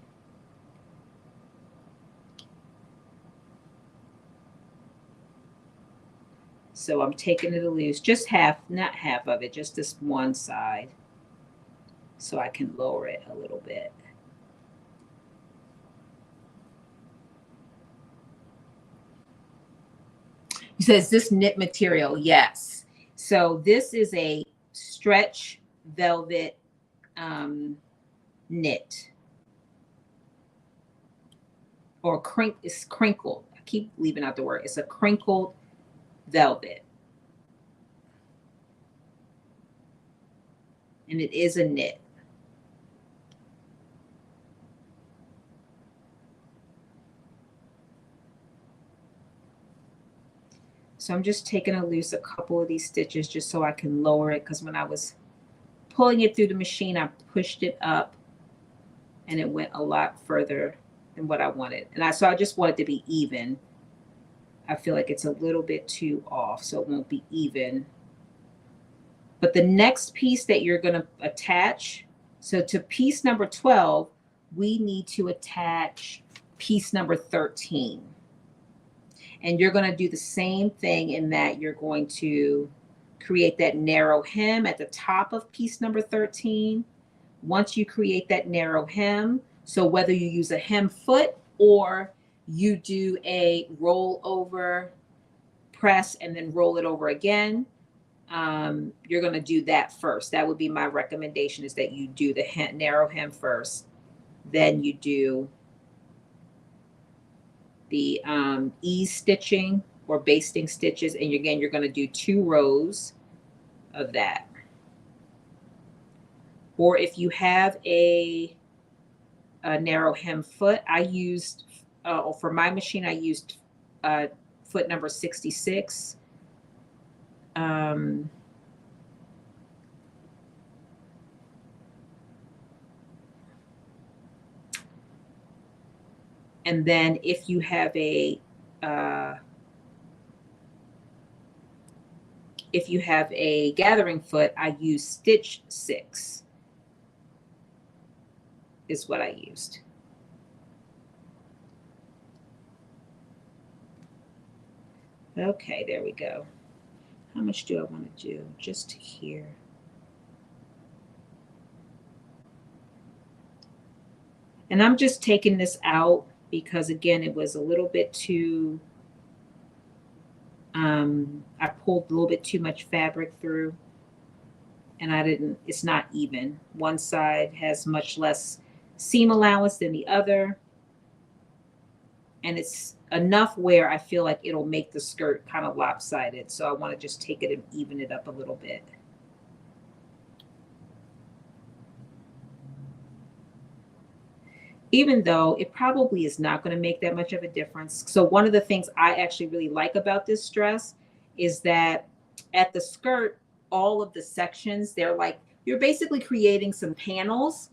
So I'm taking it loose, just half, not half of it, just this one side, so I can lower it a little bit. You said, is this knit material? Yes. So this is a stretch velvet knit, or it's crinkled. I keep leaving out the word. It's a crinkled velvet, and it is a knit. So I'm just taking a loose a couple of these stitches just so I can lower it, because when I was pulling it through the machine, I pushed it up and it went a lot further than what I wanted. And so I just want it to be even. I feel like it's a little bit too off, so it won't be even. But the next piece that you're going to attach, so to piece number 12, we need to attach piece number 13. And you're going to do the same thing in that you're going to create that narrow hem at the top of piece number 13. Once you create that narrow hem, so whether you use a hem foot or you do a roll over, press, and then roll it over again, you're going to do that first. That would be my recommendation, is that you do the narrow hem first, then you do the ease stitching or basting stitches, and again, you're going to do 2 rows of that. Or if you have a narrow hem foot, I used, for my machine, I used foot number 66. And then if you have a gathering foot, I use stitch 6 is what I used. Okay, there we go. How much do I want to do? Just here. And I'm just taking this out because, again, it was a little bit too, I pulled a little bit too much fabric through, and it's not even. One side has much less seam allowance than the other. And it's enough where I feel like it'll make the skirt kind of lopsided. So I want to just take it and even it up a little bit. Even though it probably is not going to make that much of a difference. So one of the things I actually really like about this dress is that at the skirt, all of the sections, they're like, you're basically creating some panels,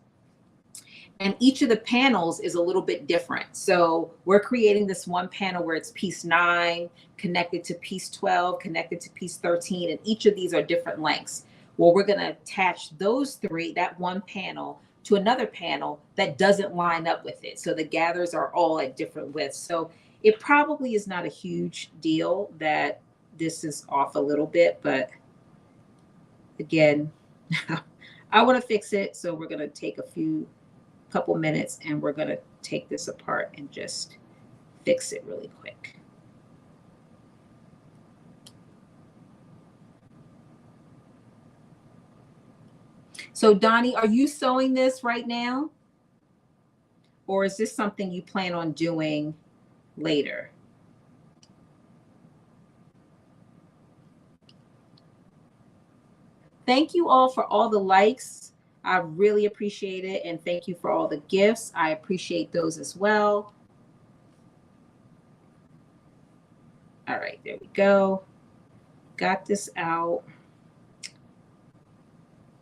and each of the panels is a little bit different. So we're creating this one panel where it's piece 9 connected to piece 12, connected to piece 13, and each of these are different lengths. Well, we're going to attach those 3, that one panel, to another panel that doesn't line up with it. So the gathers are all at different widths. So it probably is not a huge deal that this is off a little bit, but again, I want to fix it. So we're going to take a couple minutes and we're going to take this apart and just fix it really quick. So Donnie, are you sewing this right now? Or is this something you plan on doing later? Thank you all for all the likes. I really appreciate it. And thank you for all the gifts. I appreciate those as well. All right, there we go. Got this out.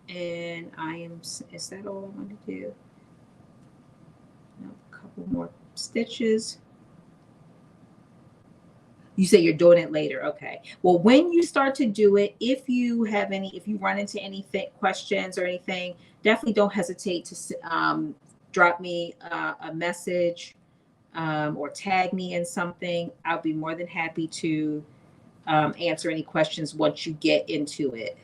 And is that all I want to do? No, a couple more stitches. You say you're doing it later. Okay. Well, when you start to do it, if you run into any questions or anything, definitely don't hesitate to drop me a message or tag me in something. I'll be more than happy to answer any questions once you get into it.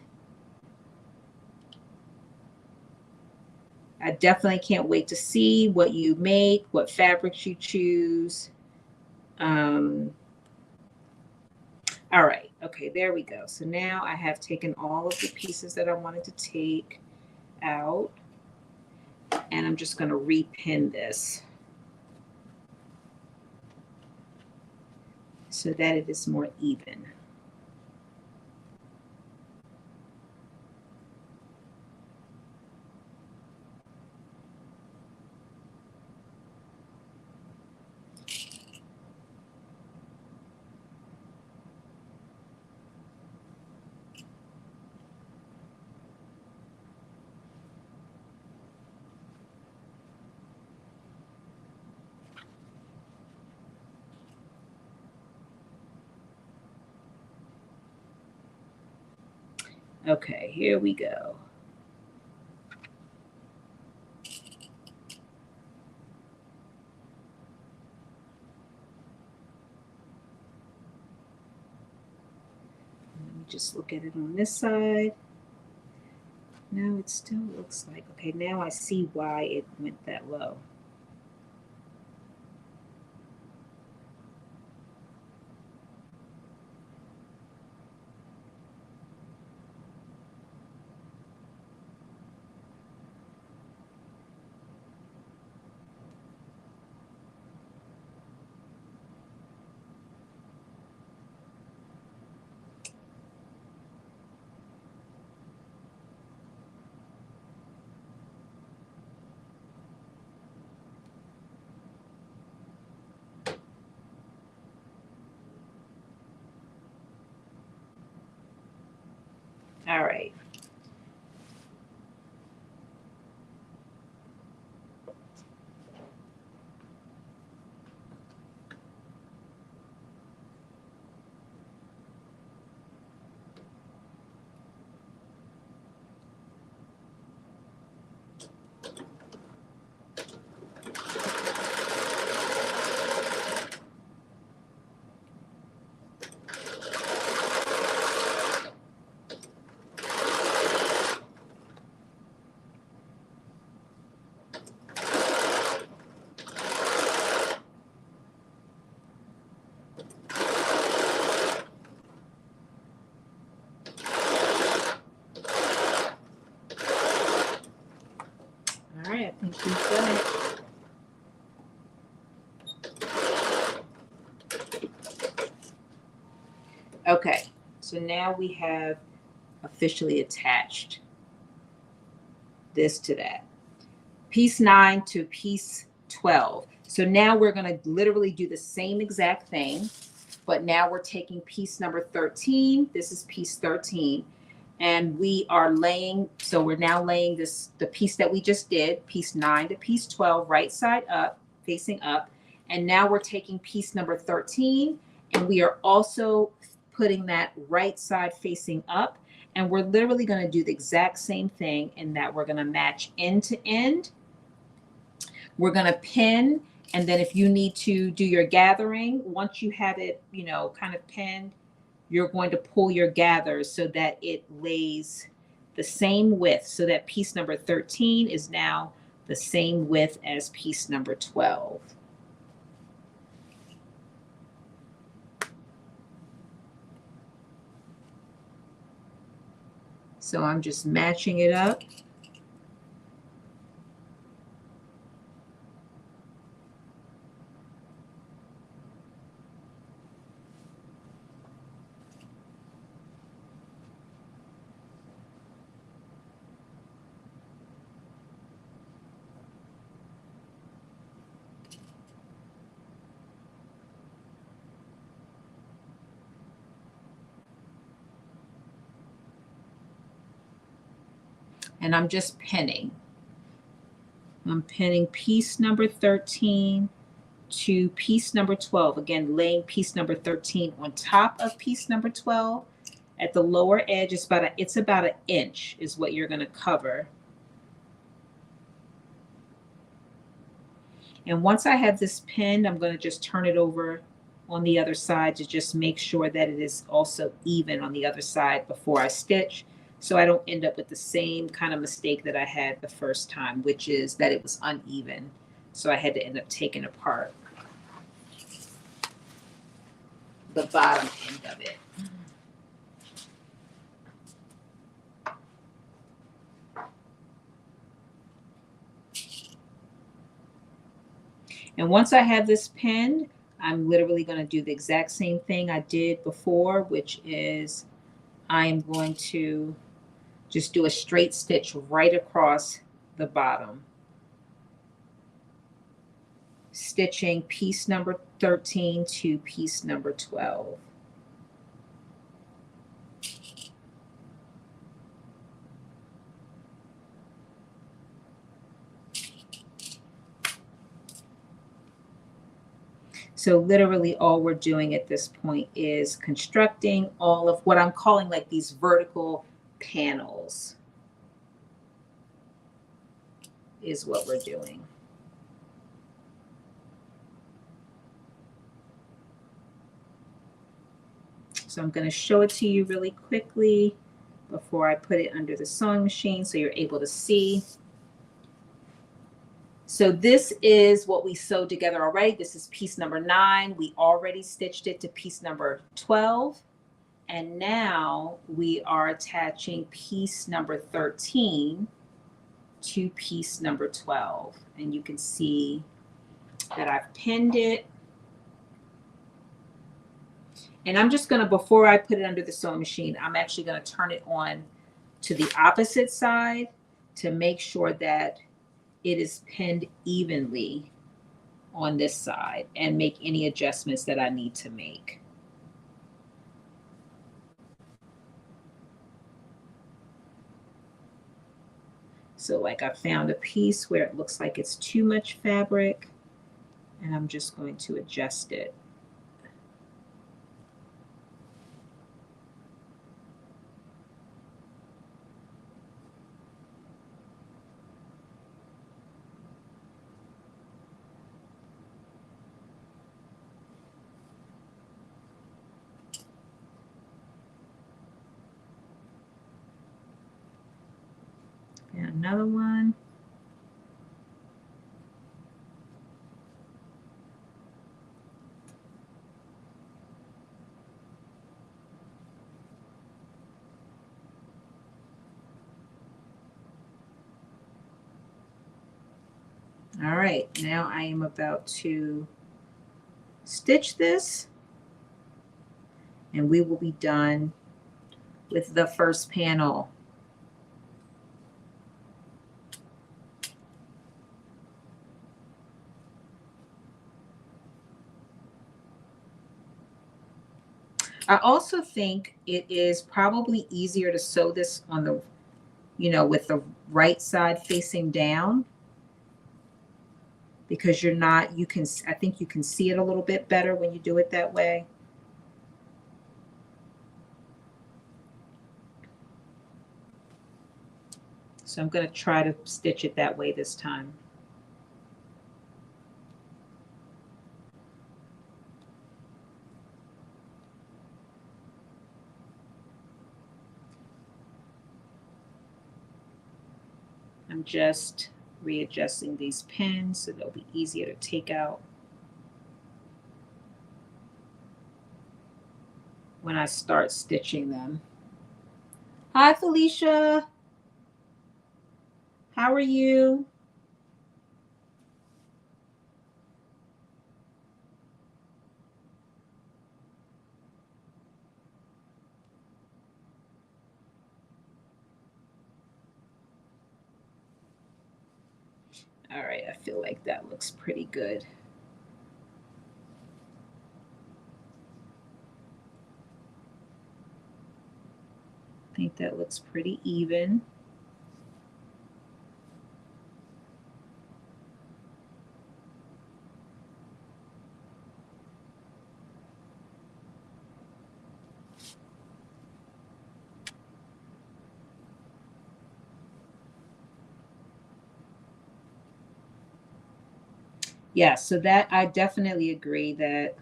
I definitely can't wait to see what you make, what fabrics you choose. All right. Okay, there we go. So now I have taken all of the pieces that I wanted to take out, and I'm just going to repin this so that it is more even. Okay, here we go. me just look at it on this side. No, it still looks like, okay, now I see why it went that low. All right. All right, I think we've done it. Okay, so now we have officially attached this to that. Piece 9 to piece 12. So now we're going to literally do the same exact thing, but now we're taking piece number 13. This is piece 13. And we are laying, so we're now laying this, the piece that we just did, piece 9 to piece 12, right side up, facing up. And now we're taking piece number 13, and we are also putting that right side facing up. And we're literally going to do the exact same thing in that we're going to match end to end. We're going to pin, and then if you need to do your gathering, once you have it, you know, kind of pinned, you're going to pull your gathers so that it lays the same width, so that piece number 13 is now the same width as piece number 12. So I'm just matching it up. And I'm just pinning. I'm pinning piece number 13 to piece number 12. Again, laying piece number 13 on top of piece number 12. At the lower edge, it's about an inch is what you're going to cover. And once I have this pinned, I'm going to just turn it over on the other side to just make sure that it is also even on the other side before I stitch, so I don't end up with the same kind of mistake that I had the first time, which is that it was uneven. So I had to end up taking apart the bottom end of it. And once I have this pinned, I'm literally going to do the exact same thing I did before, which is I am going to just do a straight stitch right across the bottom, stitching piece number 13 to piece number 12. So literally all we're doing at this point is constructing all of what I'm calling like these vertical panels is what we're doing. So I'm going to show it to you really quickly before I put it under the sewing machine so you're able to see. So this is what we sewed together already. This is piece number 9. We already stitched it to piece number 12. And now we are attaching piece number 13 to piece number 12. And you can see that I've pinned it. And I'm just going to, before I put it under the sewing machine, I'm actually going to turn it on to the opposite side to make sure that it is pinned evenly on this side and make any adjustments that I need to make. So like I found a piece where it looks like it's too much fabric, and I'm just going to adjust it. And another one. All right, now I am about to stitch this, and we will be done with the first panel. I also think it is probably easier to sew this on the, with the right side facing down, because you're not, I think you can see it a little bit better when you do it that way. So I'm going to try to stitch it that way this time. I'm just readjusting these pins so they'll be easier to take out when I start stitching them. Hi, Felicia. How are you? All right, I feel like that looks pretty good. I think that looks pretty even. Yeah, so that I definitely agree that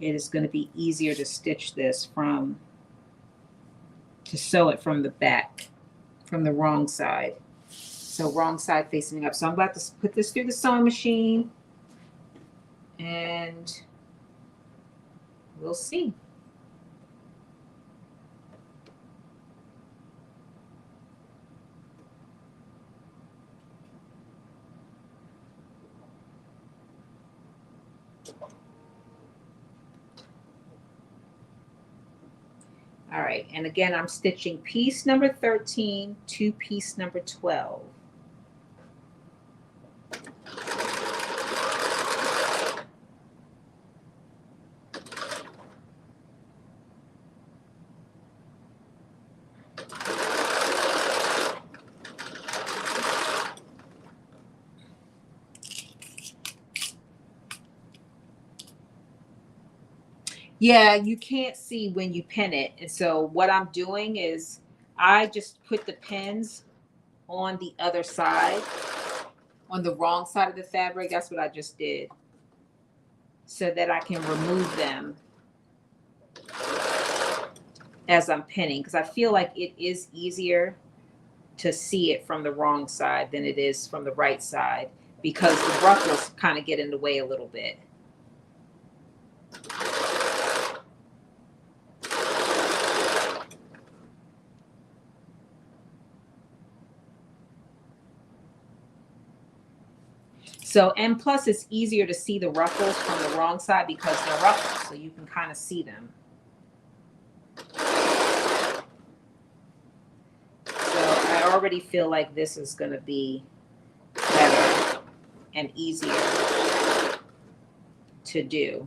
it is going to be easier to stitch this to sew it from the back, from the wrong side. So wrong side facing up. So I'm about to put this through the sewing machine, and we'll see. All right, and again, I'm stitching piece number 13 to piece number 12. Yeah, you can't see when you pin it. And so what I'm doing is I just put the pins on the other side, on the wrong side of the fabric. That's what I just did, so that I can remove them as I'm pinning, because I feel like it is easier to see it from the wrong side than it is from the right side, because the ruffles kind of get in the way a little bit. So, and plus it's easier to see the ruffles from the wrong side because they're ruffles, so you can kind of see them. So I already feel like this is going to be better and easier to do.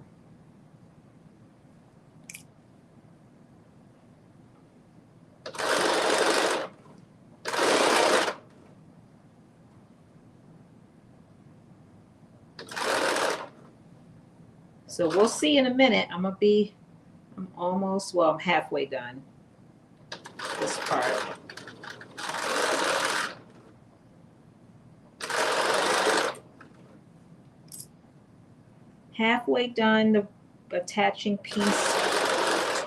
So we'll see in a minute. I'm almost, well, I'm halfway done this part. Halfway done the attaching piece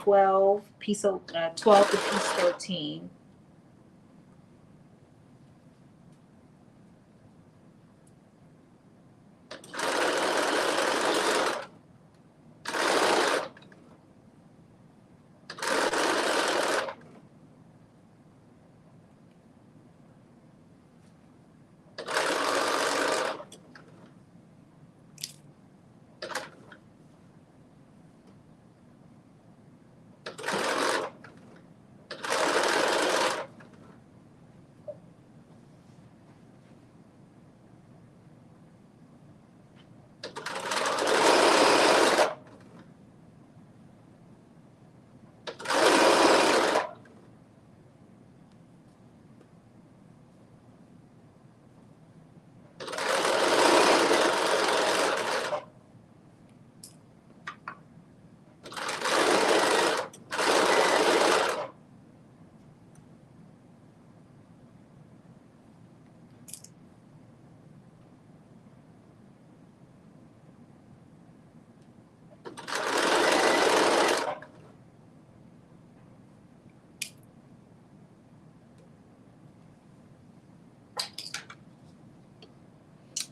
12 to piece 13.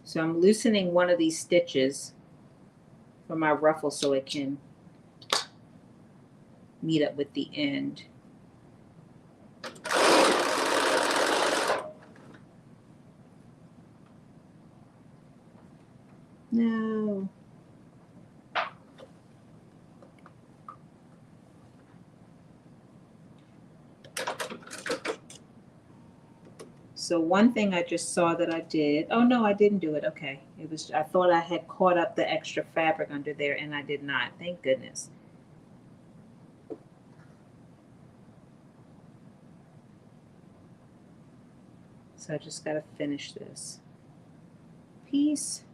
So I'm loosening one of these stitches for my ruffle so it can meet up with the end. No. So one thing I just saw that I did, oh no, I didn't do it. Okay. I thought I had caught up the extra fabric under there and I did not. Thank goodness. So I just got to finish this piece.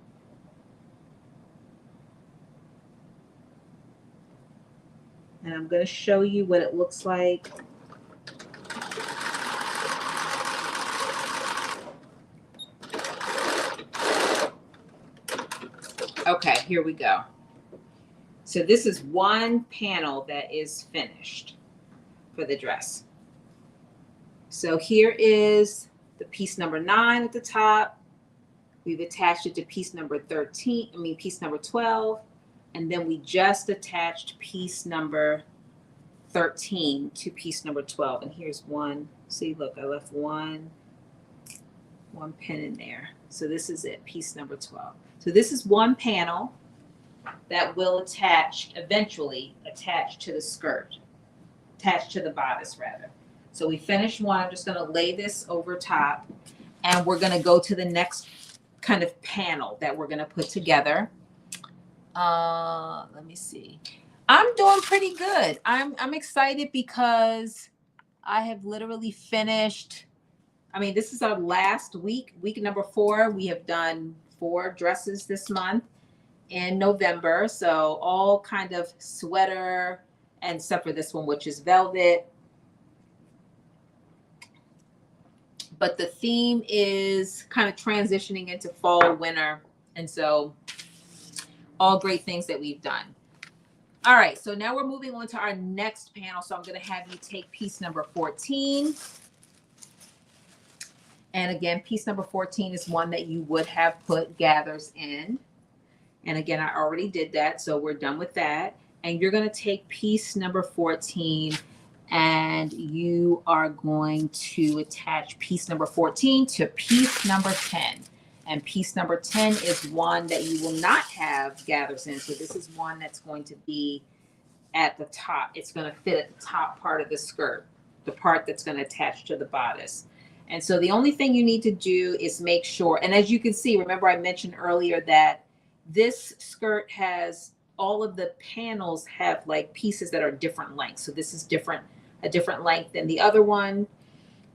And I'm going to show you what it looks like. Okay, here we go. So this is one panel that is finished for the dress. So here is the piece number 9 at the top. We've attached it to piece number 12. And then we just attached piece number 13 to piece number 12. And here's one. See, look, I left one pin in there. So this is it, piece number 12. So this is one panel that will eventually attach to the skirt, attach to the bodice rather. So we finished one. I'm just going to lay this over top and we're going to go to the next kind of panel that we're going to put together. Let me see. I'm doing pretty good. I'm excited because I have literally finished. I mean, this is our last week number 4. We have done 4 dresses this month in November. So all kind of sweater, and except for this one, which is velvet. But the theme is kind of transitioning into fall, winter. And so all great things that we've done. All right, so now we're moving on to our next panel. So I'm going to have you take piece number 14. And again, piece number 14 is one that you would have put gathers in. And again, I already did that, so we're done with that. And you're going to take piece number 14 and you are going to attach piece number 14 to piece number 10. And piece number 10 is one that you will not have gathers in. So this is one that's going to be at the top. It's going to fit at the top part of the skirt, the part that's going to attach to the bodice. And so the only thing you need to do is make sure, and as you can see, remember I mentioned earlier that this skirt has all of the panels have like pieces that are different lengths. So this is a different length than the other one.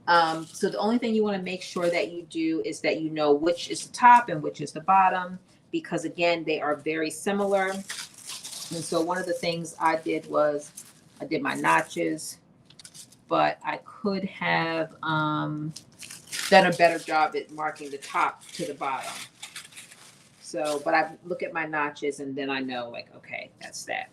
So the only thing you want to make sure that you do is that you know which is the top and which is the bottom, because again, they are very similar. And so one of the things I did was I did my notches, but I could have done a better job at marking the top to the bottom. So, but I look at my notches and then I know like, okay, that's that.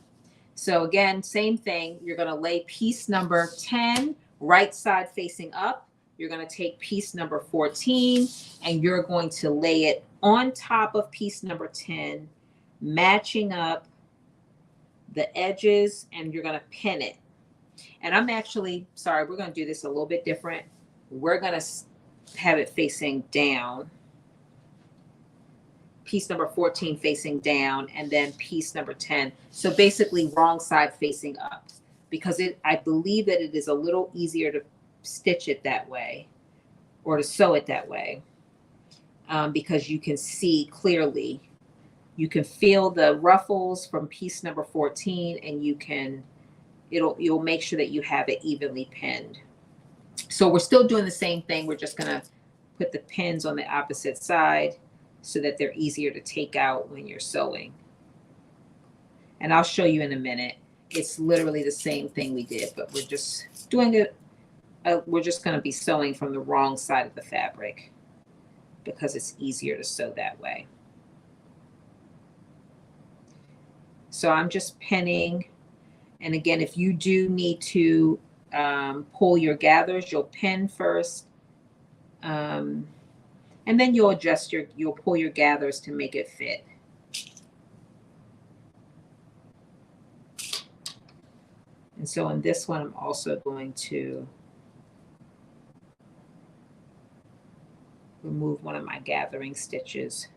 So again, same thing. You're going to lay piece number 10 right side facing up. You're going to take piece number 14 and you're going to lay it on top of piece number 10, matching up the edges, and you're going to pin it. And I'm actually, sorry, we're going to do this a little bit different. We're going to have it facing down. Piece number 14 facing down, and then piece number 10. So basically wrong side facing up, because I believe that it is a little easier to stitch it that way or to sew it that way, because you can see clearly. You can feel the ruffles from piece number 14, and you'll make sure that you have it evenly pinned. So we're still doing the same thing. We're just going to put the pins on the opposite side so that they're easier to take out when you're sewing. And I'll show you in a minute. It's literally the same thing we did, but we're just doing it. We're just going to be sewing from the wrong side of the fabric because it's easier to sew that way. So I'm just pinning. And again, if you do need to pull your gathers, you'll pin first. And then you'll adjust you'll pull your gathers to make it fit. And so in this one, I'm also going to remove one of my gathering stitches.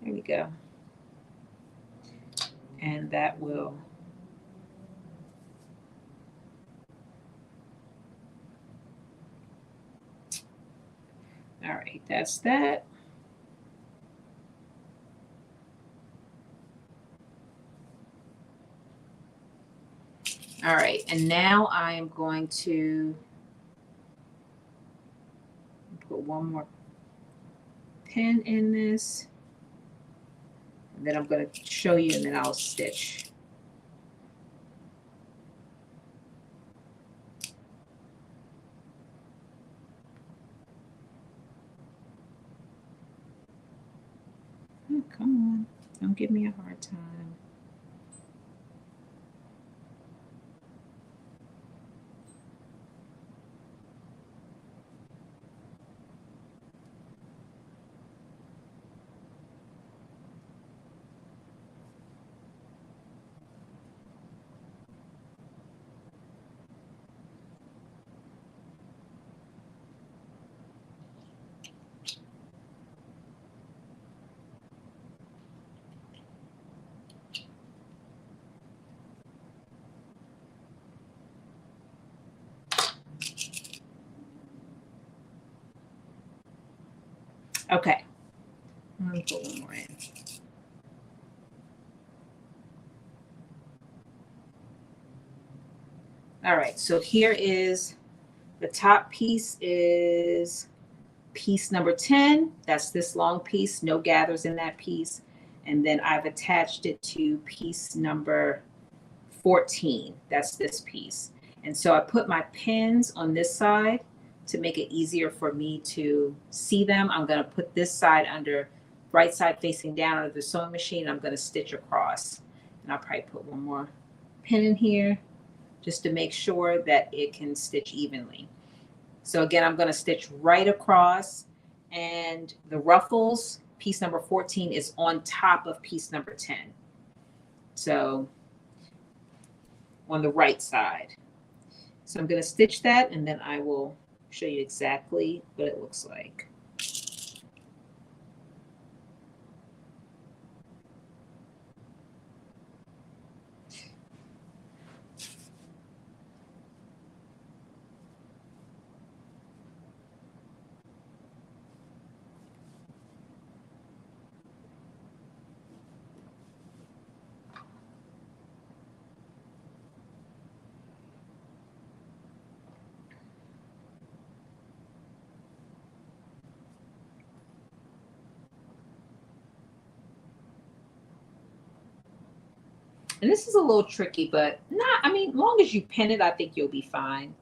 There we go. And that will all right, that's that. All right, and now I am going to put one more pin in this, and then I'm going to show you, and then I'll stitch. Oh, come on, don't give me a hard time. Okay, I'm going to put one more in. All right, so here is the top piece is piece number 10. That's this long piece, no gathers in that piece. And then I've attached it to piece number 14. That's this piece. And so I put my pins on this side to make it easier for me to see them. I'm going to put this side under right side facing down of the sewing machine. I'm going to stitch across, and I'll probably put one more pin in here just to make sure that it can stitch evenly. So again, I'm going to stitch right across, and the ruffles, piece number 14, is on top of piece number 10. So on the right side. So I'm going to stitch that, and then I will show you exactly what it looks like. And this is a little tricky, but not, I mean, as long as you pin it, I think you'll be fine.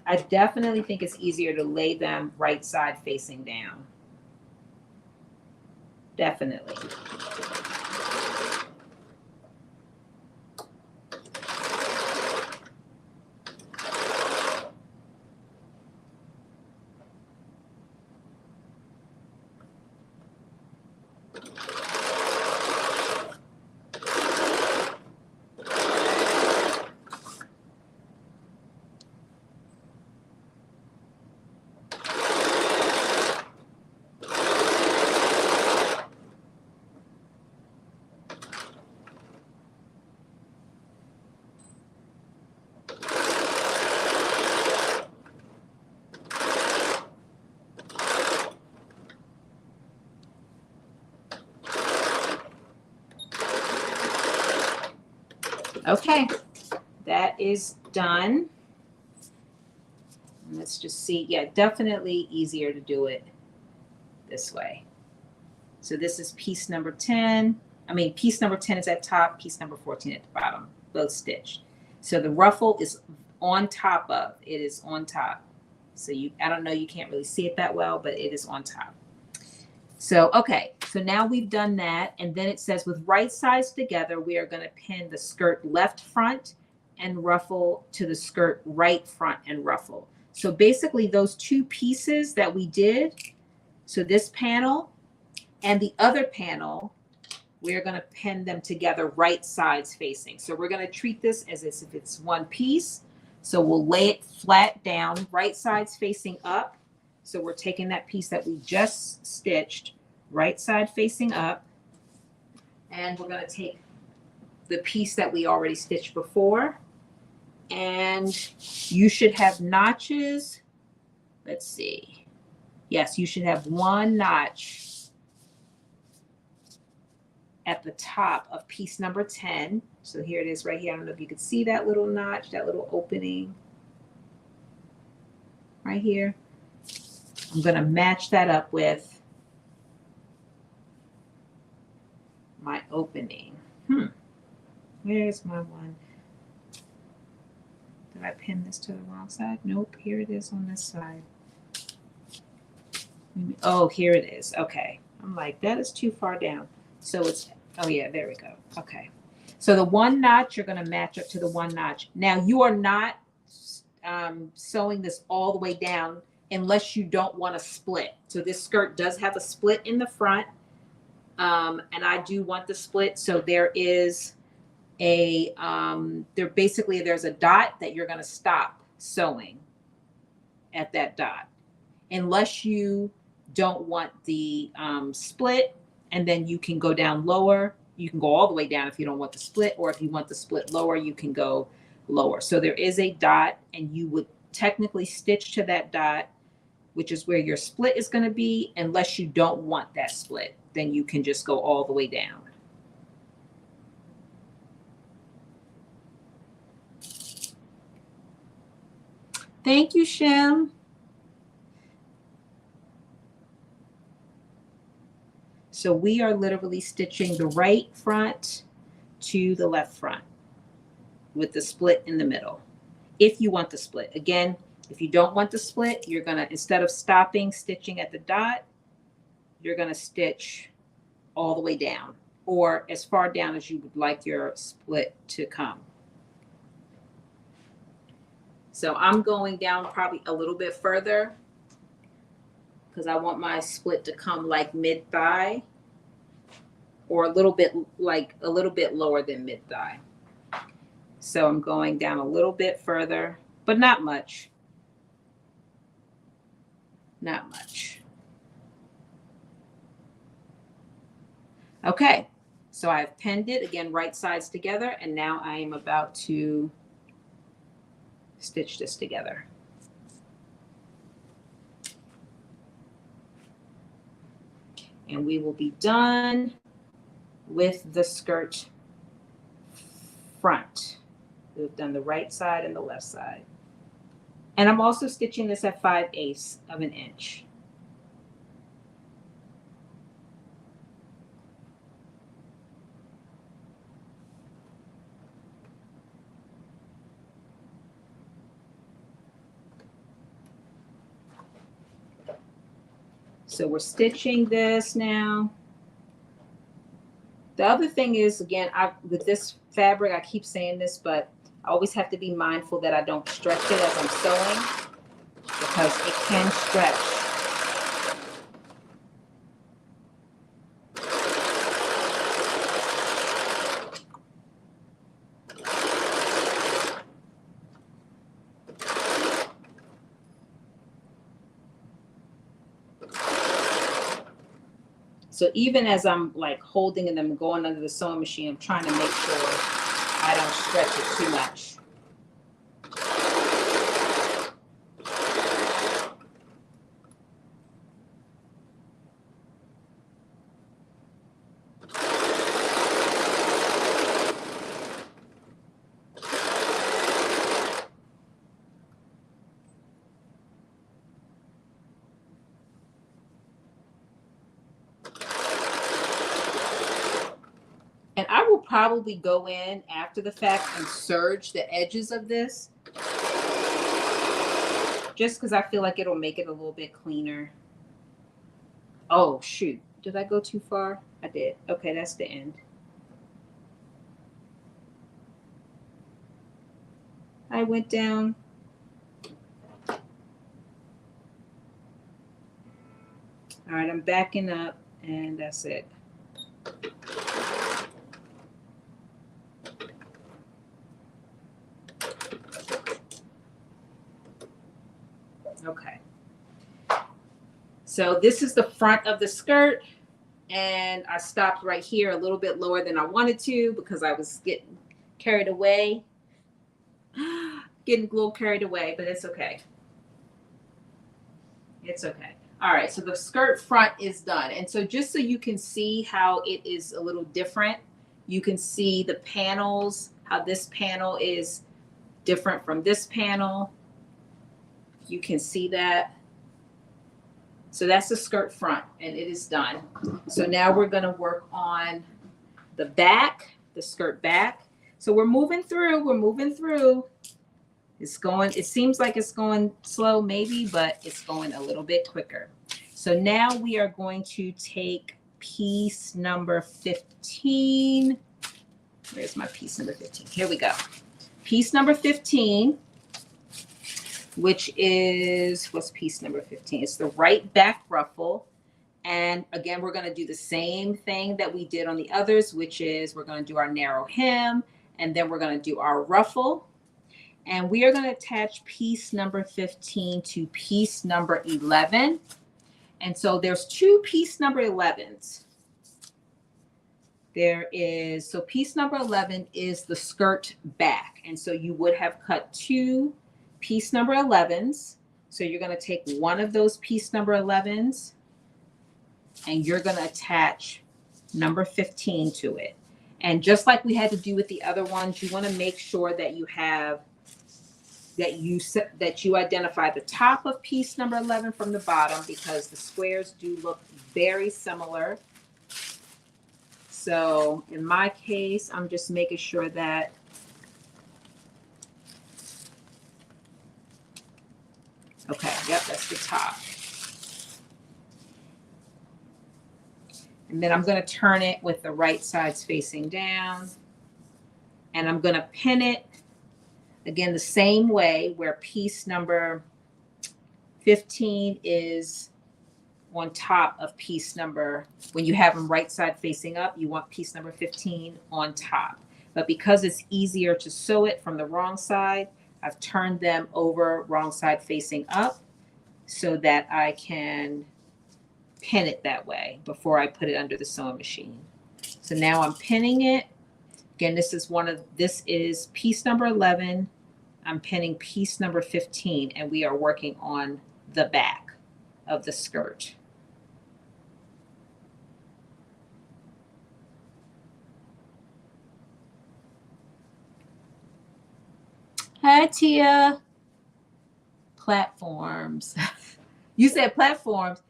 I definitely think it's easier to lay them right side facing down. Definitely. Okay, that is done. Let's just see. Yeah, definitely easier to do it this way. So this is piece number 10. I mean, piece number 10 is at top, piece number 14 at the bottom, both stitched. So the ruffle is on top of, it is on top. So I don't know, you can't really see it that well, but it is on top. So, okay, so now we've done that. And then it says with right sides together, we are going to pin the skirt left front and ruffle to the skirt right front and ruffle. So basically those two pieces that we did, so this panel and the other panel, we're going to pin them together right sides facing. So we're going to treat this as if it's one piece. So we'll lay it flat down, right sides facing up. So we're taking that piece that we just stitched, right side facing up, and we're going to take the piece that we already stitched before, and you should have notches. Let's see. Yes, you should have one notch at the top of piece number 10. So here it is right here. I don't know if you can see that little notch, that little opening right here. I'm going to match that up with my opening. Where's my one? Did I pin this to the wrong side? Nope, here it is on this side. Oh, here it is. Okay. I'm like, that is too far down. So it's, oh yeah, there we go. Okay. So the one notch, you're going to match up to the one notch. Now you are not sewing this all the way down unless you don't want to split. So this skirt does have a split in the front. And I do want the split. So there is a, there's a dot that you're going to stop sewing at that dot. Unless you don't want the split, and then you can go down lower. You can go all the way down if you don't want the split, or if you want the split lower, you can go lower. So there is a dot, and you would technically stitch to that dot, which is where your split is going to be, unless you don't want that split. Then you can just go all the way down. Thank you, Shem. So we are literally stitching the right front to the left front with the split in the middle. if you want the split. Again, if you don't want the split, you're gonna, instead of stopping stitching at the dot, you're gonna stitch all the way down, or as far down as you would like your split to come. So I'm going down probably a little bit further because I want my split to come like mid-thigh, or a little bit lower than mid-thigh. So I'm going down a little bit further, but not much. Not much. Okay, so I've pinned it again, right sides together, and now I am about to stitch this together. And we will be done with the skirt front. We've done the right side and the left side. And I'm also stitching this at 5/8 of an inch. So we're stitching this now. The other thing is, again, with this fabric, I keep saying this, but I always have to be mindful that I don't stretch it as I'm sewing, because it can stretch. So even as I'm like holding them and going under the sewing machine, I'm trying to make sure I don't stretch it too much. And I will probably go in after the fact and serge the edges of this, just because I feel like it'll make it a little bit cleaner. Oh, shoot. Did I go too far? I did. Okay, that's the end. I went down. All right, I'm backing up, and that's it. Okay. So this is the front of the skirt, and I stopped right here a little bit lower than I wanted to because I was getting carried away. Getting a little carried away, but it's okay. It's okay. All right, so the skirt front is done. And so just so you can see how it is a little different, you can see the panels, how this panel is different from this panel. You can see that. So that's the skirt front, and it is done. So now we're gonna work on the back, the skirt back. So we're moving through. It's going, it seems like it's going slow maybe, but it's going a little bit quicker. So now we are going to take piece number 15. Where's my piece number 15? Here we go. Piece number 15, which is, what's piece number 15? It's the right back ruffle. And again, we're gonna do the same thing that we did on the others, which is we're gonna do our narrow hem, and then we're gonna do our ruffle. And we are gonna attach piece number 15 to piece number 11. And so there's two piece number 11s. There is, so piece number 11 is the skirt back. And so you would have cut two piece number 11s. So you're going to take one of those piece number 11s and you're going to attach number 15 to it. And just like we had to do with the other ones, you want to make sure that you have, that you identify the top of piece number 11 from the bottom, because the squares do look very similar. So in my case, I'm just making sure that Okay, yep, that's the top. And then I'm going to turn it with the right sides facing down. And I'm going to pin it again the same way, where piece number 15 is on top of piece number, when you have them right side facing up, you want piece number 15 on top. But because it's easier to sew it from the wrong side, I've turned them over wrong side facing up so that I can pin it that way before I put it under the sewing machine. So now I'm pinning it. Again, this is piece number 11. I'm pinning piece number 15, and we are working on the back of the skirt. Hi, Tia. Platforms. You said platforms.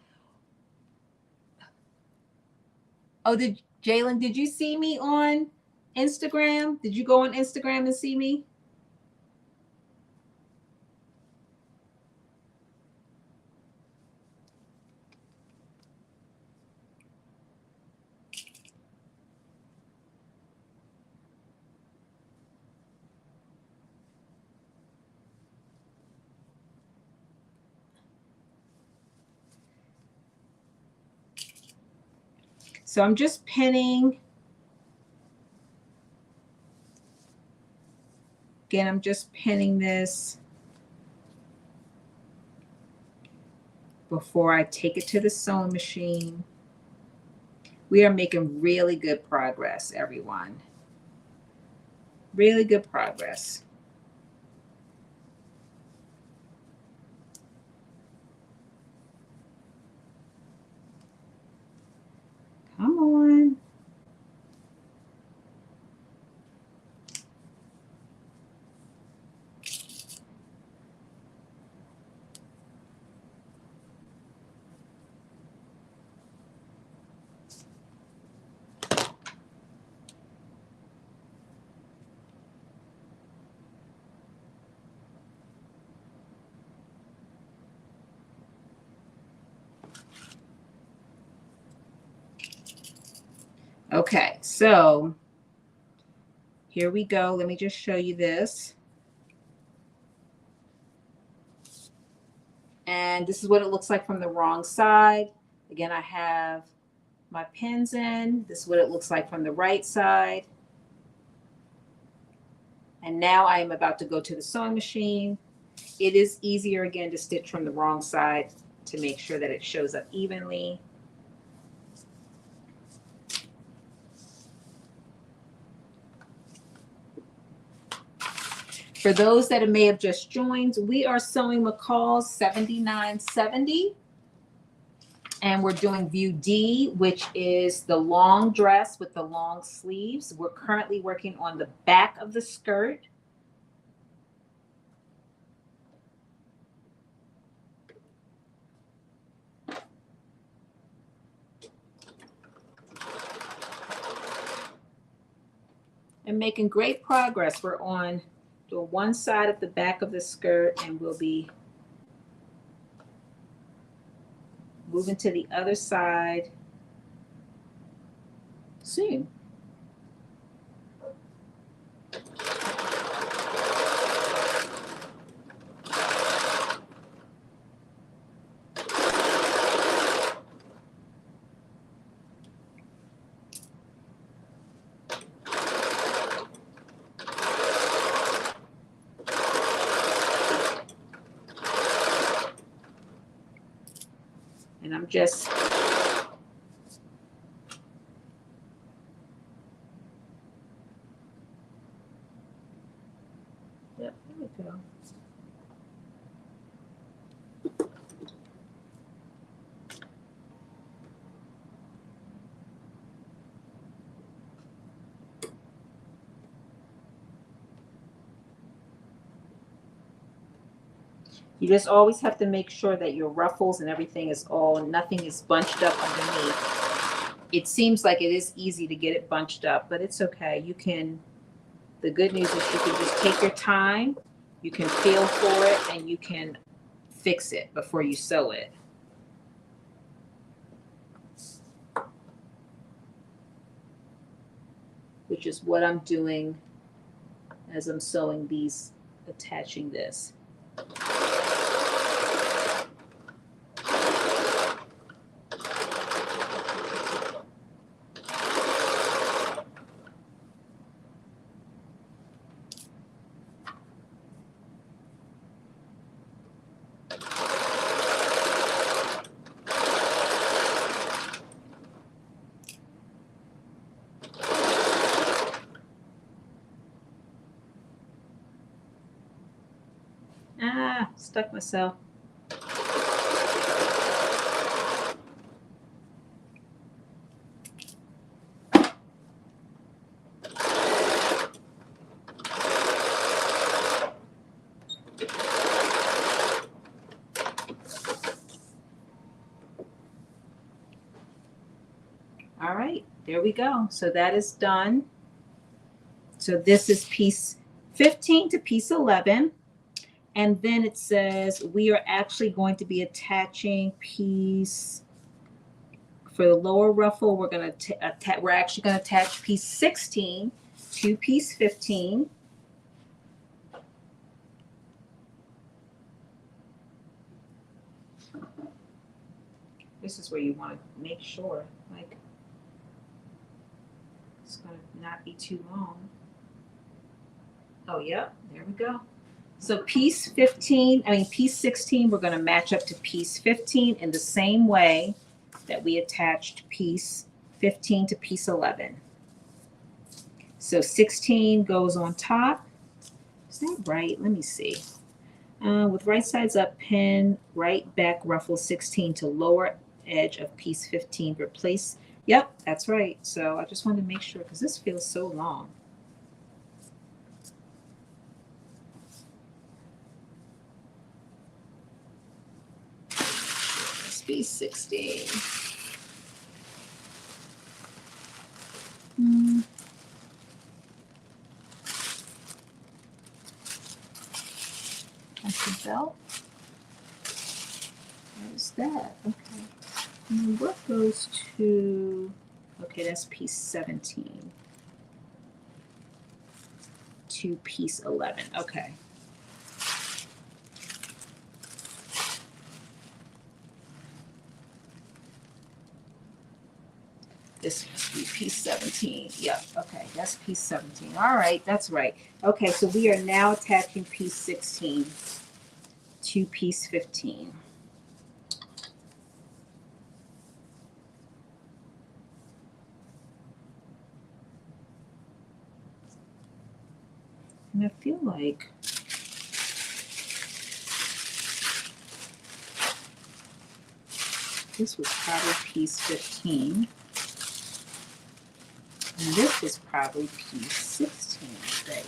Oh, Jalen, did you see me on Instagram? Did you go on Instagram and see me? So I'm just pinning. Again, I'm just pinning this before I take it to the sewing machine. We are making really good progress, everyone. Really good progress. Come on. Okay, so here we go. Let me just show you this. And this is what it looks like from the wrong side. Again, I have my pins in. This is what it looks like from the right side. And now I am about to go to the sewing machine. It is easier again to stitch from the wrong side to make sure that it shows up evenly. For those that may have just joined, we are sewing McCall's 7970. And we're doing view D, which is the long dress with the long sleeves. We're currently working on the back of the skirt. And making great progress. We're on the one side of the back of the skirt, and we'll be moving to the other side soon. And I'm just yep, there we go. You just always have to make sure that your ruffles and everything is nothing is bunched up underneath. It seems like it is easy to get it bunched up, but it's okay. You can, the good news is you can just take your time, you can feel for it, and you can fix it before you sew it. Which is what I'm doing as I'm sewing these, attaching this. Ah, stuck myself. All right, there we go. So that is done. So this is piece 15 to piece 11. And then it says we are actually going to be attaching piece, for the lower ruffle, we're actually going to attach piece 16 to piece 15. This is where you want to make sure, like, it's going to not be too long. Oh, yep, there we go. So piece 16, we're going to match up to piece 15 in the same way that we attached piece 15 to piece 11. So 16 goes on top. Is that right? Let me see. With right sides up, pin right back ruffle 16 to lower edge of piece 15. Replace. Yep, that's right. So I just wanted to make sure because this feels so long. Piece 16. That's the belt. Where's that? Okay. And what goes to, okay, that's piece 17 to piece 11. Okay. This must be piece 17. Yep. Okay. That's piece 17. All right. That's right. Okay. So we are now attaching piece 16 to piece 15. And I feel like this was probably piece 15. And this was probably piece 16, baby.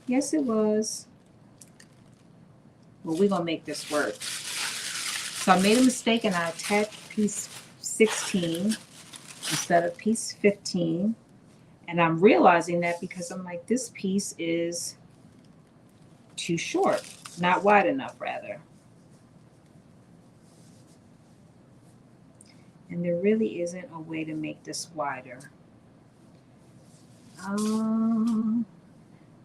Yes, it was. Well, we're going to make this work. So I made a mistake and I attached piece 16 instead of piece 15. And I'm realizing that because I'm like, this piece is too short, not wide enough, rather. And there really isn't a way to make this wider. All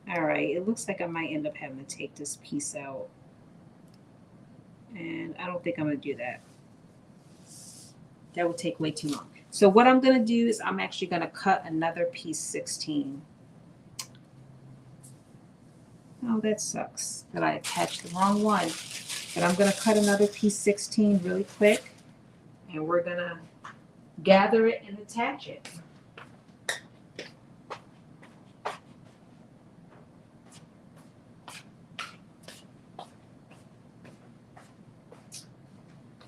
right, it looks like I might end up having to take this piece out. And I don't think I'm going to do that. That would take way too long. So what I'm going to do is I'm actually going to cut another piece 16. Oh, that sucks that I attached the wrong one. But I'm going to cut another piece 16 really quick. And we're going to gather it and attach it.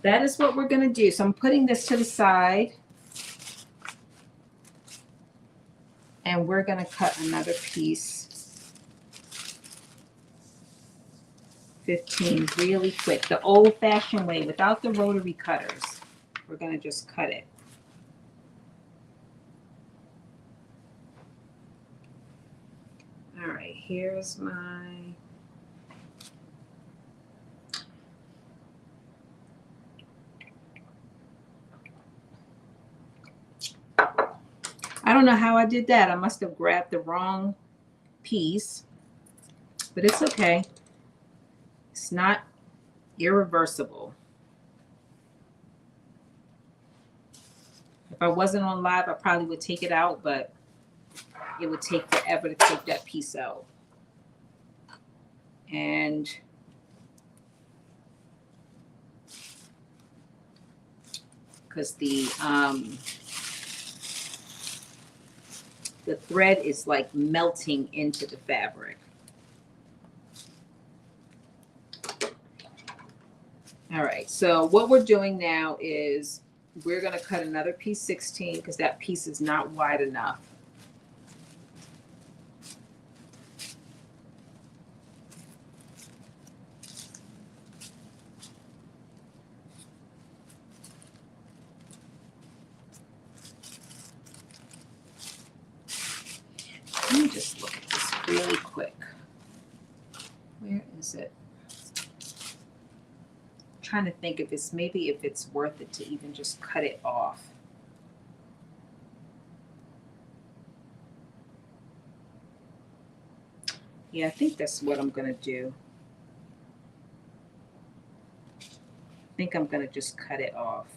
That is what we're going to do. So I'm putting this to the side. And we're going to cut another piece 15 really quick. The old-fashioned way, without the rotary cutters. We're going to just cut it. here's my I don't know how I did that. I must have grabbed the wrong piece, but it's okay. It's not irreversible. If I wasn't on live, I probably would take it out, but it would take forever to take that piece out. And because the thread is like melting into the fabric. All right, so what we're doing now is we're going to cut another piece 16 because that piece is not wide enough. Let me just look at this really quick. Where is it? I'm trying to think if it's worth it to even just cut it off. Yeah, I think that's what I'm going to do. I think I'm going to just cut it off.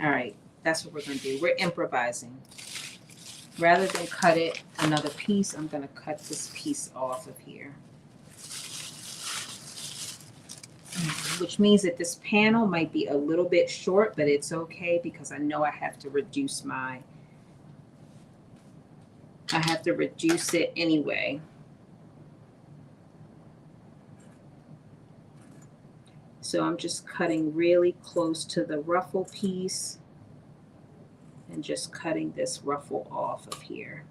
All right, that's what we're going to do. We're improvising. Rather than cut it another piece, I'm going to cut this piece off of here. Which means that this panel might be a little bit short, but it's okay because I know I have to reduce it anyway. So I'm just cutting really close to the ruffle piece and just cutting this ruffle off of here.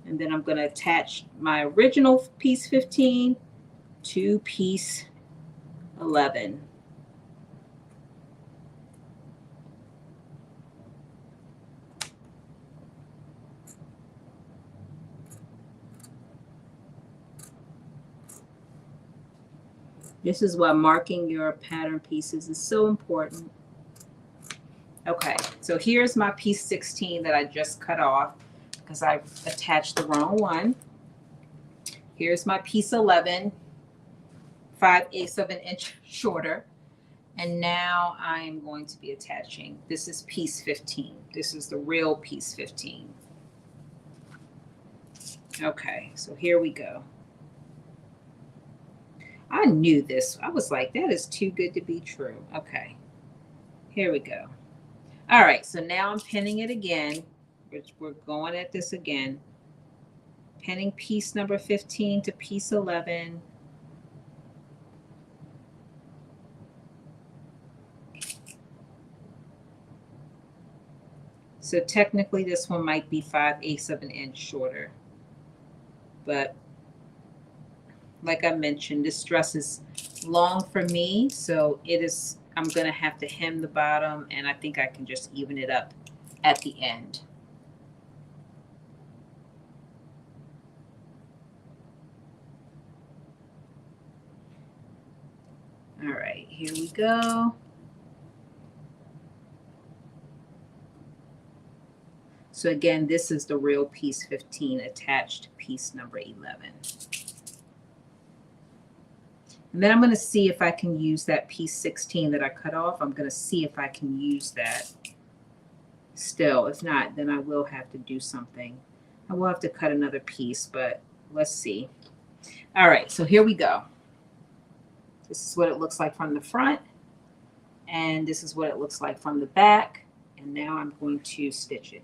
And then I'm going to attach my original piece 15 to piece 11. This is why marking your pattern pieces is so important. Okay, so here's my piece 16 that I just cut off because I attached the wrong one. Here's my piece 11, 5/8 of an inch shorter. And now I'm going to be attaching, this is piece 15. This is the real piece 15. Okay, so here we go. I knew this. I was like, that is too good to be true. Okay, here we go. All right, so now I'm pinning it again. We're going at this again. Pinning piece number 15 to piece 11. So technically this one might be 5/8 of an inch shorter. But like I mentioned, this dress is long for me, so I'm gonna have to hem the bottom, and I think I can just even it up at the end. All right, here we go. So again, this is the real piece 15 attached to piece number 11. And then I'm going to see if I can use that piece 16 that I cut off. I'm going to see if I can use that still. If not, then I will have to do something. I will have to cut another piece, but let's see. All right, so here we go. This is what it looks like from the front, and this is what it looks like from the back. And now I'm going to stitch it.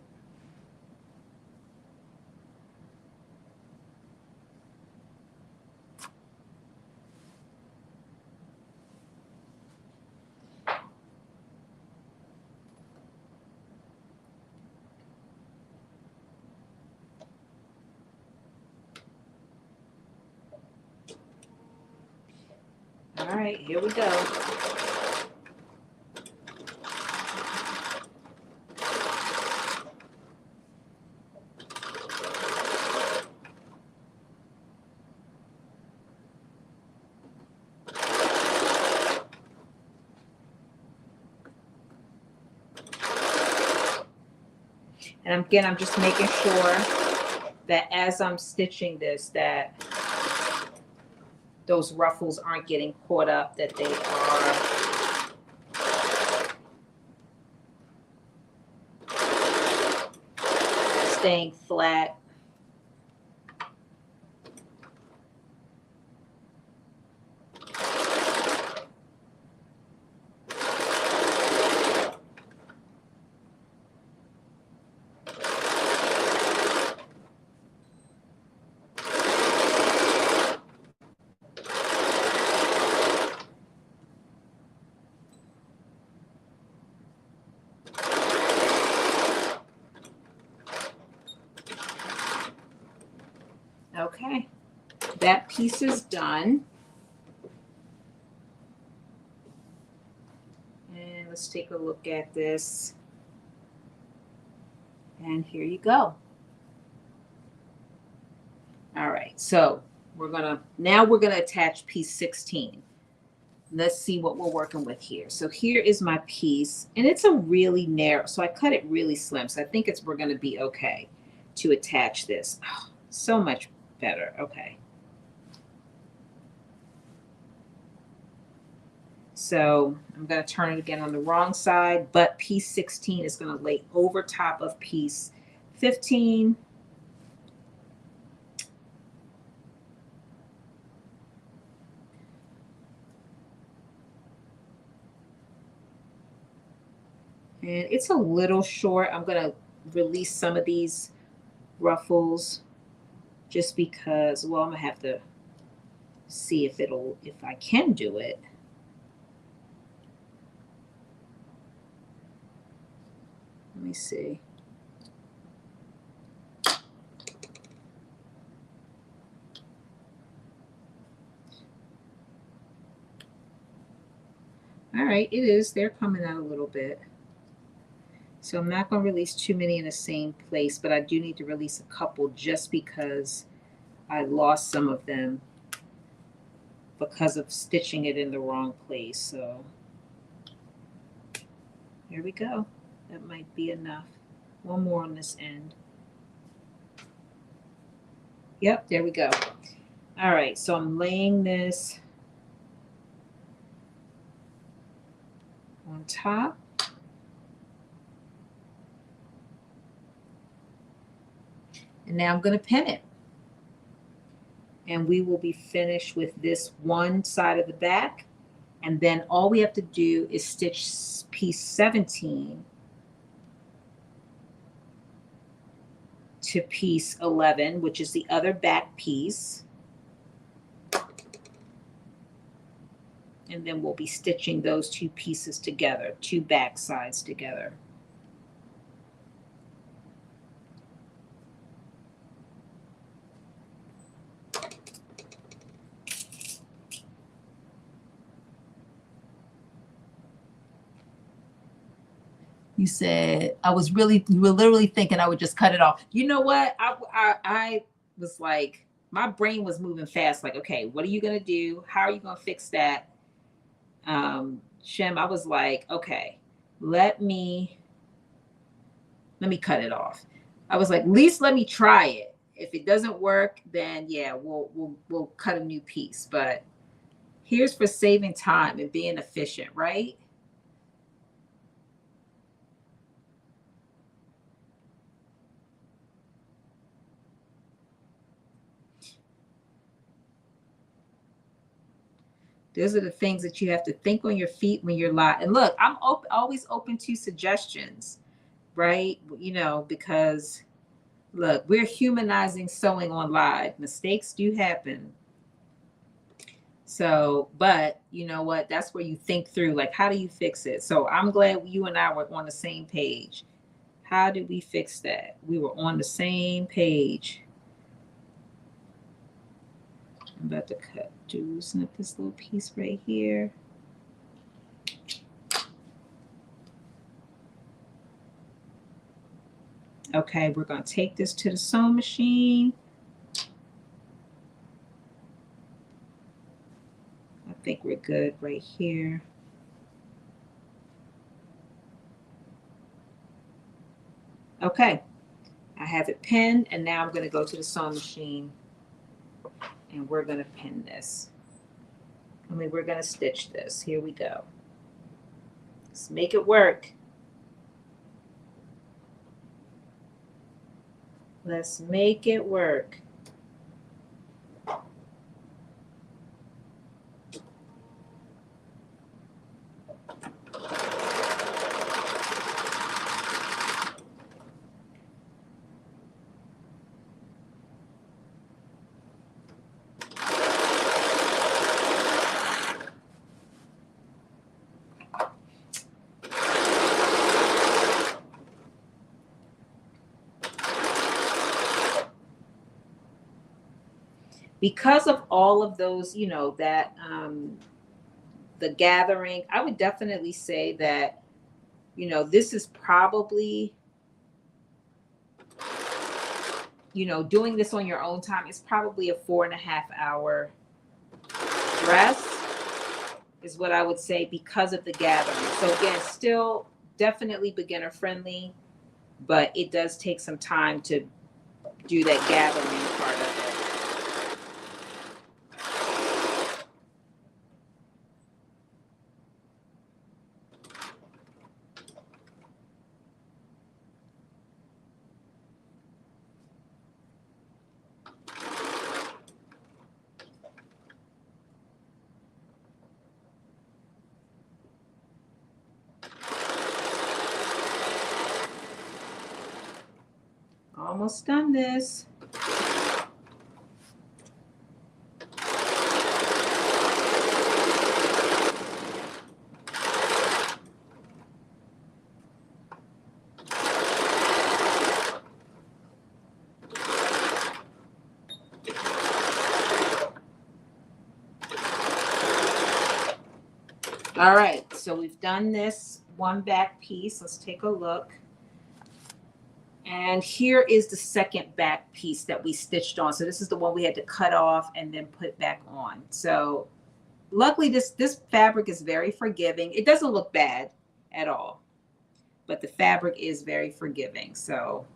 All right, here we go. And again, I'm just making sure that as I'm stitching this, that those ruffles aren't getting caught up, that they are staying flat. Okay, that piece is done. And let's take a look at this. And here you go. All right, so we're gonna attach piece 16. Let's see what we're working with here. So here is my piece, and it's a really narrow, so I cut it really slim. So I think we're gonna be okay to attach this. Oh, so much better. Okay. So I'm going to turn it again on the wrong side, but piece 16 is going to lay over top of piece 15. And it's a little short. I'm going to release some of these ruffles just because, well, I'm going to have to see if I can do it. Let me see. All right, it is. They're coming out a little bit. So I'm not going to release too many in the same place, but I do need to release a couple just because I lost some of them because of stitching it in the wrong place. So here we go. That might be enough. One more on this end. Yep, there we go. All right, so I'm laying this on top. And now I'm going to pin it. And we will be finished with this one side of the back. And then all we have to do is stitch piece 17 to piece 11, which is the other back piece. And then we'll be stitching those two pieces together, two back sides together. You said, you were literally thinking I would just cut it off. You know what? I was like, my brain was moving fast. Like, okay, what are you going to do? How are you going to fix that? Shem, I was like, okay, let me cut it off. I was like, at least let me try it. If it doesn't work, then yeah, we'll cut a new piece. But here's for saving time and being efficient, right? Those are the things that you have to think on your feet when you're live. And look, I'm always open to suggestions, right? You know, because look, we're humanizing sewing on live. Mistakes do happen. So, but you know what? That's where you think through, like, how do you fix it? So I'm glad you and I were on the same page. How did we fix that? We were on the same page. I'm about to snip this little piece right here. Okay, we're going to take this to the sewing machine. I think we're good right here. Okay, have it pinned, and now I'm going to go to the sewing machine and we're going to pin this. We're going to stitch this. Here we go. Let's make it work. Let's make it work. Because of all of those, you know, that the gathering, I would definitely say that, you know, this is probably, you know, doing this on your own time is probably a 4.5-hour dress is what I would say because of the gathering. So again, still definitely beginner friendly, but it does take some time to do that gathering part of it. Almost done this. All right, so we've done this one back piece. Let's take a look. And here is the second back piece that we stitched on. So this is the one we had to cut off and then put back on. So luckily this fabric is very forgiving. It doesn't look bad at all, but the fabric is very forgiving. So,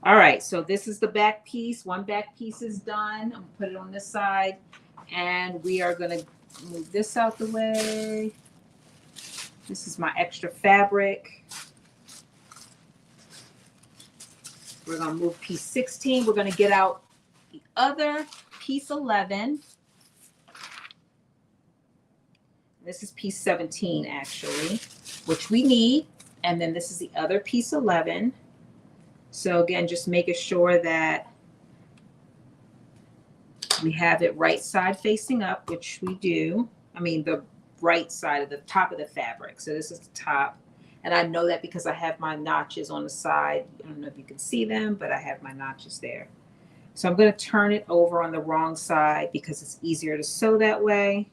all right, so this is the back piece. One back piece is done. I'm gonna put it on this side and we are gonna move this out the way. This is my extra fabric. We're going to move piece 16. We're going to get out the other piece 11. This is piece 17 actually, which we need. And then this is the other piece 11. So again, just making sure that we have it right side facing up, which we do. I mean, the right side of the top of the fabric. So this is the top. And I know that because I have my notches on the side. I don't know if you can see them, but I have my notches there. So I'm going to turn it over on the wrong side because it's easier to sew that way.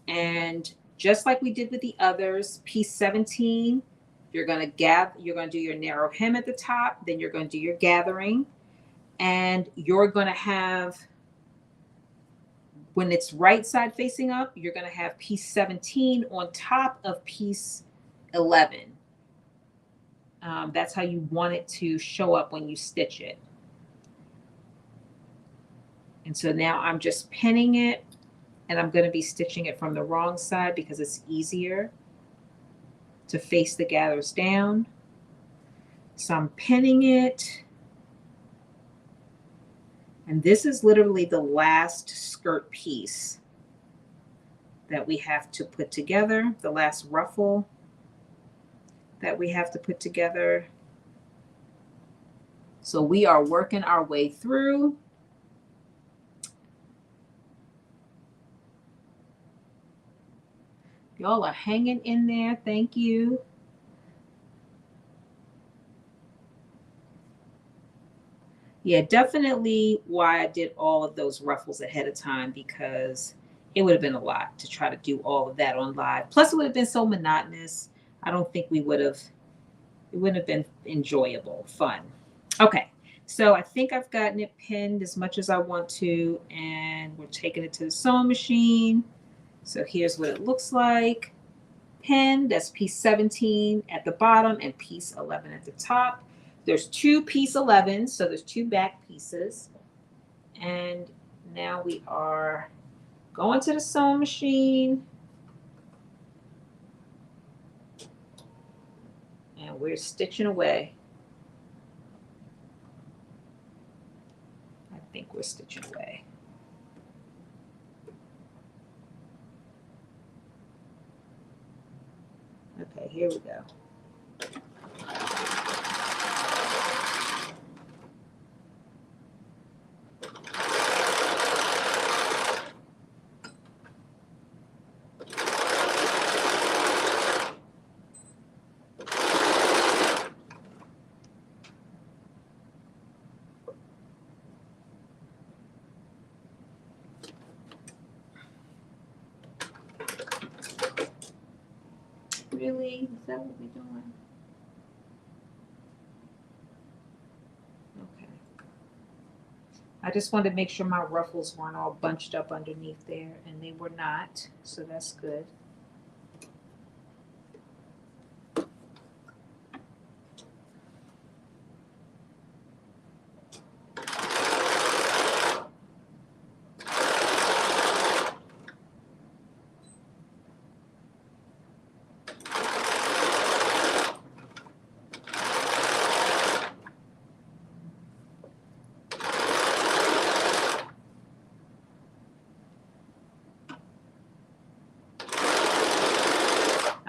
And just like we did with the others, piece 17, you're going to do your narrow hem at the top, then you're going to do your gathering, and you're going to have, when it's right side facing up, you're going to have piece 17 on top of piece 11. That's how you want it to show up when you stitch it. And so now I'm just pinning it, and I'm going to be stitching it from the wrong side because it's easier to face the gathers down. So I'm pinning it. And this is literally the last skirt piece that we have to put together, the last ruffle that we have to put together. So we are working our way through. Y'all are hanging in there. Thank you. Yeah, definitely why I did all of those ruffles ahead of time, because it would have been a lot to try to do all of that on live. Plus, it would have been so monotonous. I don't think it wouldn't have been enjoyable, fun. Okay, so I think I've gotten it pinned as much as I want to, and we're taking it to the sewing machine. So here's what it looks like. Pinned, that's piece 17 at the bottom and piece 11 at the top. there's 2 piece 11s, so there's 2 back pieces. And now we are going to the sewing machine. And we're stitching away. I think we're stitching away. Okay, here we go. Really? Is that what we're doing? Okay. I just wanted to make sure my ruffles weren't all bunched up underneath there, and they were not, so that's good.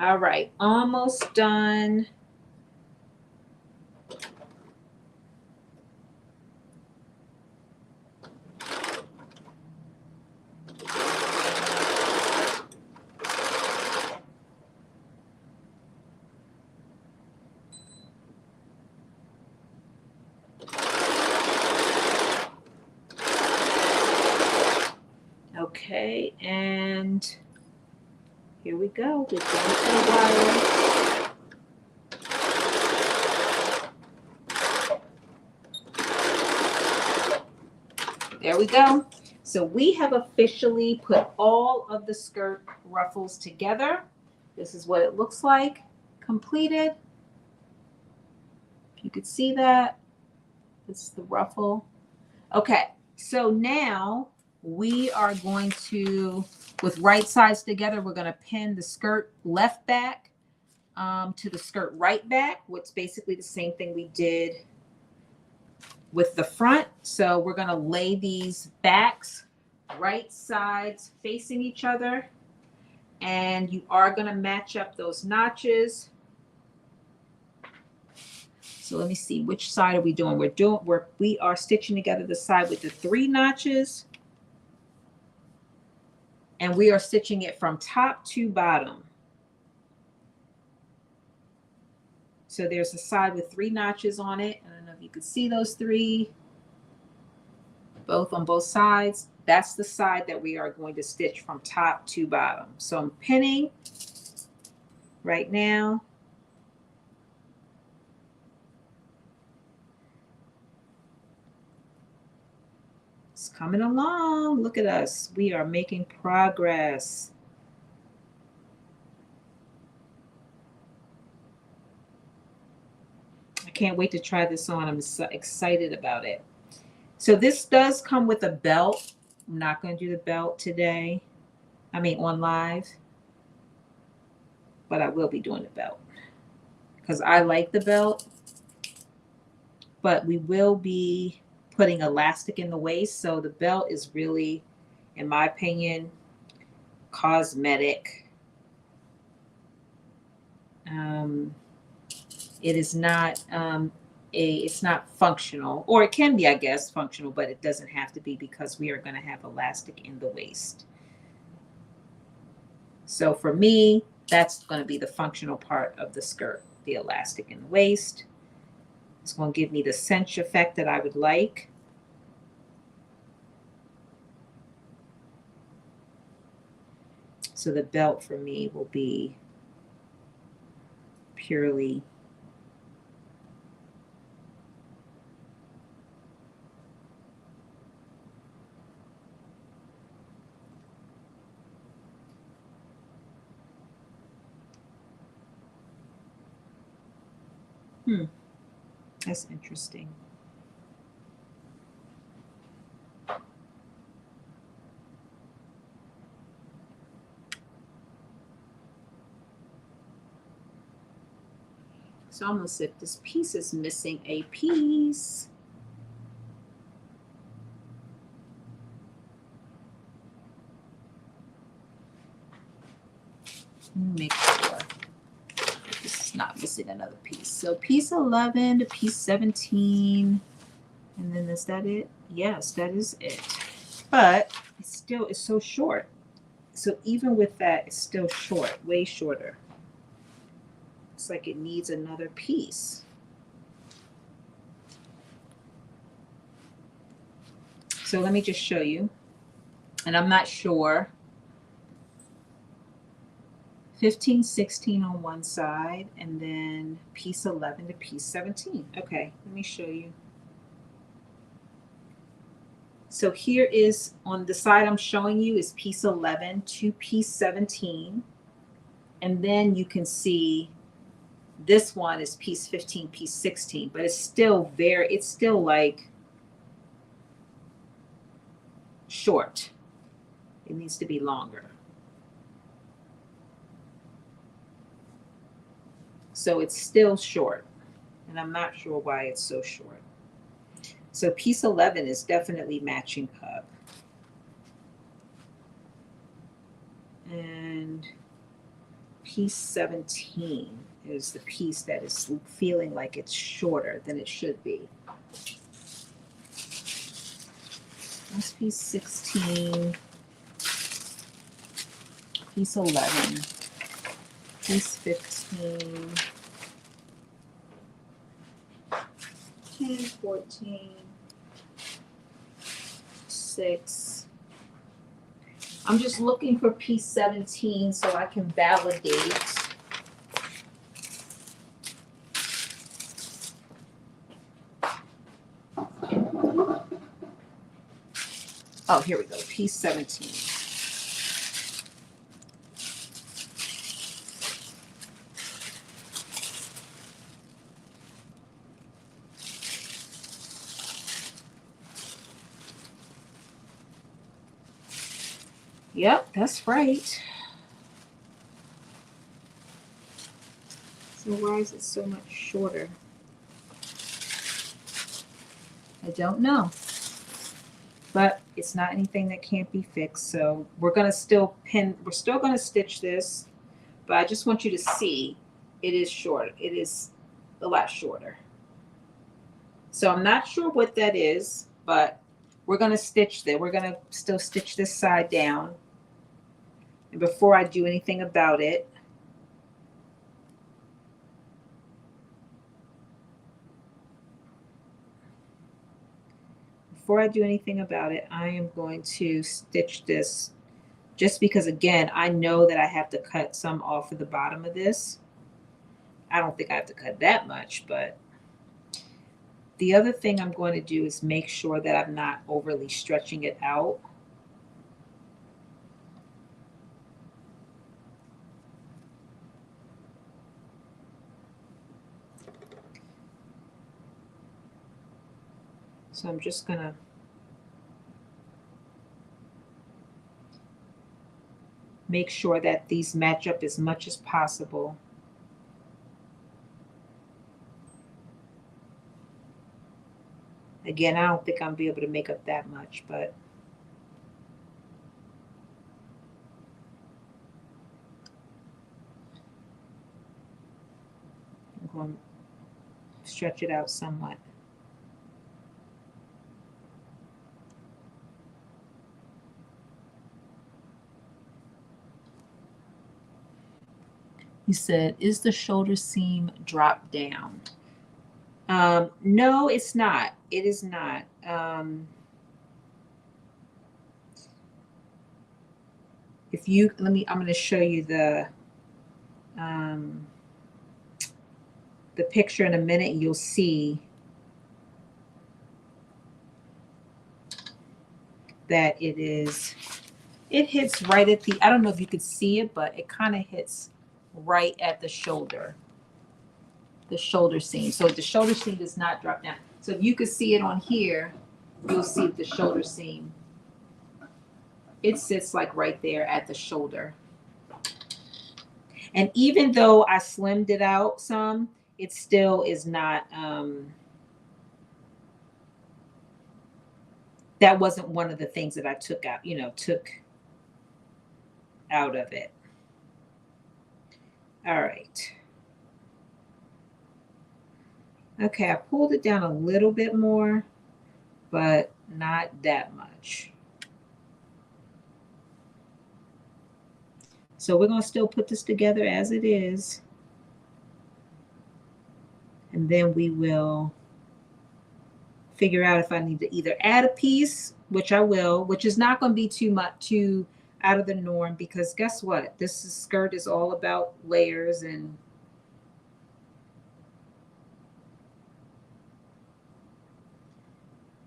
All right, almost done. Okay, and here we go. We're going to the wire. There we go. So we have officially put all of the skirt ruffles together. This is what it looks like, completed. If you could see that, this is the ruffle. Okay, so now we are going to, with right sides together, we're going to pin the skirt left back to the skirt right back, which is basically the same thing we did with the front. So we're going to lay these backs right sides facing each other, and you are going to match up those notches. So let me see, which side are we doing? We are stitching together the side with the 3 notches, and we are stitching it from top to bottom. So there's a side with 3 notches on it. I don't know if you can see those 3, both on both sides. That's the side that we are going to stitch from top to bottom. So I'm pinning right now. It's coming along. Look at us. We are making progress. I can't wait to try this on. I'm so excited about it. So this does come with a belt. I'm not going to do the belt today. I mean on live. But I will be doing the belt because I like the belt. But we will be putting elastic in the waist. So the belt is really, in my opinion, cosmetic. It is not it's not functional, or it can be, I guess, functional, but it doesn't have to be because we are going to have elastic in the waist. So for me, that's going to be the functional part of the skirt, the elastic in the waist. It's going to give me the cinch effect that I would like. So the belt for me will be purely That's interesting. So almost if this piece is missing a piece. Make sure this is not missing another piece. So piece 11 to piece 17. And then is that it? Yes, that is it. But it still is so short. So even with that, it's still short, way shorter. It's like it needs another piece. So let me just show you. And I'm not sure. 15, 16 on one side, and then piece 11 to piece 17. Okay, let me show you. So here is, on the side I'm showing you, is piece 11 to piece 17. And then you can see this one is piece 15, piece 16, but it's still like short. It needs to be longer. So it's still short, and I'm not sure why it's so short. So piece 11 is definitely matching up. And piece 17 is the piece that is feeling like it's shorter than it should be. That's piece 16, piece 11, piece 15, 10, 14, 6. I'm just looking for piece 17 so I can validate. Oh, here we go, piece 17. Yep, that's right. So why is it so much shorter? I don't know. But it's not anything that can't be fixed. So we're still going to stitch this, but I just want you to see it is short. It is a lot shorter. So I'm not sure what that is, but we're going to stitch that. We're going to still stitch this side down. And before I do anything about it, I am going to stitch this, just because, again, I know that I have to cut some off of the bottom of this. I don't think I have to cut that much, but the other thing I'm going to do is make sure that I'm not overly stretching it out. So I'm just going to make sure that these match up as much as possible. Again, I don't think I'll be able to make up that much, but I'm going to stretch it out somewhat. He said, is the shoulder seam dropped down? No, it's not. It is not. I'm going to show you the picture in a minute. You'll see that it hits right at I don't know if you could see it, but it kind of hits right at the shoulder. the shoulder seam. So the shoulder seam does not drop down. So if you could see it on here, you'll see the shoulder seam. It sits like right there at the shoulder. And even though I slimmed it out some, it still is not, that wasn't one of the things that I took out, took out of it. All right. Okay, I pulled it down a little bit more, but not that much. So we're going to still put this together as it is. And then we will figure out if I need to either add a piece, which I will, which is not going to be too out of the norm, because guess what? This skirt is all about layers. And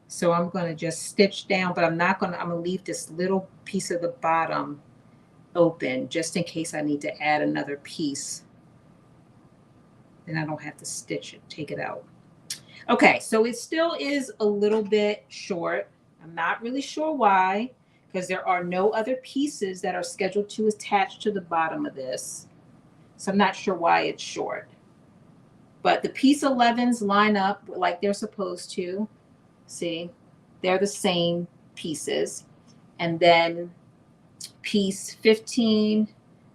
so I'm going to just stitch down, but I'm going to leave this little piece of the bottom open just in case I need to add another piece. Then I don't have to stitch it, take it out. Okay, so it still is a little bit short. I'm not really sure why, because there are no other pieces that are scheduled to attach to the bottom of this. So I'm not sure why it's short. But the piece 11s line up like they're supposed to. See, they're the same pieces. And then piece 15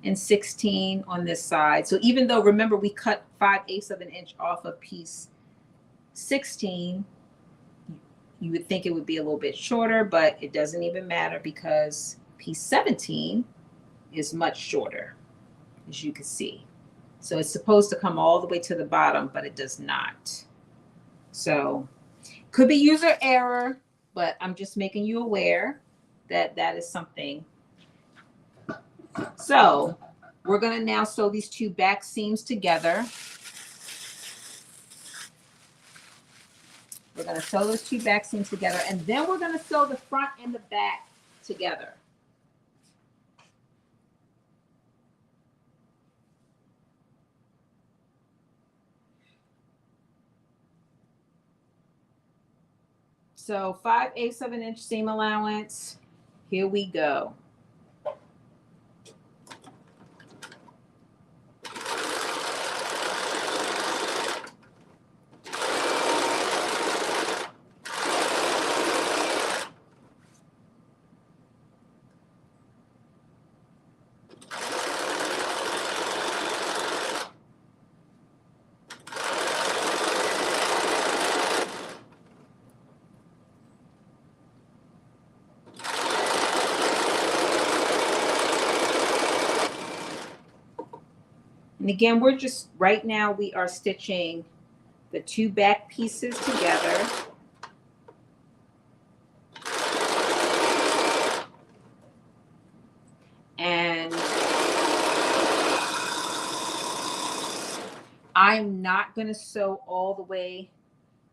and 16 on this side. So even though, remember, we cut 5/8 of an inch off of piece 16, you would think it would be a little bit shorter, but it doesn't even matter because piece 17 is much shorter, as you can see. So it's supposed to come all the way to the bottom, but it does not. So could be user error, but I'm just making you aware that that is something. So we're going to now sew these two back seams together. We're going to sew those two back seams together, and then we're going to sew the front and the back together. So 5/8 of an inch seam allowance. Here we go. And again, we're just, right now we are stitching the two back pieces together. And I'm not going to sew all the way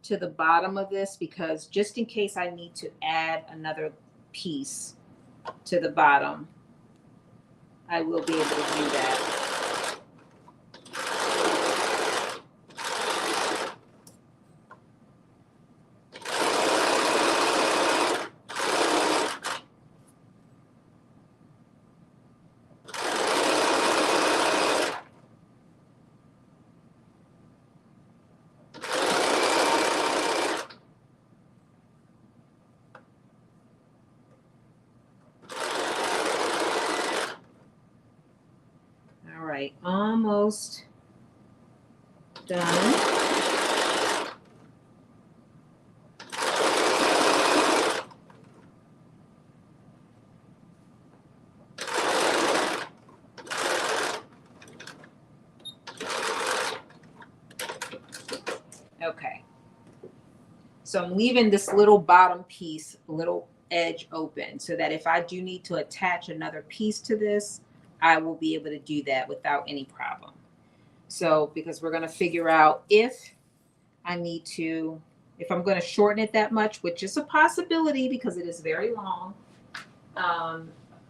to the bottom of this, because just in case I need to add another piece to the bottom, I will be able to do that. Almost done. Okay. So I'm leaving this little bottom piece, little edge open, so that if I do need to attach another piece to this, I will be able to do that without any problem. So, because we're going to figure out if I need to, if I'm going to shorten it that much, which is a possibility because it is very long,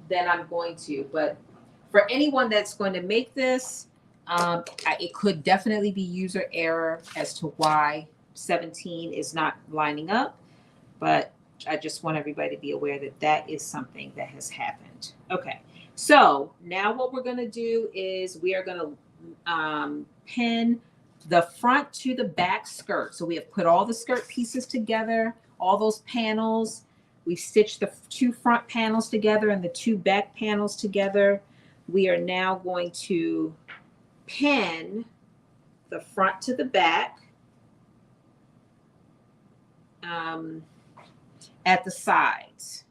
then I'm going to. But for anyone that's going to make this, It could definitely be user error as to why 17 is not lining up, but I just want everybody to be aware that that is something that has happened. Okay, so now what we're going to do is we are going to pin the front to the back skirt. So we have put all the skirt pieces together, all those panels. We've stitched the 2 front panels together and the 2 back panels together. We are now going to pin the front to the back at the sides.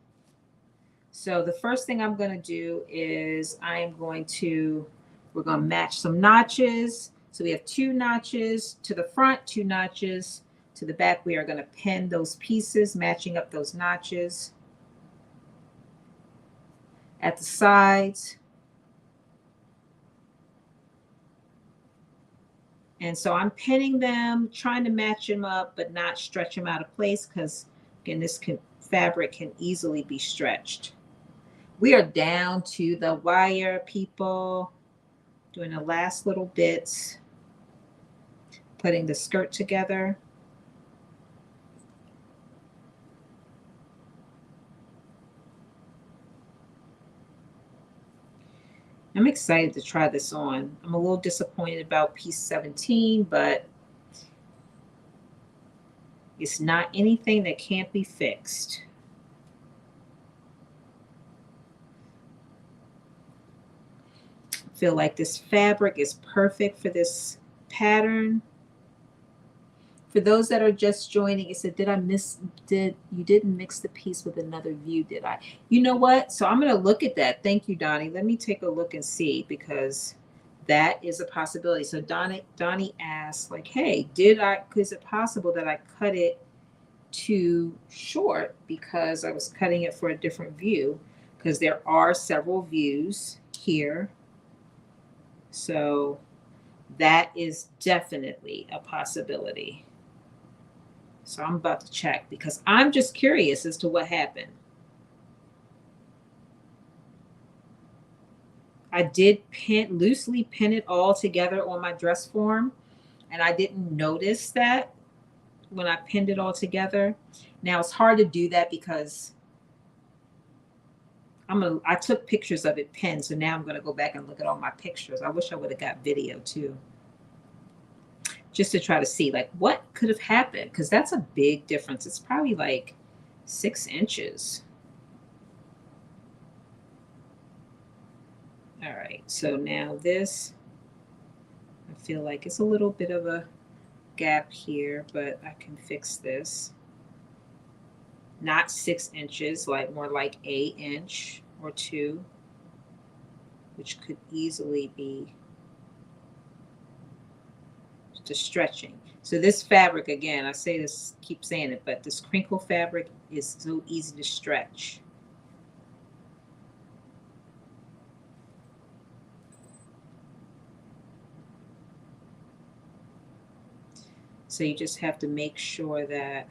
So the first thing I'm going to do is we're going to match some notches. So we have 2 notches to the front, 2 notches to the back. We are going to pin those pieces, matching up those notches at the sides. And so I'm pinning them, trying to match them up, but not stretch them out of place because, again, this fabric can easily be stretched. We are down to the wire, people. Doing the last little bits, putting the skirt together. I'm excited to try this on. I'm a little disappointed about piece 17, but it's not anything that can't be fixed. I feel like this fabric is perfect for this pattern. For those that are just joining, it said, you didn't mix the piece with another view, did I? You know what? So I'm going to look at that. Thank you, Donnie. Let me take a look and see, because that is a possibility. So Donnie asked, like, hey, is it possible that I cut it too short because I was cutting it for a different view? Because there are several views here. So that is definitely a possibility. So I'm about to check because I'm just curious as to what happened. I did loosely pin it all together on my dress form, and I didn't notice that when I pinned it all together. Now it's hard to do that because I took pictures of it pinned, so now I'm gonna go back and look at all my pictures. I wish I would have got video too, just to try to see like what could have happened, because that's a big difference. It's probably like 6 inches. All right, so now this, I feel like it's a little bit of a gap here, but I can fix this. Not 6 inches, like more like 1 inch or 2, which could easily be the stretching. So this fabric, again, I say this, keep saying it, but this crinkle fabric is so easy to stretch. So you just have to make sure that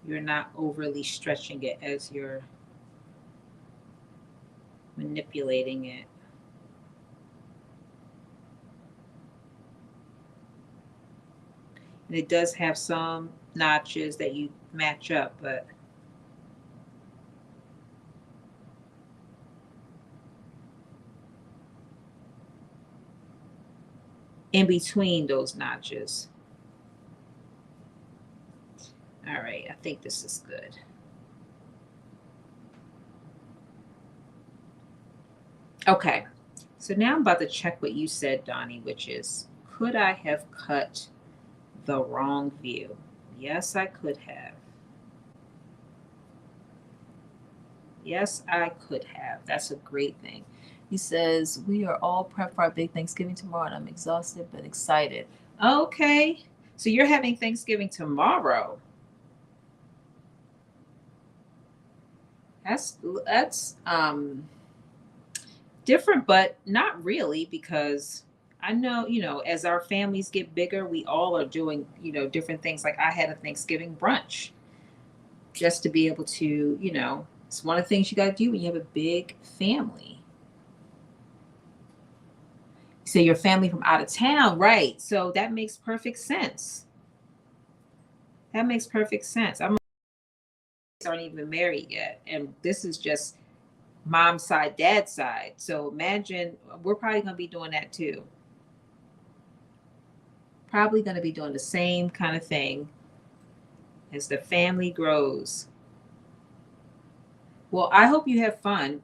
you're not overly stretching it as you're manipulating it. And it does have some notches that you match up, but in between those notches. All right, I think this is good. Okay, so now I'm about to check what you said, Donnie, which is, could I have cut the wrong view? Yes, I could have. Yes, I could have. That's a great thing. He says, we are all prepped for our big Thanksgiving tomorrow, and I'm exhausted but excited. Okay, so you're having Thanksgiving tomorrow. That's different, but not really, because I know, as our families get bigger, we all are doing, different things. Like I had a Thanksgiving brunch just to be able to, it's one of the things you got to do when you have a big family. So your family from out of town, right? So that makes perfect sense. That makes perfect sense. I'm aren't even married yet, and this is just mom's side, dad's side. So imagine we're probably going to be doing that too. Probably going to be doing the same kind of thing as the family grows. Well, I hope you have fun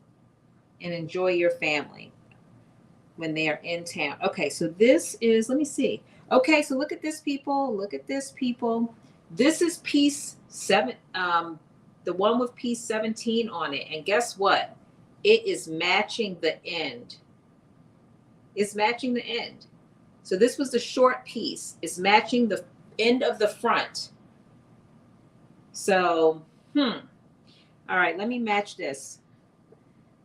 and enjoy your family when they are in town. Okay, so this is, let me see. Okay, so look at this, people. Look at this, people. This is piece 7, the one with piece 17 on it. And guess what? It is matching the end. It's matching the end. So this was the short piece. It's matching the end of the front. So, all right, let me match this.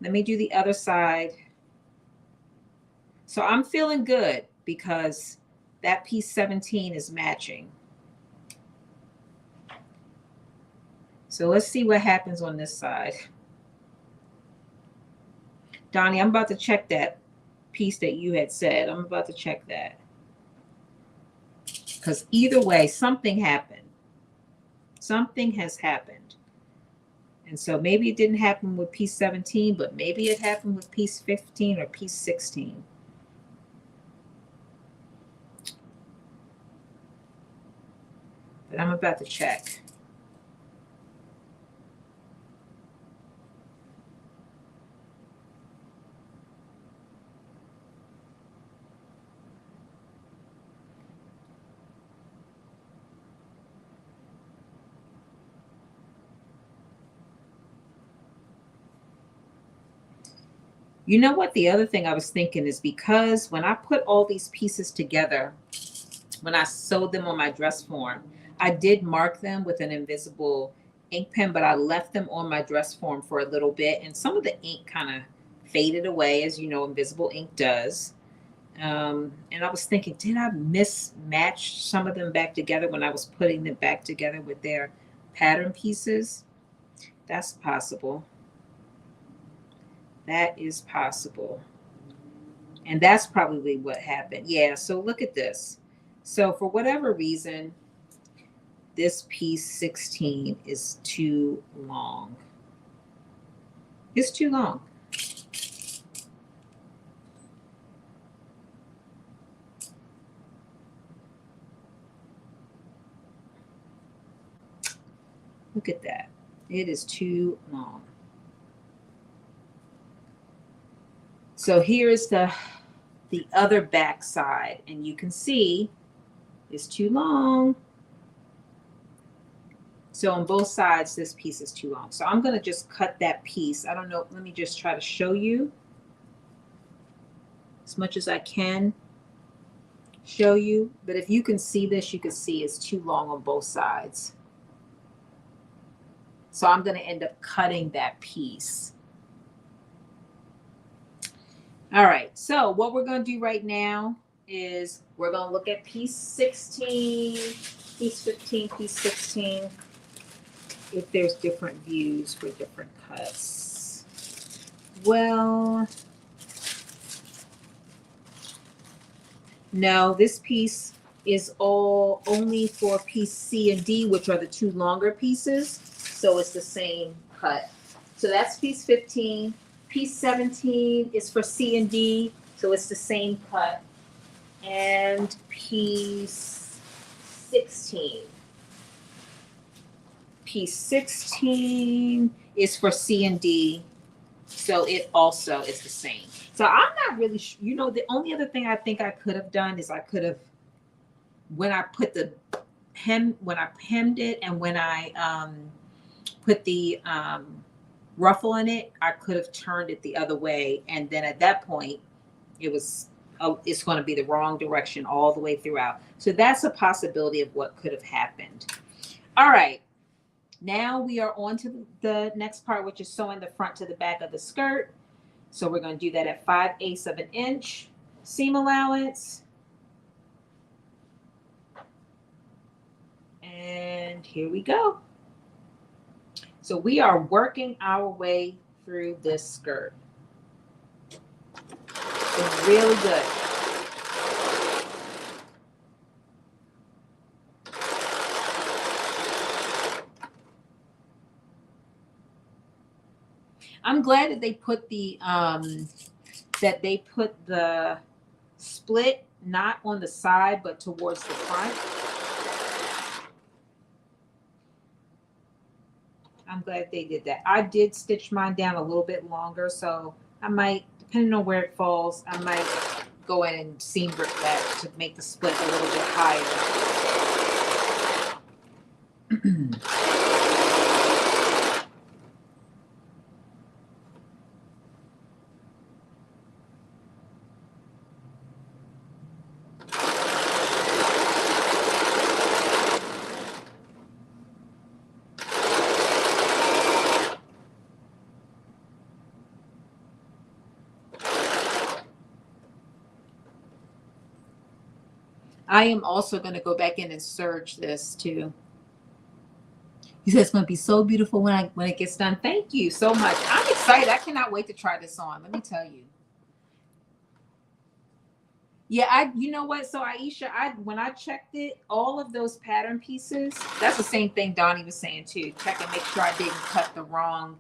Let me do the other side. So I'm feeling good because that piece 17 is matching. So let's see what happens on this side. Donnie, I'm about to check that piece that you had said. I'm about to check that. Because either way, something happened. Something has happened. And so maybe it didn't happen with piece 17, but maybe it happened with piece 15 or piece 16. But I'm about to check. You know what? The other thing I was thinking is because when I put all these pieces together, when I sewed them on my dress form, I did mark them with an invisible ink pen, but I left them on my dress form for a little bit. And some of the ink kind of faded away, as you know, invisible ink does. And I was thinking, did I mismatch some of them back together when I was putting them back together with their pattern pieces? That's possible. That is possible. And that's probably what happened. Yeah, so look at this. So for whatever reason, this piece 16 is too long. It's too long. Look at that. It is too long. So here's the other back side, and you can see it's too long. So on both sides, this piece is too long. So I'm going to just cut that piece. I don't know. Let me just try to show you as much as I can show you. But if you can see this, you can see it's too long on both sides. So I'm going to end up cutting that piece. All right. So what we're going to do right now is we're going to look at piece 16, piece 15, piece 16. If there's different views for different cuts. Well, no, this piece is all only for piece C and D, which are the two longer pieces. So it's the same cut. So that's piece 15. Piece 17 is for C and D, so it's the same cut. And piece 16. Piece 16 is for C and D, so it also is the same. So I'm not really sure. You know, the only other thing I think I could have done is I could have, when I put the when I hemmed it and when I put the ruffle in it, I could have turned it the other way. And then at that point, it was, it's going to be the wrong direction all the way throughout. So that's a possibility of what could have happened. All right. Now we are on to the next part, which is sewing the front to the back of the skirt. So we're going to do that at 5/8 of an inch seam allowance. And here we go. So we are working our way through this skirt. It's really good. I'm glad that they put the split not on the side but towards the front. I'm glad they did that. I did stitch mine down a little bit longer, so I might, depending on where it falls, I might go in and seam rip that to make the split a little bit higher. I am also going to go back in and serge this too. He said it's going to be so beautiful when it gets done. Thank you so much. I'm excited. I cannot wait to try this on. Let me tell you. Yeah, you know what? So Aisha, when I checked it, all of those pattern pieces, that's the same thing Donnie was saying too. Check and make sure I didn't cut the wrong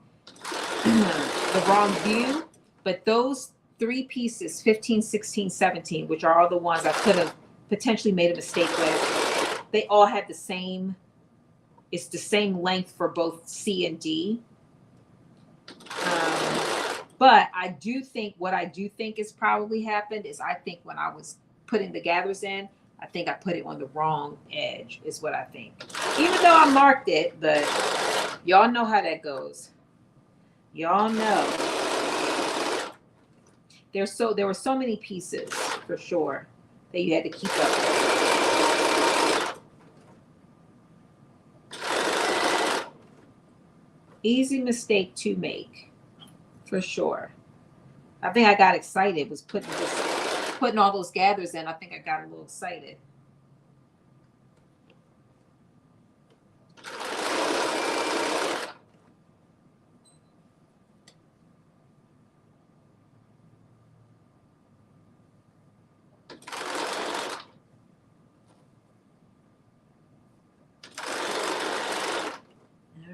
view. But those 3 pieces, 15, 16, 17, which are all the ones I could have potentially made a mistake with, they all had the same, it's the same length for both C and D. But I do think what I do think is probably happened is I think when I was putting the gathers in, I think I put it on the wrong edge is what I think. Even though I marked it, but y'all know how that goes. Y'all know. There were so many pieces for sure that you had to keep up with. Easy mistake to make. For sure. I think I got excited, was putting all those gathers in. I think I got a little excited.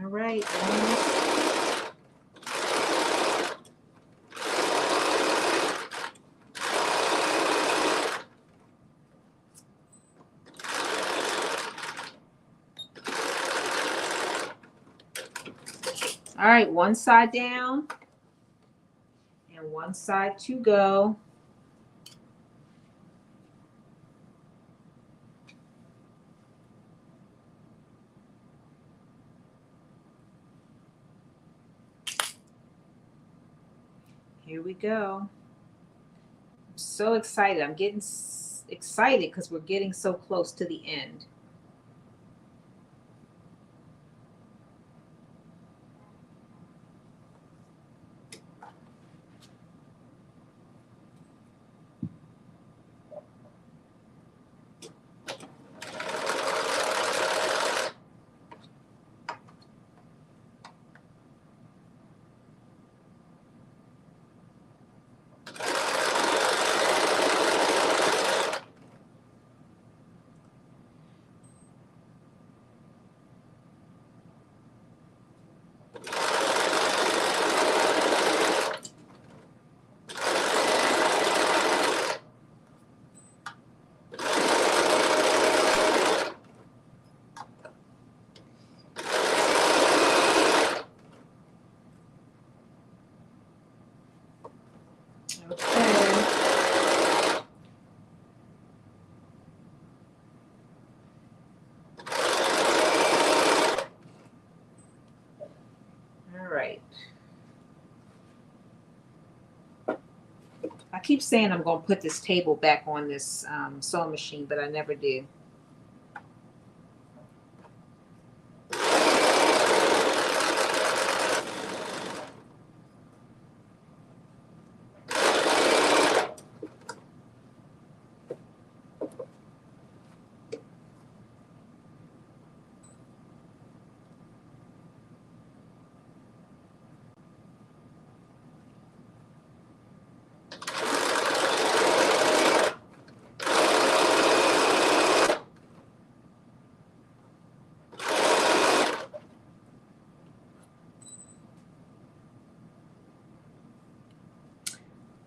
All right. All right, one side down and one side to go. Here we go. I'm so excited. I'm getting excited because we're getting so close to the end. I keep saying I'm going to put this table back on this sewing machine, but I never do.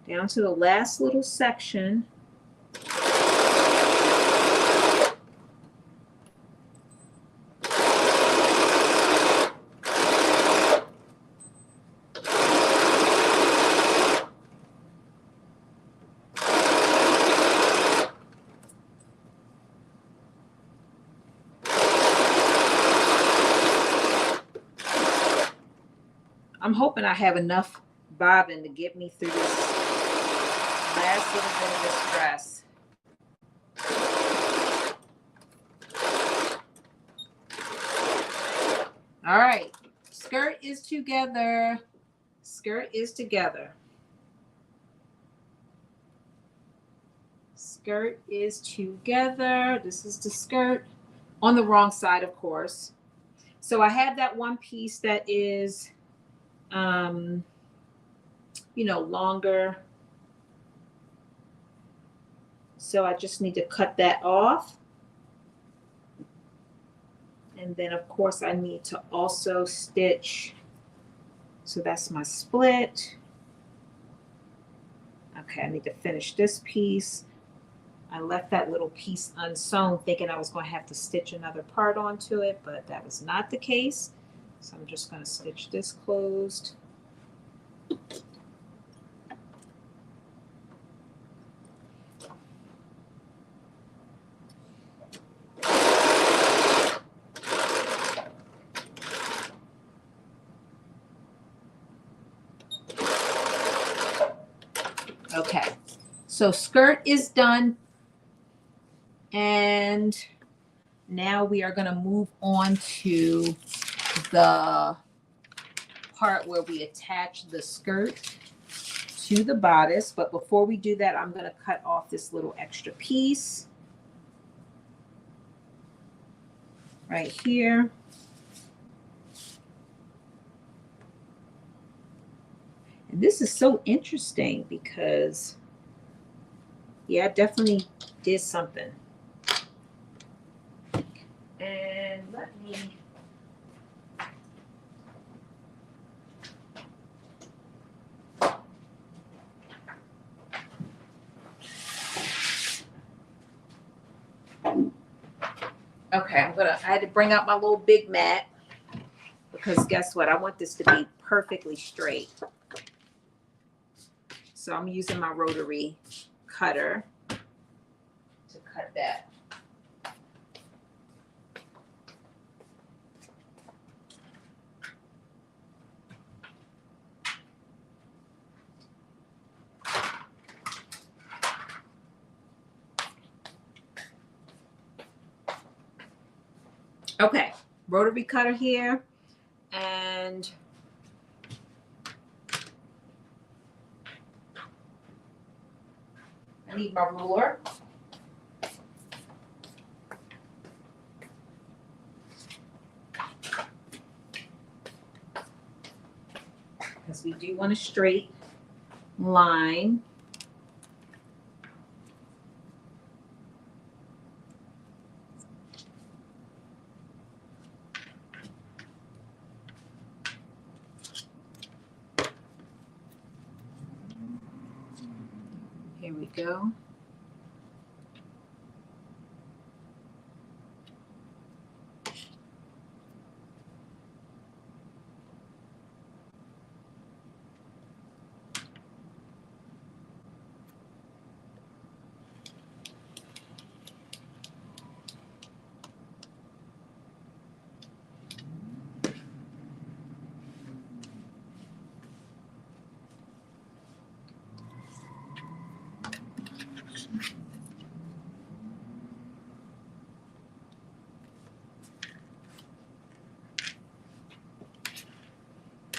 down to the last little section. I'm hoping I have enough bobbin to get me through this last little bit of distress. All right, skirt is together. Skirt is together. Skirt is together. This is the skirt on the wrong side, of course. So I have that one piece that is longer. So I just need to cut that off. And then of course I need to also stitch. So that's my split. Okay, I need to finish this piece. I left that little piece unsewn thinking I was going to have to stitch another part onto it, but that was not the case. So I'm just going to stitch this closed. Okay, so skirt is done. And now we are going to move on to the part where we attach the skirt to the bodice. But before we do that, I'm going to cut off this little extra piece right here. And this is so interesting because, yeah, I definitely did something. And let me okay, I had to bring out my little big mat because guess what? I want this to be perfectly straight. So I'm using my rotary cutter to cut that. Okay, rotary cutter here, and I need my ruler. Because we do want a straight line. Here we go.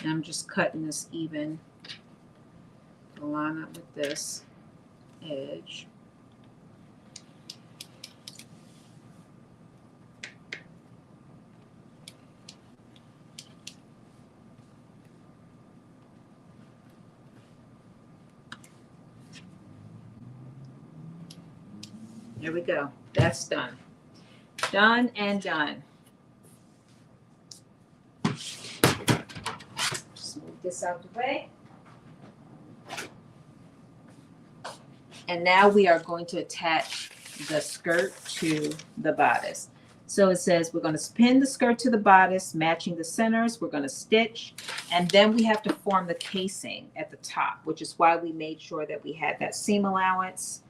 And I'm just cutting this even to line up with this edge. There we go. That's done. Done and done. Just move this out the way. And now we are going to attach the skirt to the bodice. So it says we're going to pin the skirt to the bodice, matching the centers. We're going to stitch, and then we have to form the casing at the top, which is why we made sure that we had that seam allowance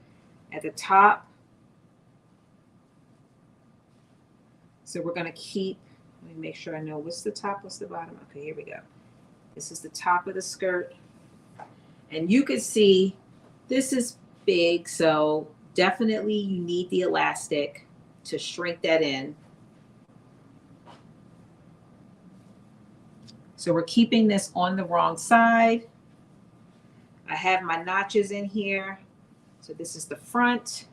at the top. So we're going to keep, let me make sure I know what's the top, what's the bottom. Okay, here we go. This is the top of the skirt. And you can see this is big, so definitely you need the elastic to shrink that in. So we're keeping this on the wrong side. I have my notches in here. So this is the front.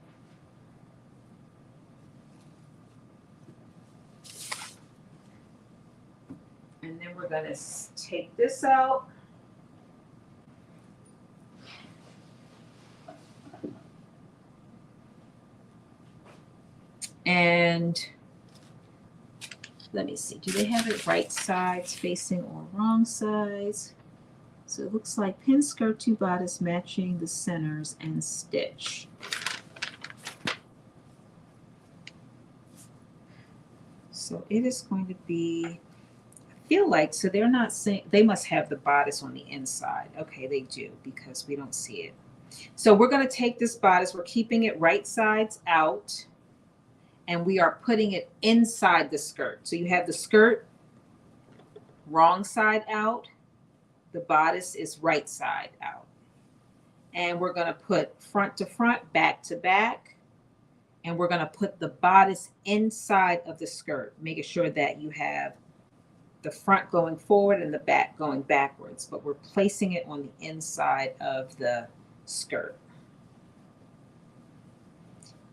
And then we're going to take this out. And let me see, do they have it right sides facing or wrong sides? So it looks like pin skirt to bodice matching the centers and stitch. So it is going to be, I feel like, so they're not saying, they must have the bodice on the inside. Okay, they do, because we don't see it. So we're going to take this bodice, we're keeping it right sides out, and we are putting it inside the skirt. So you have the skirt wrong side out, the bodice is right side out. And we're going to put front to front, back to back, and we're going to put the bodice inside of the skirt, making sure that you have the front going forward and the back going backwards, but we're placing it on the inside of the skirt.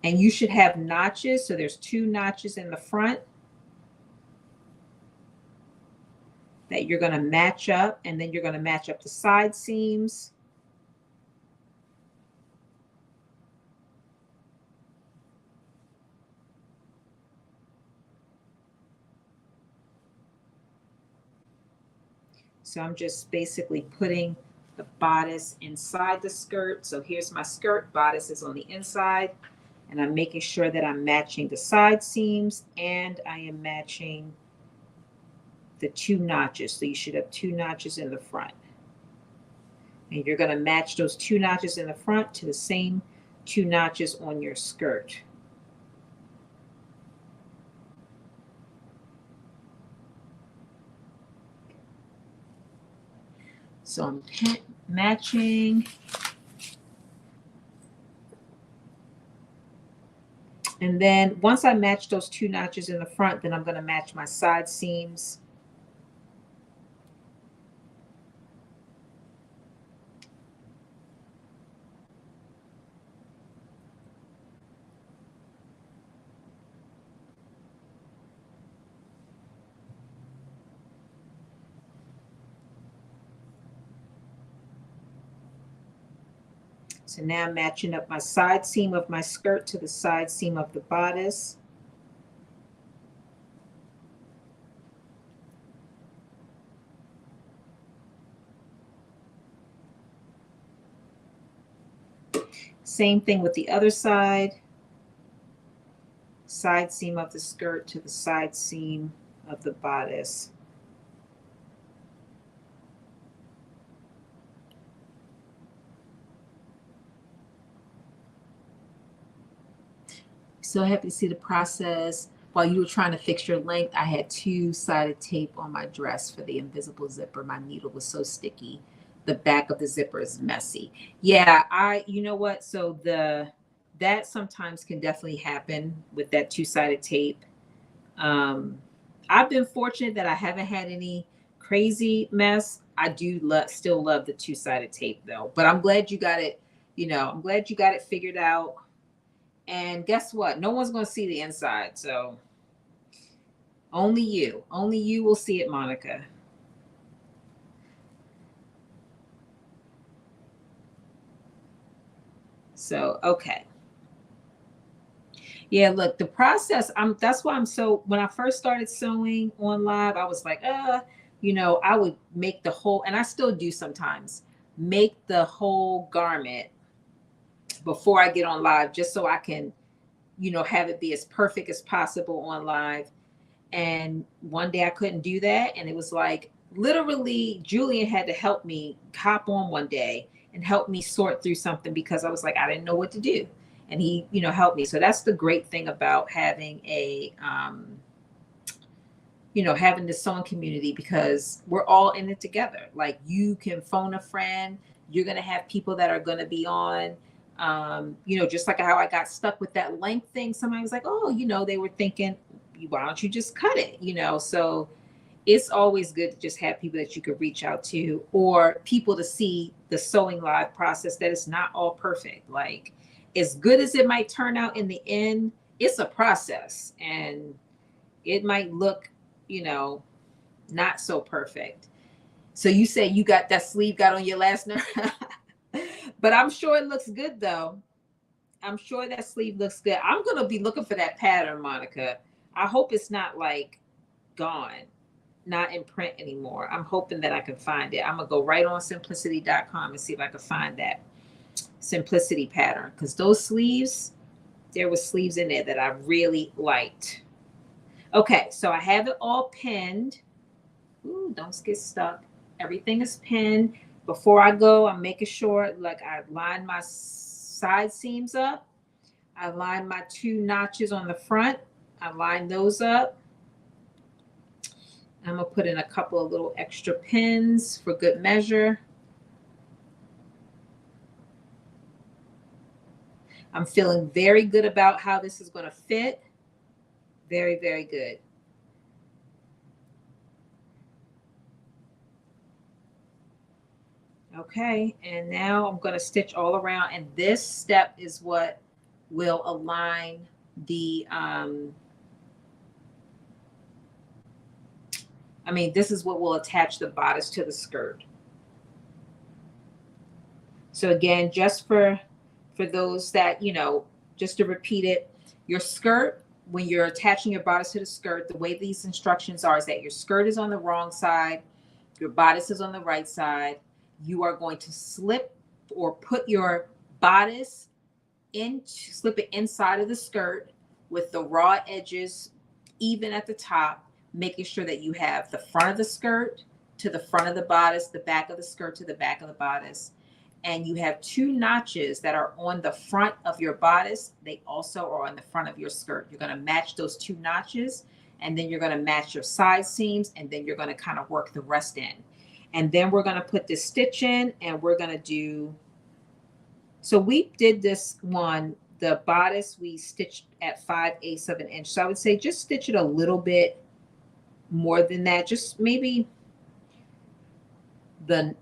And you should have notches. So there's 2 notches in the front that you're going to match up, and then you're going to match up the side seams. So I'm just basically putting the bodice inside the skirt. So here's my skirt, bodice is on the inside. And I'm making sure that I'm matching the side seams, and I am matching the 2 notches. So you should have 2 notches in the front. And you're going to match those 2 notches in the front to the same 2 notches on your skirt. So I'm matching. And then once I match those 2 notches in the front, then I'm going to match my side seams. So now I'm matching up my side seam of my skirt to the side seam of the bodice. Same thing with the other side. Side seam of the skirt to the side seam of the bodice. So happy to see the process. While you were trying to fix your length, I had 2-sided tape on my dress for the invisible zipper. My needle was so sticky. The back of the zipper is messy. Yeah, you know what? So that sometimes can definitely happen with that 2-sided tape. I've been fortunate that I haven't had any crazy mess. I do still love the 2-sided tape though, but I'm glad you got it, I'm glad you got it figured out. And guess what? No one's going to see the inside. So only you will see it, Monica. So, okay. Yeah, look, the process, that's why when I first started sewing on live, I was like, I would make the whole, and I still do sometimes, make the whole garment before I get on live, just so I can, have it be as perfect as possible on live. And one day I couldn't do that. And it was like, literally, Julian had to help me hop on one day and help me sort through something because I was like, I didn't know what to do. And he, helped me. So that's the great thing about having having this sewing community, because we're all in it together. Like, you can phone a friend, you're going to have people that are going to be on, just like how I got stuck with that length thing. Somebody was like, oh, they were thinking, why don't you just cut it? So it's always good to just have people that you could reach out to, or people to see the sewing live process, that it's not all perfect. Like, as good as it might turn out in the end, it's a process, and it might look, not so perfect. So you say you got that sleeve got on your last nerve, but I'm sure it looks good though. I'm sure that sleeve looks good. I'm going to be looking for that pattern, Monica. I hope it's not like gone, not in print anymore. I'm hoping that I can find it. I'm going to go right on simplicity.com and see if I can find that simplicity pattern, because those sleeves, there were sleeves in there that I really liked. Okay, so I have it all pinned. Ooh, don't get stuck. Everything is pinned. Before I go, I'm making sure, like, I line my side seams up. I line my 2 notches on the front. I line those up. I'm going to put in a couple of little extra pins for good measure. I'm feeling very good about how this is going to fit. Very, very good. Okay, and now I'm going to stitch all around, and this step is what will align the, this is what will attach the bodice to the skirt. So again, just for those that, just to repeat it, your skirt, when you're attaching your bodice to the skirt, the way these instructions are is that your skirt is on the wrong side, your bodice is on the right side. You are going to slip or put your bodice slip it inside of the skirt with the raw edges even at the top, making sure that you have the front of the skirt to the front of the bodice, the back of the skirt to the back of the bodice. And you have 2 notches that are on the front of your bodice. They also are on the front of your skirt. You're going to match those 2 notches, and then you're going to match your side seams, and then you're going to kind of work the rest in. And then we're going to put this stitch in, and we're going to do, so we did this one, the bodice, we stitched at 5/8 of an inch. So I would say just stitch it a little bit more than that, just maybe the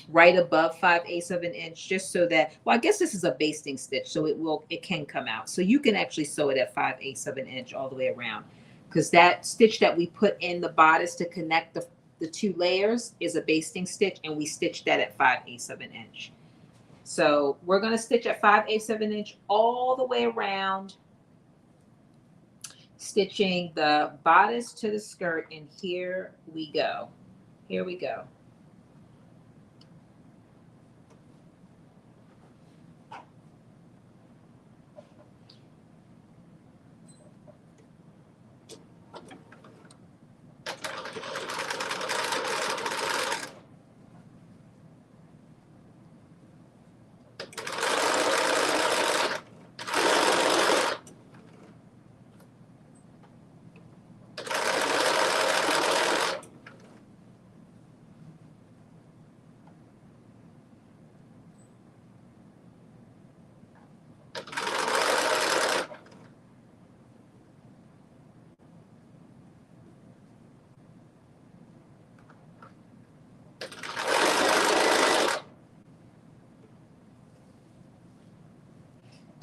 right above 5/8 of an inch, just so that, well, I guess this is a basting stitch, so it can come out. So you can actually sew it at 5/8 of an inch all the way around, because that stitch that we put in the bodice to connect the 2 layers is a basting stitch, and we stitched that at 5/8 of an inch. So we're going to stitch at 5/8 of an inch all the way around, stitching the bodice to the skirt, and here we go. Here we go.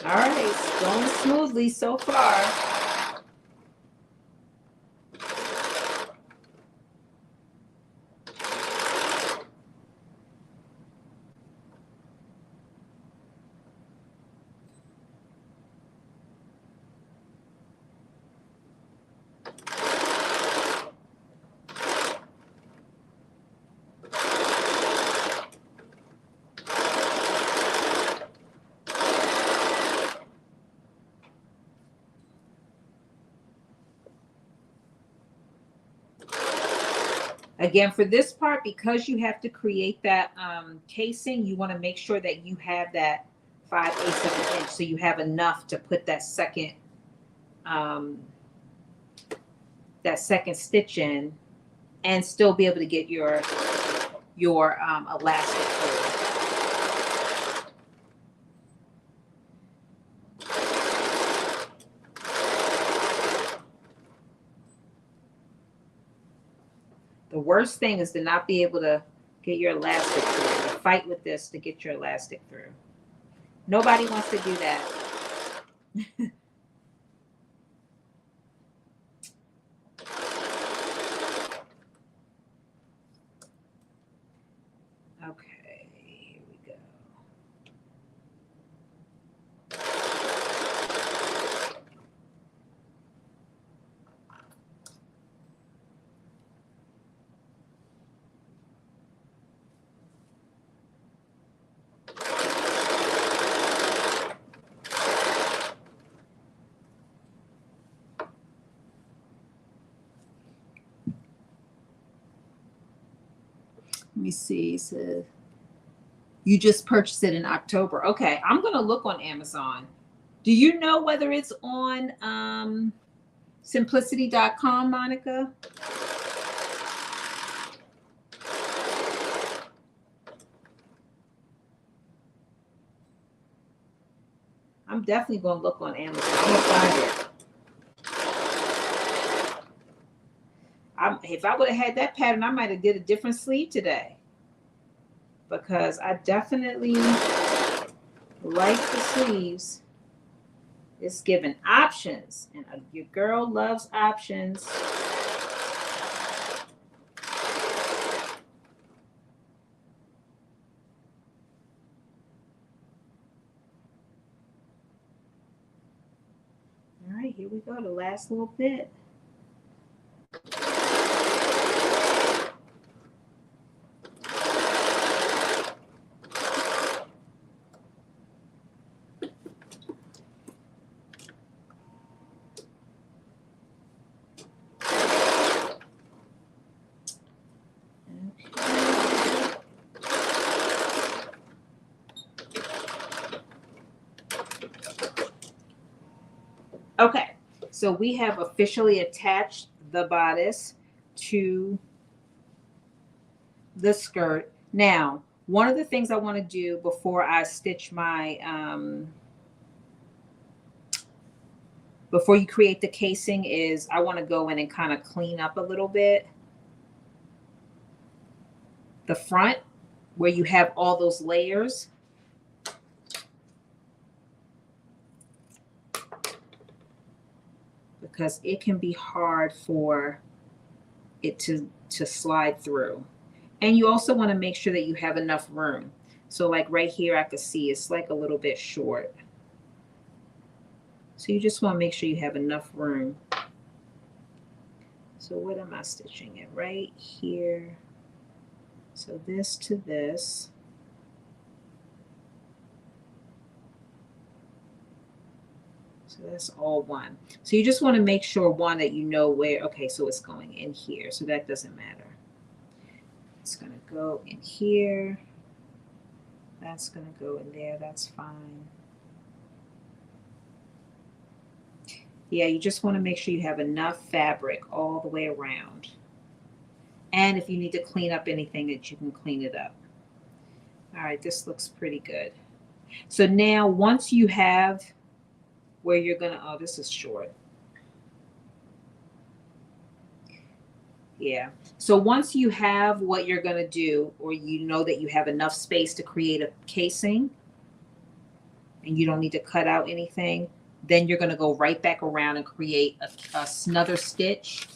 All right, it's going smoothly so far. Again, for this part, because you have to create that casing, you want to make sure that you have that 5/8 of an inch, so you have enough to put that second stitch in, and still be able to get your elastic through. The worst thing is to not be able to get your elastic through. To fight with this to get your elastic through. Nobody wants to do that. Okay, here we go. Let me see. So you just purchased it in October. Okay, I'm gonna look on Amazon. Do you know whether it's on simplicity.com, Monica? I'm definitely gonna look on Amazon. I'm gonna find it. If I would have had that pattern, I might have did a different sleeve today, because I definitely like the sleeves. It's giving options, and your girl loves options. All right, here we go, the last little bit. Okay, so we have officially attached the bodice to the skirt. Now, one of the things I want to do before I stitch my, before you create the casing, is I want to go in and kind of clean up a little bit the front where you have all those layers. Because it can be hard for it to slide through. And you also want to make sure that you have enough room. So like right here, I could see it's like a little bit short. So you just want to make sure you have enough room. So what am I stitching it? Right here. So this to this. So that's all one. So you just want to make sure, one, that you know where, okay, so it's going in here. So that doesn't matter. It's going to go in here. That's going to go in there. That's fine. Yeah, you just want to make sure you have enough fabric all the way around. And if you need to clean up anything, that you can clean it up. All right, this looks pretty good. So now once you have where you're going to, oh, this is short. Yeah. So once you have what you're going to do, or you know that you have enough space to create a casing and you don't need to cut out anything, then you're going to go right back around and create another stitch.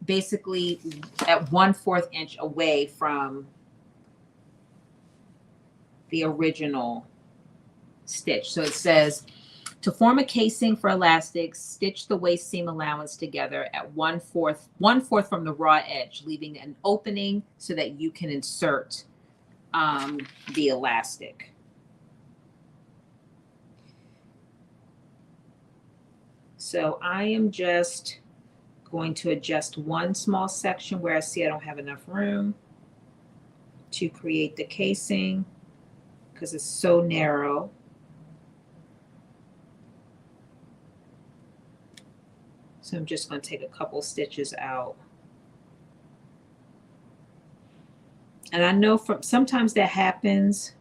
Basically at 1/4 inch away from the original stitch. So it says, to form a casing for elastics, stitch the waist seam allowance together at 1/4 from the raw edge, leaving an opening so that you can insert the elastic. So I am just Going to adjust one small section where I see I don't have enough room to create the casing because it's so narrow. So I'm just going to take a couple stitches out. And I know from sometimes that happens.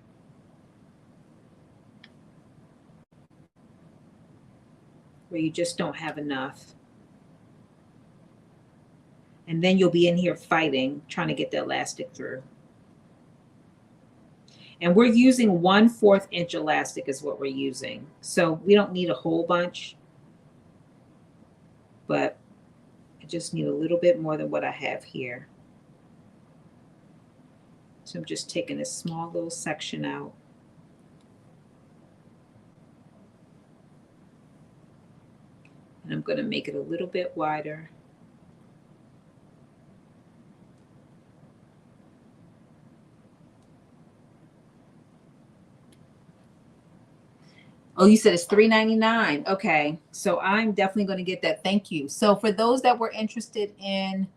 Where you just don't have enough. And then you'll be in here fighting, trying to get the elastic through. And we're using 1/4 inch elastic is what we're using. So we don't need a whole bunch, but I just need a little bit more than what I have here. So I'm just taking this small little section out. And I'm going to make it a little bit wider. Oh, you said it's $3.99. Okay. So I'm definitely going to get that. Thank you. So for those that were interested in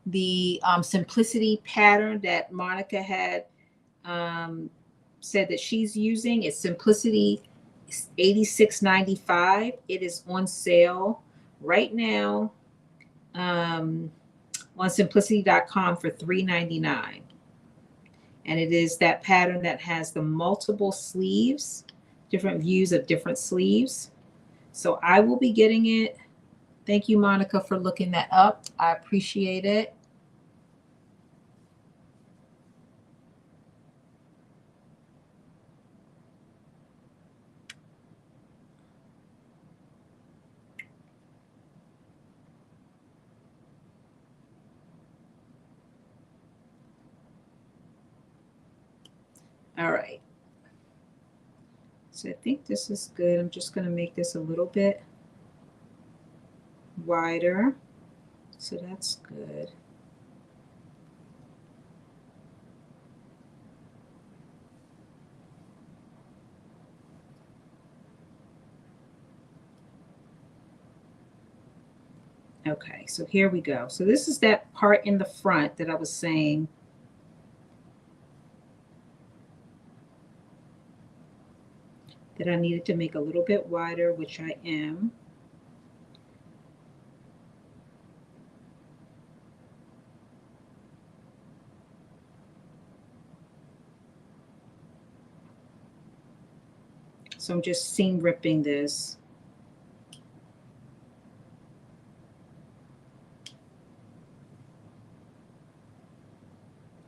the simplicity pattern that Monica had said that she's using, it's Simplicity 86.95. It is on sale right now on simplicity.com for $3.99. And it is that pattern that has the multiple sleeves, different views of different sleeves. So I will be getting it. Thank you, Monica, for looking that up. I appreciate it. All right. So I think this is good. I'm just going to make this a little bit wider. So that's good. Okay, so here we go. So this is that part in the front that I was saying that I needed to make a little bit wider, which I am. So I'm just seam ripping this.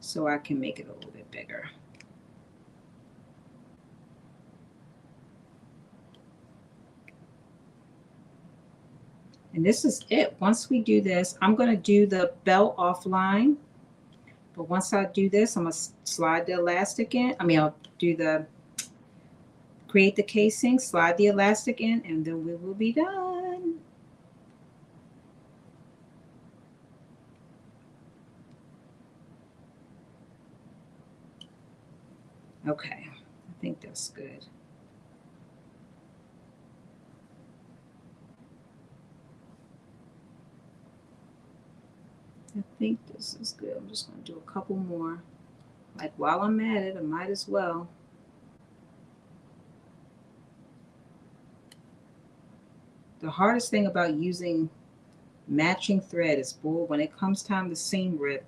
So I can make it a little bit bigger. And this is it. Once we do this, I'm going to do the belt offline. But once I do this, I'm going to slide the elastic in. I'll do the create the casing, slide the elastic in, and then we will be done. Okay, I think that's good. I think this is good. I'm just going to do a couple more. Like while I'm at it, I might as well. The hardest thing about using matching thread is, boy, when it comes time to seam rip,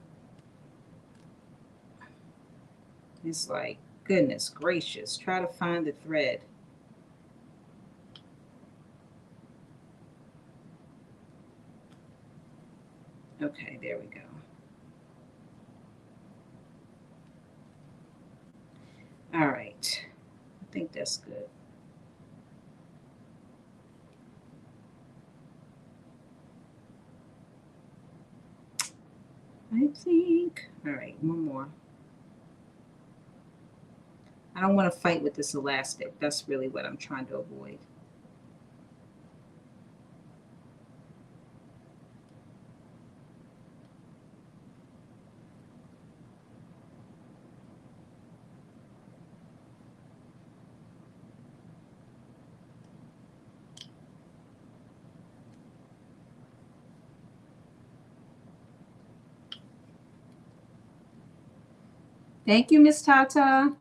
it's like, goodness gracious, try to find the thread. Okay, there we go. All right, I think that's good. I think, all right, one more. I don't want to fight with this elastic. That's really what I'm trying to avoid. Thank you, Miss Tata.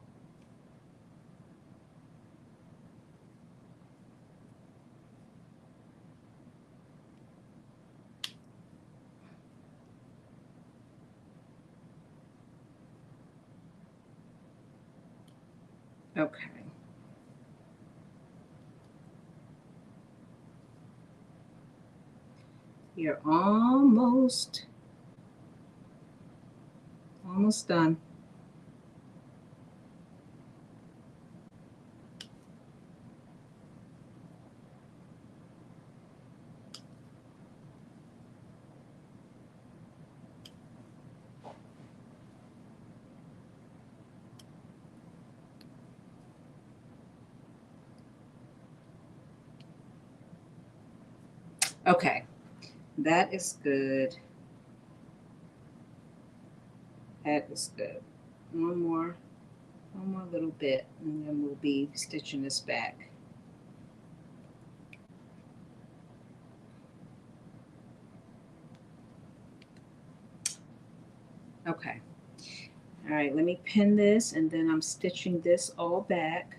Okay. You're almost done. Okay, that is good. That is good. One more little bit, and then we'll be stitching this back. Okay. All right, let me pin this, and then I'm stitching this all back.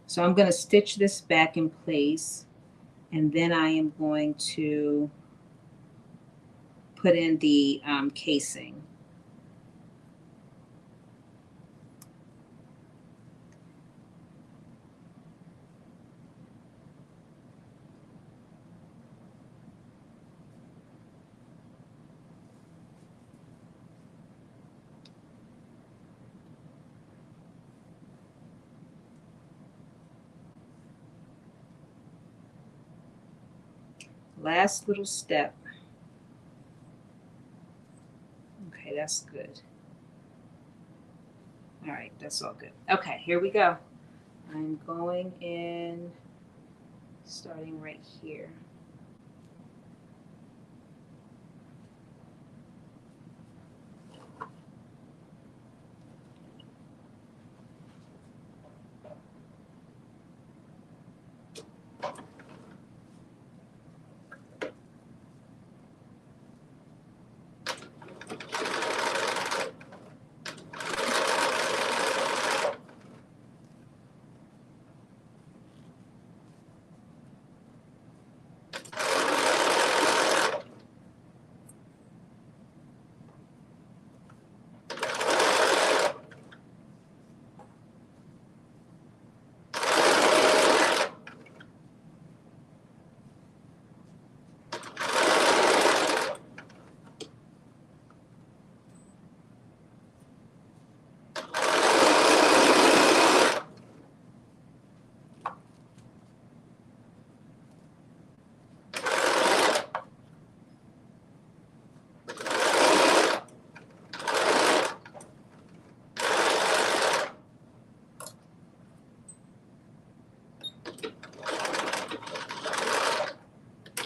So I'm going to stitch this back in place, and then I am going to put in the casing. Last little step. Okay, that's good. All right, that's all good. Okay, here we go. I'm going in, starting right here.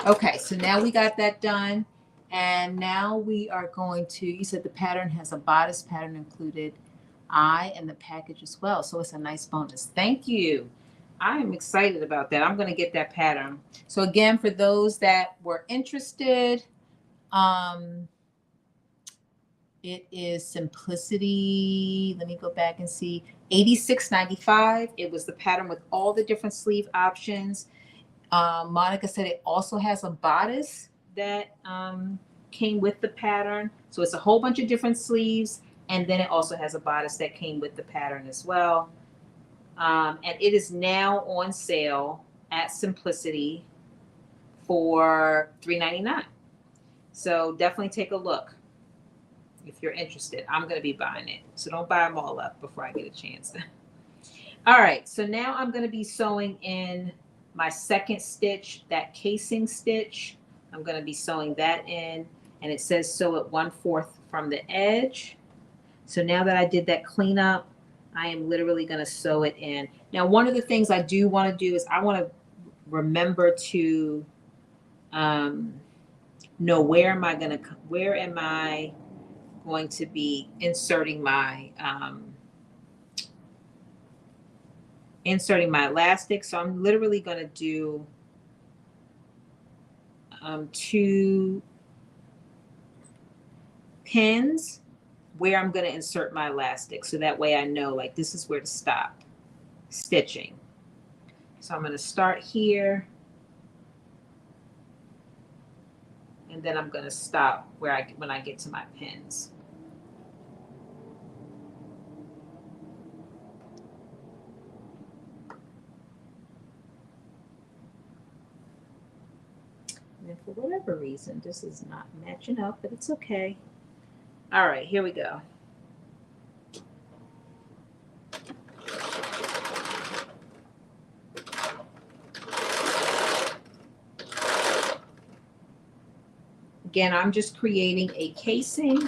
Okay, so now we got that done. And now we are going to, you said the pattern has a bodice pattern included, in the package as well. So it's a nice bonus. Thank you. I am excited about that. I'm going to get that pattern. So again, for those that were interested, it is Simplicity. Let me go back and see. $86.95. It was the pattern with all the different sleeve options. Monica said it also has a bodice that came with the pattern. So it's a whole bunch of different sleeves. And then it also has a bodice that came with the pattern as well. And it is now on sale at Simplicity for $3.99. So definitely take a look if you're interested. I'm going to be buying it. So don't buy them all up before I get a chance. All right. So now I'm going to be sewing in my second stitch, that casing stitch. I'm going to be sewing that in, and it says sew at 1/4 from the edge. So now that I did that cleanup, I am literally going to sew it in. Now, one of the things I do want to do is I want to remember to know where am I going to be inserting my elastic. So I'm literally going to do 2 pins where I'm going to insert my elastic. So that way I know like this is where to stop stitching. So I'm going to start here. And then I'm going to stop when I get to my pins. And for whatever reason, this is not matching up, but it's okay. All right, here we go. Again, I'm just creating a casing.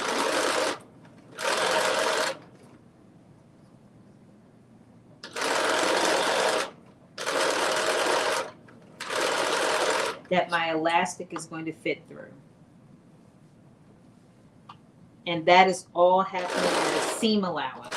That my elastic is going to fit through. And that is all happening in the seam allowance.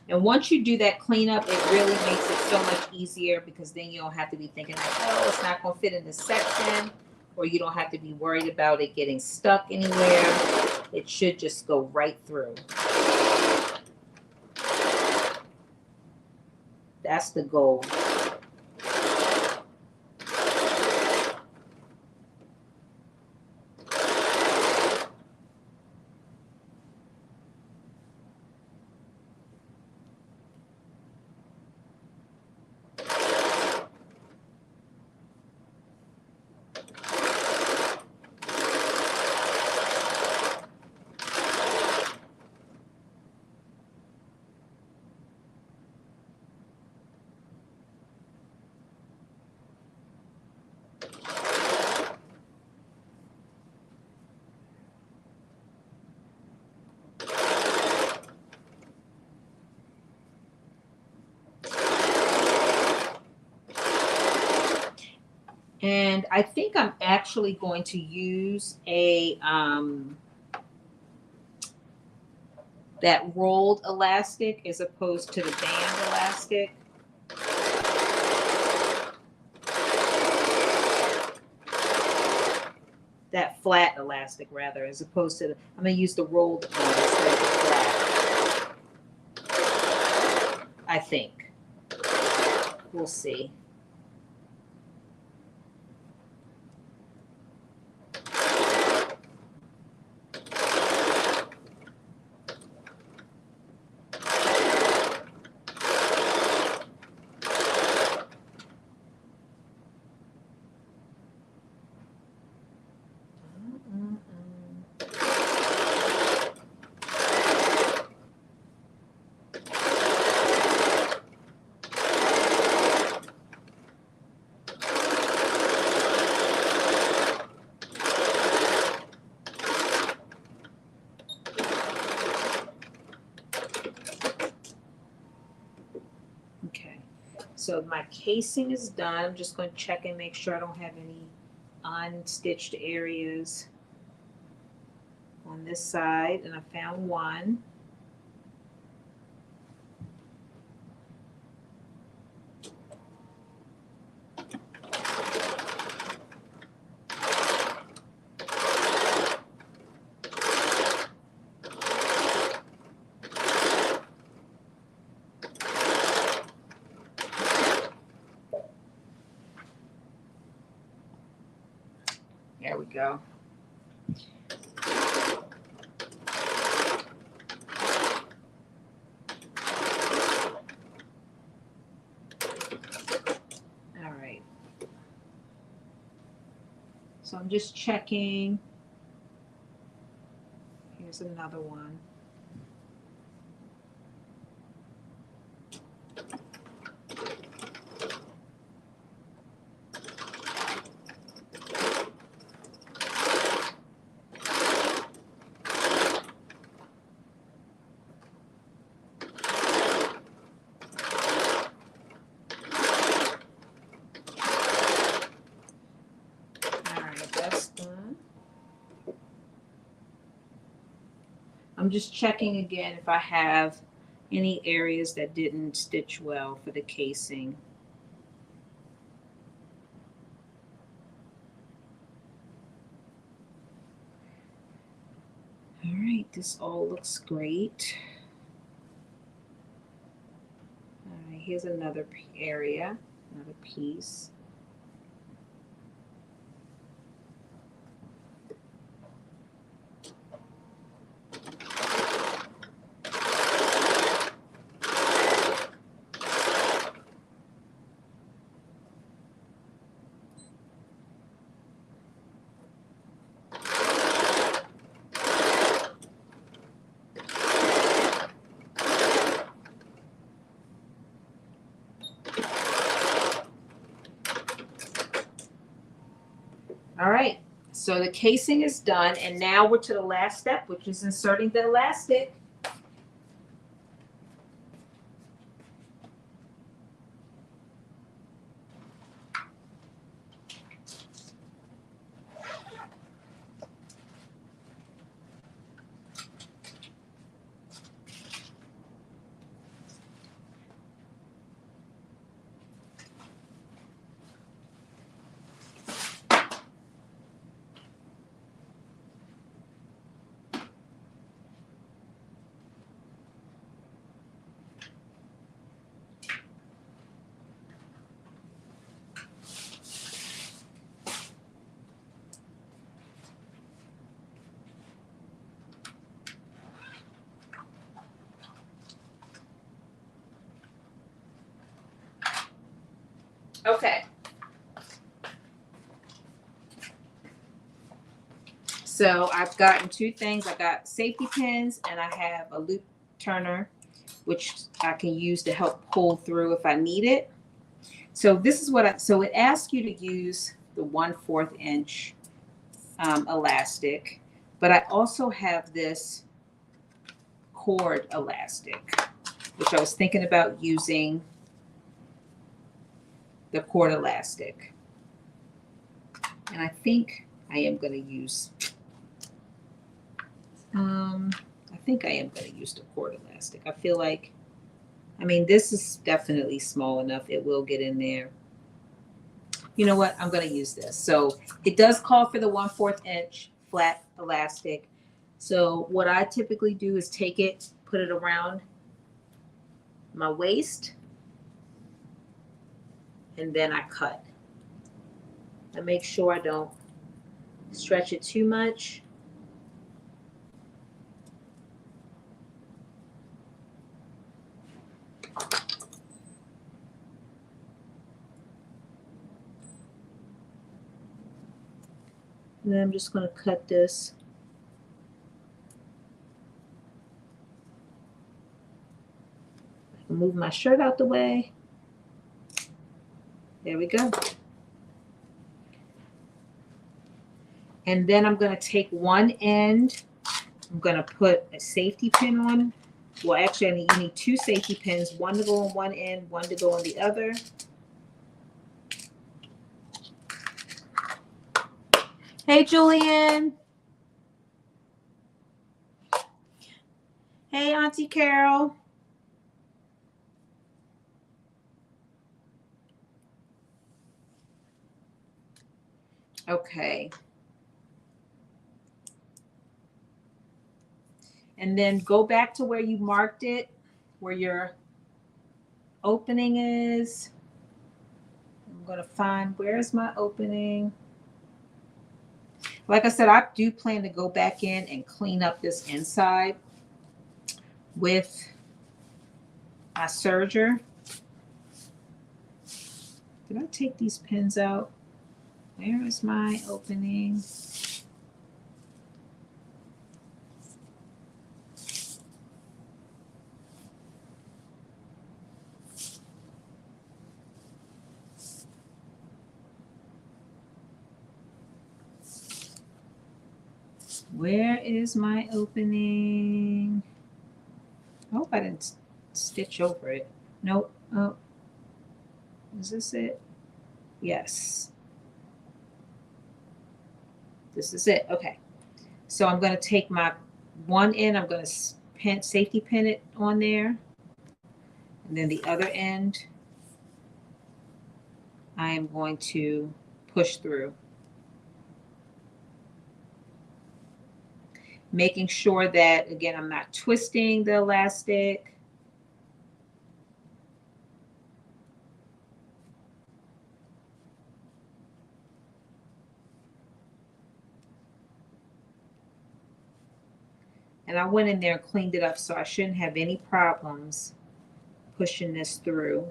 And once you do that cleanup, it really makes it so much easier because then you don't have to be thinking like, oh, it's not going to fit in this section, or you don't have to be worried about it getting stuck anywhere. It should just go right through. That's the goal. And I think I'm actually going to use a that rolled elastic as opposed to the band elastic. That flat elastic rather, as opposed to I'm going to use the rolled one instead of the flat. I think. We'll see. Okay, so my casing is done. I'm just going to check and make sure I don't have any unstitched areas on this side, and I found one. There we go. All right. So I'm just checking. Here's another one. I'm just checking again if I have any areas that didn't stitch well for the casing. All right, this all looks great. All right, here's another area, another piece. All right, so the casing is done, and now we're to the last step, which is inserting the elastic. Okay. So I've gotten two things. I got safety pins and I have a loop turner, which I can use to help pull through if I need it. So this is what so it asks you to use the 1/4 inch elastic, but I also have this cord elastic, which I was thinking about using the cord elastic. And I think I am going to use, I think I am going to use the cord elastic. I feel like, I mean, this is definitely small enough. It will get in there. You know what? I'm going to use this. So it does call for the 1/4 inch flat elastic. So what I typically do is take it, put it around my waist, and then I cut. I make sure I don't stretch it too much. And then I'm just going to cut this. I can move my shirt out the way. There we go. And then I'm going to take one end. I'm going to put a safety pin on. Well, actually, you need two safety pins, one to go on one end, one to go on the other. Hey, Julian. Hey, Auntie Carol. Okay. And then go back to where you marked it, where your opening is. I'm going to find, where's my opening? Like I said, I do plan to go back in and clean up this inside with my serger. Did I take these pins out? Where is my opening? Where is my opening? I hope I didn't stitch over it. Nope. Oh, is this it? Yes. This is it. Okay. So I'm going to take my one end, I'm going to safety pin it on there. And then the other end, I am going to push through. Making sure that, again, I'm not twisting the elastic. And I went in there and cleaned it up, so I shouldn't have any problems pushing this through.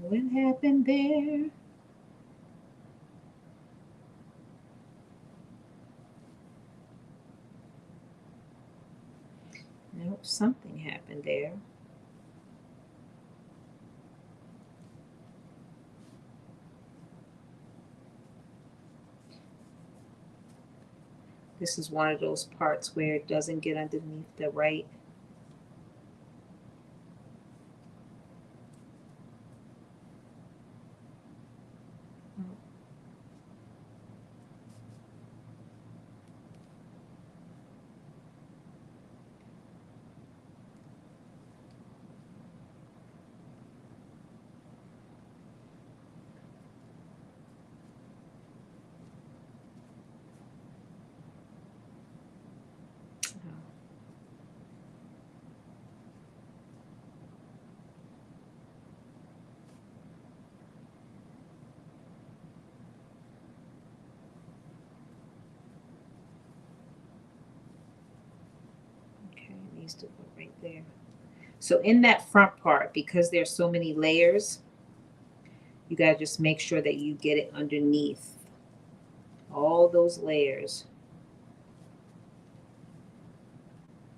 What happened there? Nope, something happened there. This is one of those parts where it doesn't get underneath the right. Okay, it needs to go right there. So in that front part, because there's so many layers, you gotta just make sure that you get it underneath all those layers.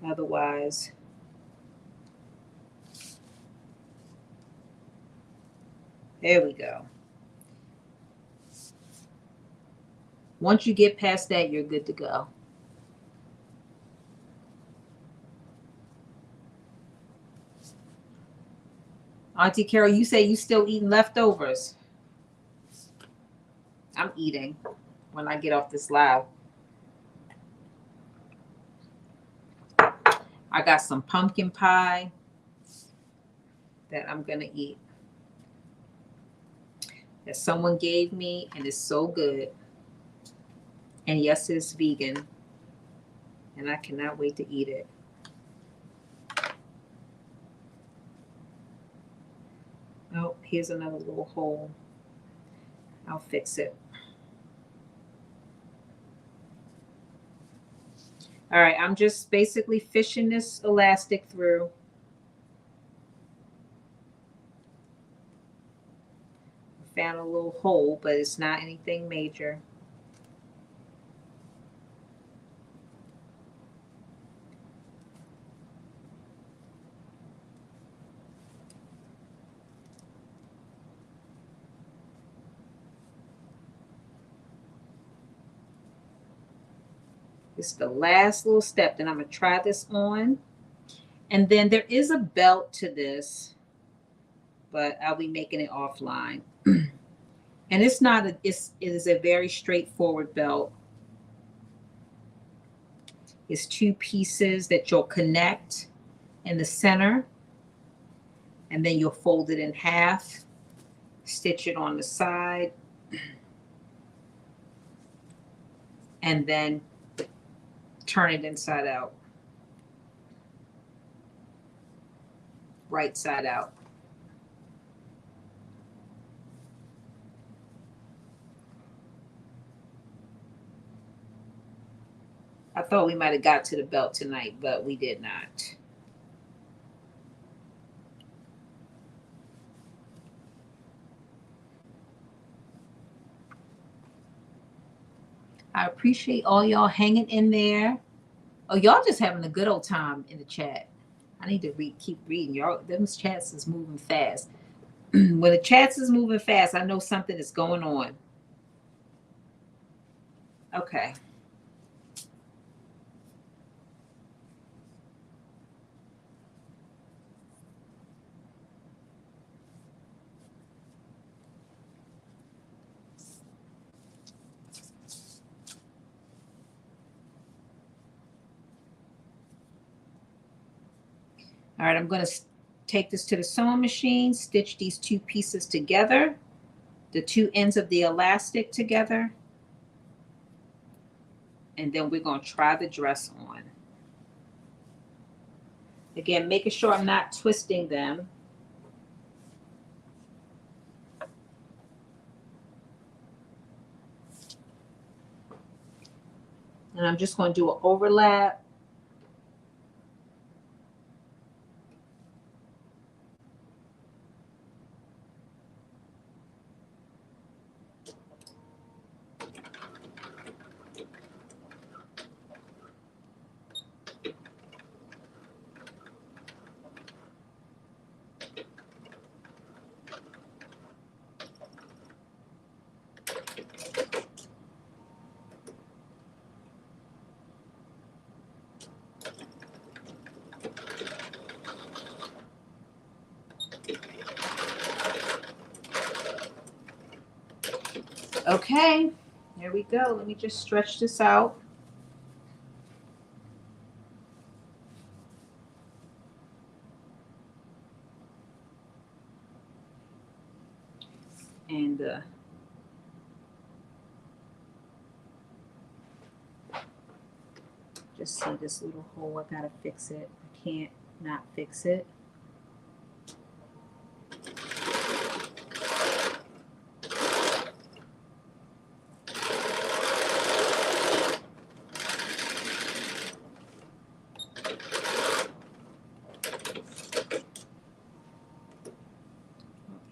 Otherwise, there we go. Once you get past that, you're good to go. Auntie Carol, you say you still eating leftovers. I'm eating when I get off this live. I got some pumpkin pie that I'm gonna eat. That someone gave me, and it's so good. And yes, it's vegan. And I cannot wait to eat it. Oh, here's another little hole. I'll fix it. All right, I'm just basically fishing this elastic through. I found a little hole, but it's not anything major. It's the last little step. Then I'm going to try this on. And then there is a belt to this, but I'll be making it offline. And it's not a, it is a very straightforward belt. It's two pieces that you'll connect in the center, and then you'll fold it in half, stitch it on the side, and then turn it inside out, right side out. I thought we might have got to the belt tonight, but we did not. I appreciate all y'all hanging in there. Oh, y'all just having a good old time in the chat. I need to keep reading. Y'all, them chats is moving fast. When the chats is moving fast, I know something is going on. Okay. All right, I'm going to take this to the sewing machine, stitch these two pieces together, the two ends of the elastic together, and then we're going to try the dress on. Again, making sure I'm not twisting them. And I'm just going to do an overlap. Okay, there we go. Let me just stretch this out. And just see this little hole. I gotta fix it. I can't not fix it.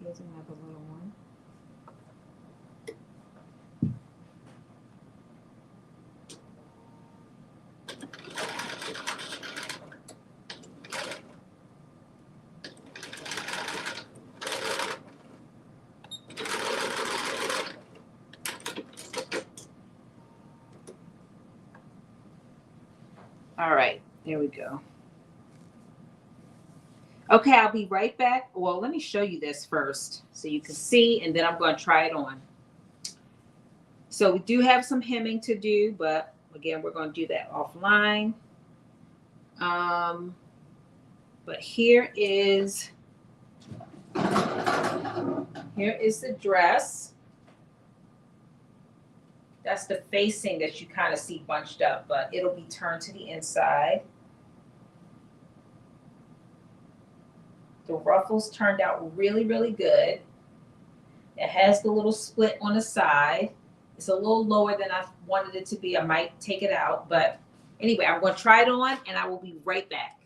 Here's another little one. All right, there we go. Okay, I'll be right back. Well, let me show you this first so you can see, and then I'm going to try it on. So we do have some hemming to do, but again, we're going to do that offline. But here is the dress. That's the facing that you kind of see bunched up, but it'll be turned to the inside. The ruffles turned out really, really good. It has the little split on the side. It's a little lower than I wanted it to be. I might take it out, but anyway, I'm going to try it on and I will be right back.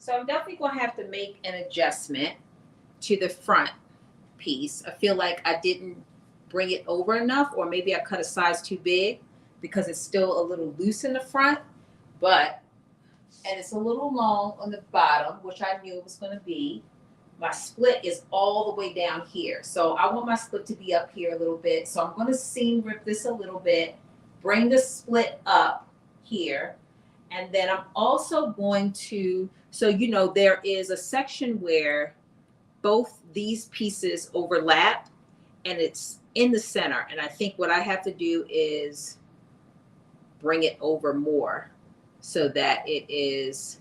So I'm definitely going to have to make an adjustment to the front piece. I feel like I didn't bring it over enough, or maybe I cut a size too big because it's still a little loose in the front, and it's a little long on the bottom, which I knew it was going to be. My split is all the way down here. So I want my split to be up here a little bit. So I'm going to seam rip this a little bit, bring the split up here. And then I'm also going to, so there is a section where both these pieces overlap and it's in the center. And I think what I have to do is bring it over more so that it is.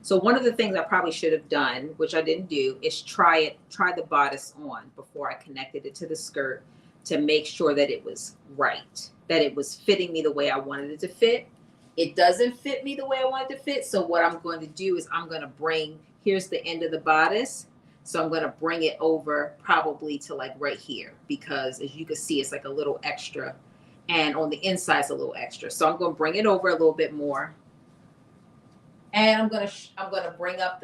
So one of the things I probably should have done, which I didn't do, is try the bodice on before I connected it to the skirt to make sure that it was right, that it was fitting me the way I wanted it to fit. It doesn't fit me the way I want it to fit. So what I'm going to do is I'm going to here's the end of the bodice. So I'm going to bring it over probably to like right here, because as you can see, it's like a little extra. And on the inside, it's a little extra. So I'm going to bring it over a little bit more. And I'm gonna bring up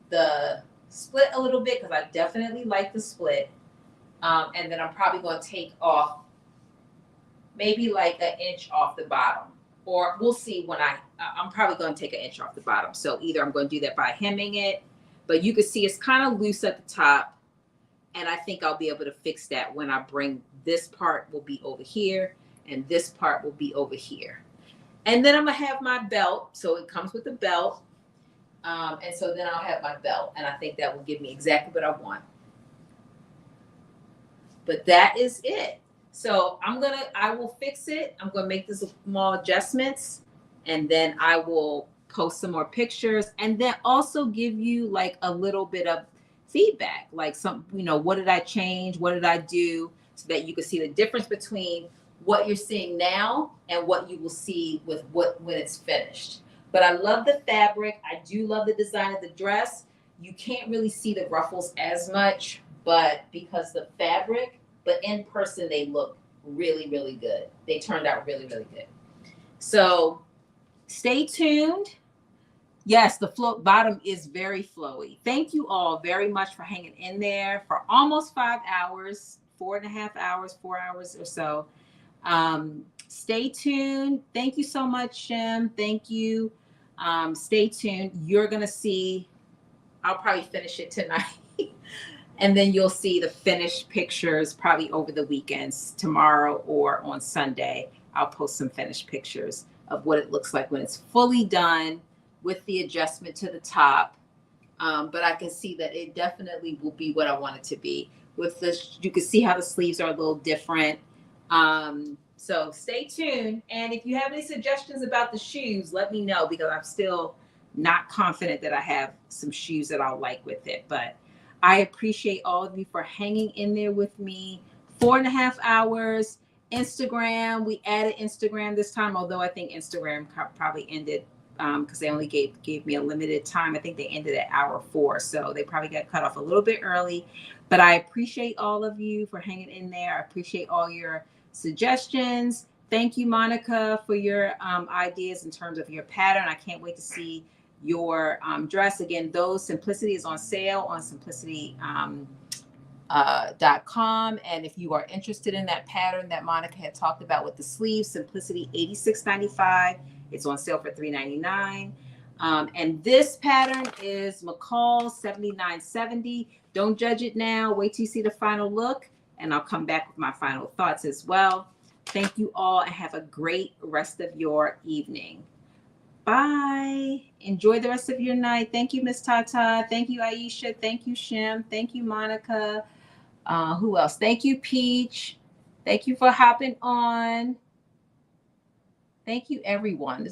the split a little bit because I definitely like the split. And then I'm probably going to take off maybe like an inch off the bottom, or we'll see when I'm probably going to take an inch off the bottom. So either I'm going to do that by hemming it, but you can see it's kind of loose at the top. And I think I'll be able to fix that when I bring this part will be over here and this part will be over here. And then I'm going to have my belt. So it comes with the belt. And so then I'll have my belt. And I think that will give me exactly what I want. But that is it. So I will fix it. I'm going to make the small adjustments. And then I will post some more pictures. And then also give you like a little bit of feedback. Like what did I change? What did I do? So that you can see the difference between what you're seeing now and what you will see when it's finished. But I love the fabric. I do love the design of the dress. You can't really see the ruffles as much, but because the fabric, but in person they look really, really good. They turned out really, really good. So stay tuned. Yes, the bottom is very flowy. Thank you all very much for hanging in there for almost 5 hours, 4.5 hours, 4 hours or so. Stay tuned. Thank you so much, Shem. Thank you. Stay tuned. You're going to see, I'll probably finish it tonight. And then you'll see the finished pictures probably over the weekends, tomorrow or on Sunday. I'll post some finished pictures of what it looks like when it's fully done with the adjustment to the top. But I can see that it definitely will be what I want it to be. With this, you can see how the sleeves are a little different. So stay tuned. And if you have any suggestions about the shoes, let me know, because I'm still not confident that I have some shoes that I'll like with it. But I appreciate all of you for hanging in there with me. 4.5 hours. Instagram, we added Instagram this time, although I think Instagram probably ended because they only gave me a limited time. I think they ended at hour 4. So they probably got cut off a little bit early. But I appreciate all of you for hanging in there. I appreciate all your suggestions. Thank you, Monica, for your ideas in terms of your pattern. I can't wait to see your dress. Again, Simplicity is on sale on simplicity.com. And if you are interested in that pattern that Monica had talked about with the sleeves, Simplicity $86.95. It's on sale for $3.99. And this pattern is McCall 7970. Don't judge it now. Wait till you see the final look, and I'll come back with my final thoughts as well. Thank you all, and have a great rest of your evening. Bye. Enjoy the rest of your night. Thank you, Miss Tata. Thank you, Aisha. Thank you, Shem. Thank you, Monica. Who else? Thank you, Peach. Thank you for hopping on. Thank you, everyone.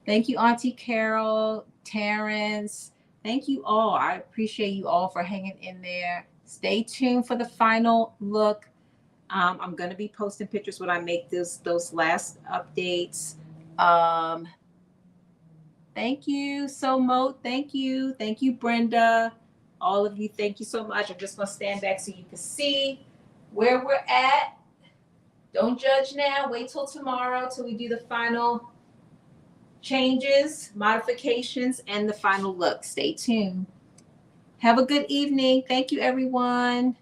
Thank you, Auntie Carol, Terrence. Thank you all. I appreciate you all for hanging in there. Stay tuned for the final look. I'm going to be posting pictures when I make those last updates. Thank you, Somo. Thank you. Thank you, Brenda. All of you, thank you so much. I'm just going to stand back so you can see where we're at. Don't judge now. Wait till tomorrow till we do the final changes, modifications, and the final look. Stay tuned. Have a good evening. Thank you, everyone.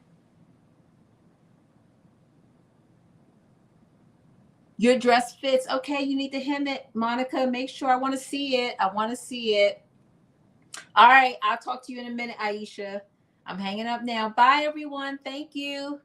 Your dress fits. Okay, you need to hem it, Monica. Make sure. I want to see it. I want to see it. All right, I'll talk to you in a minute, Aisha. I'm hanging up now. Bye, everyone. Thank you.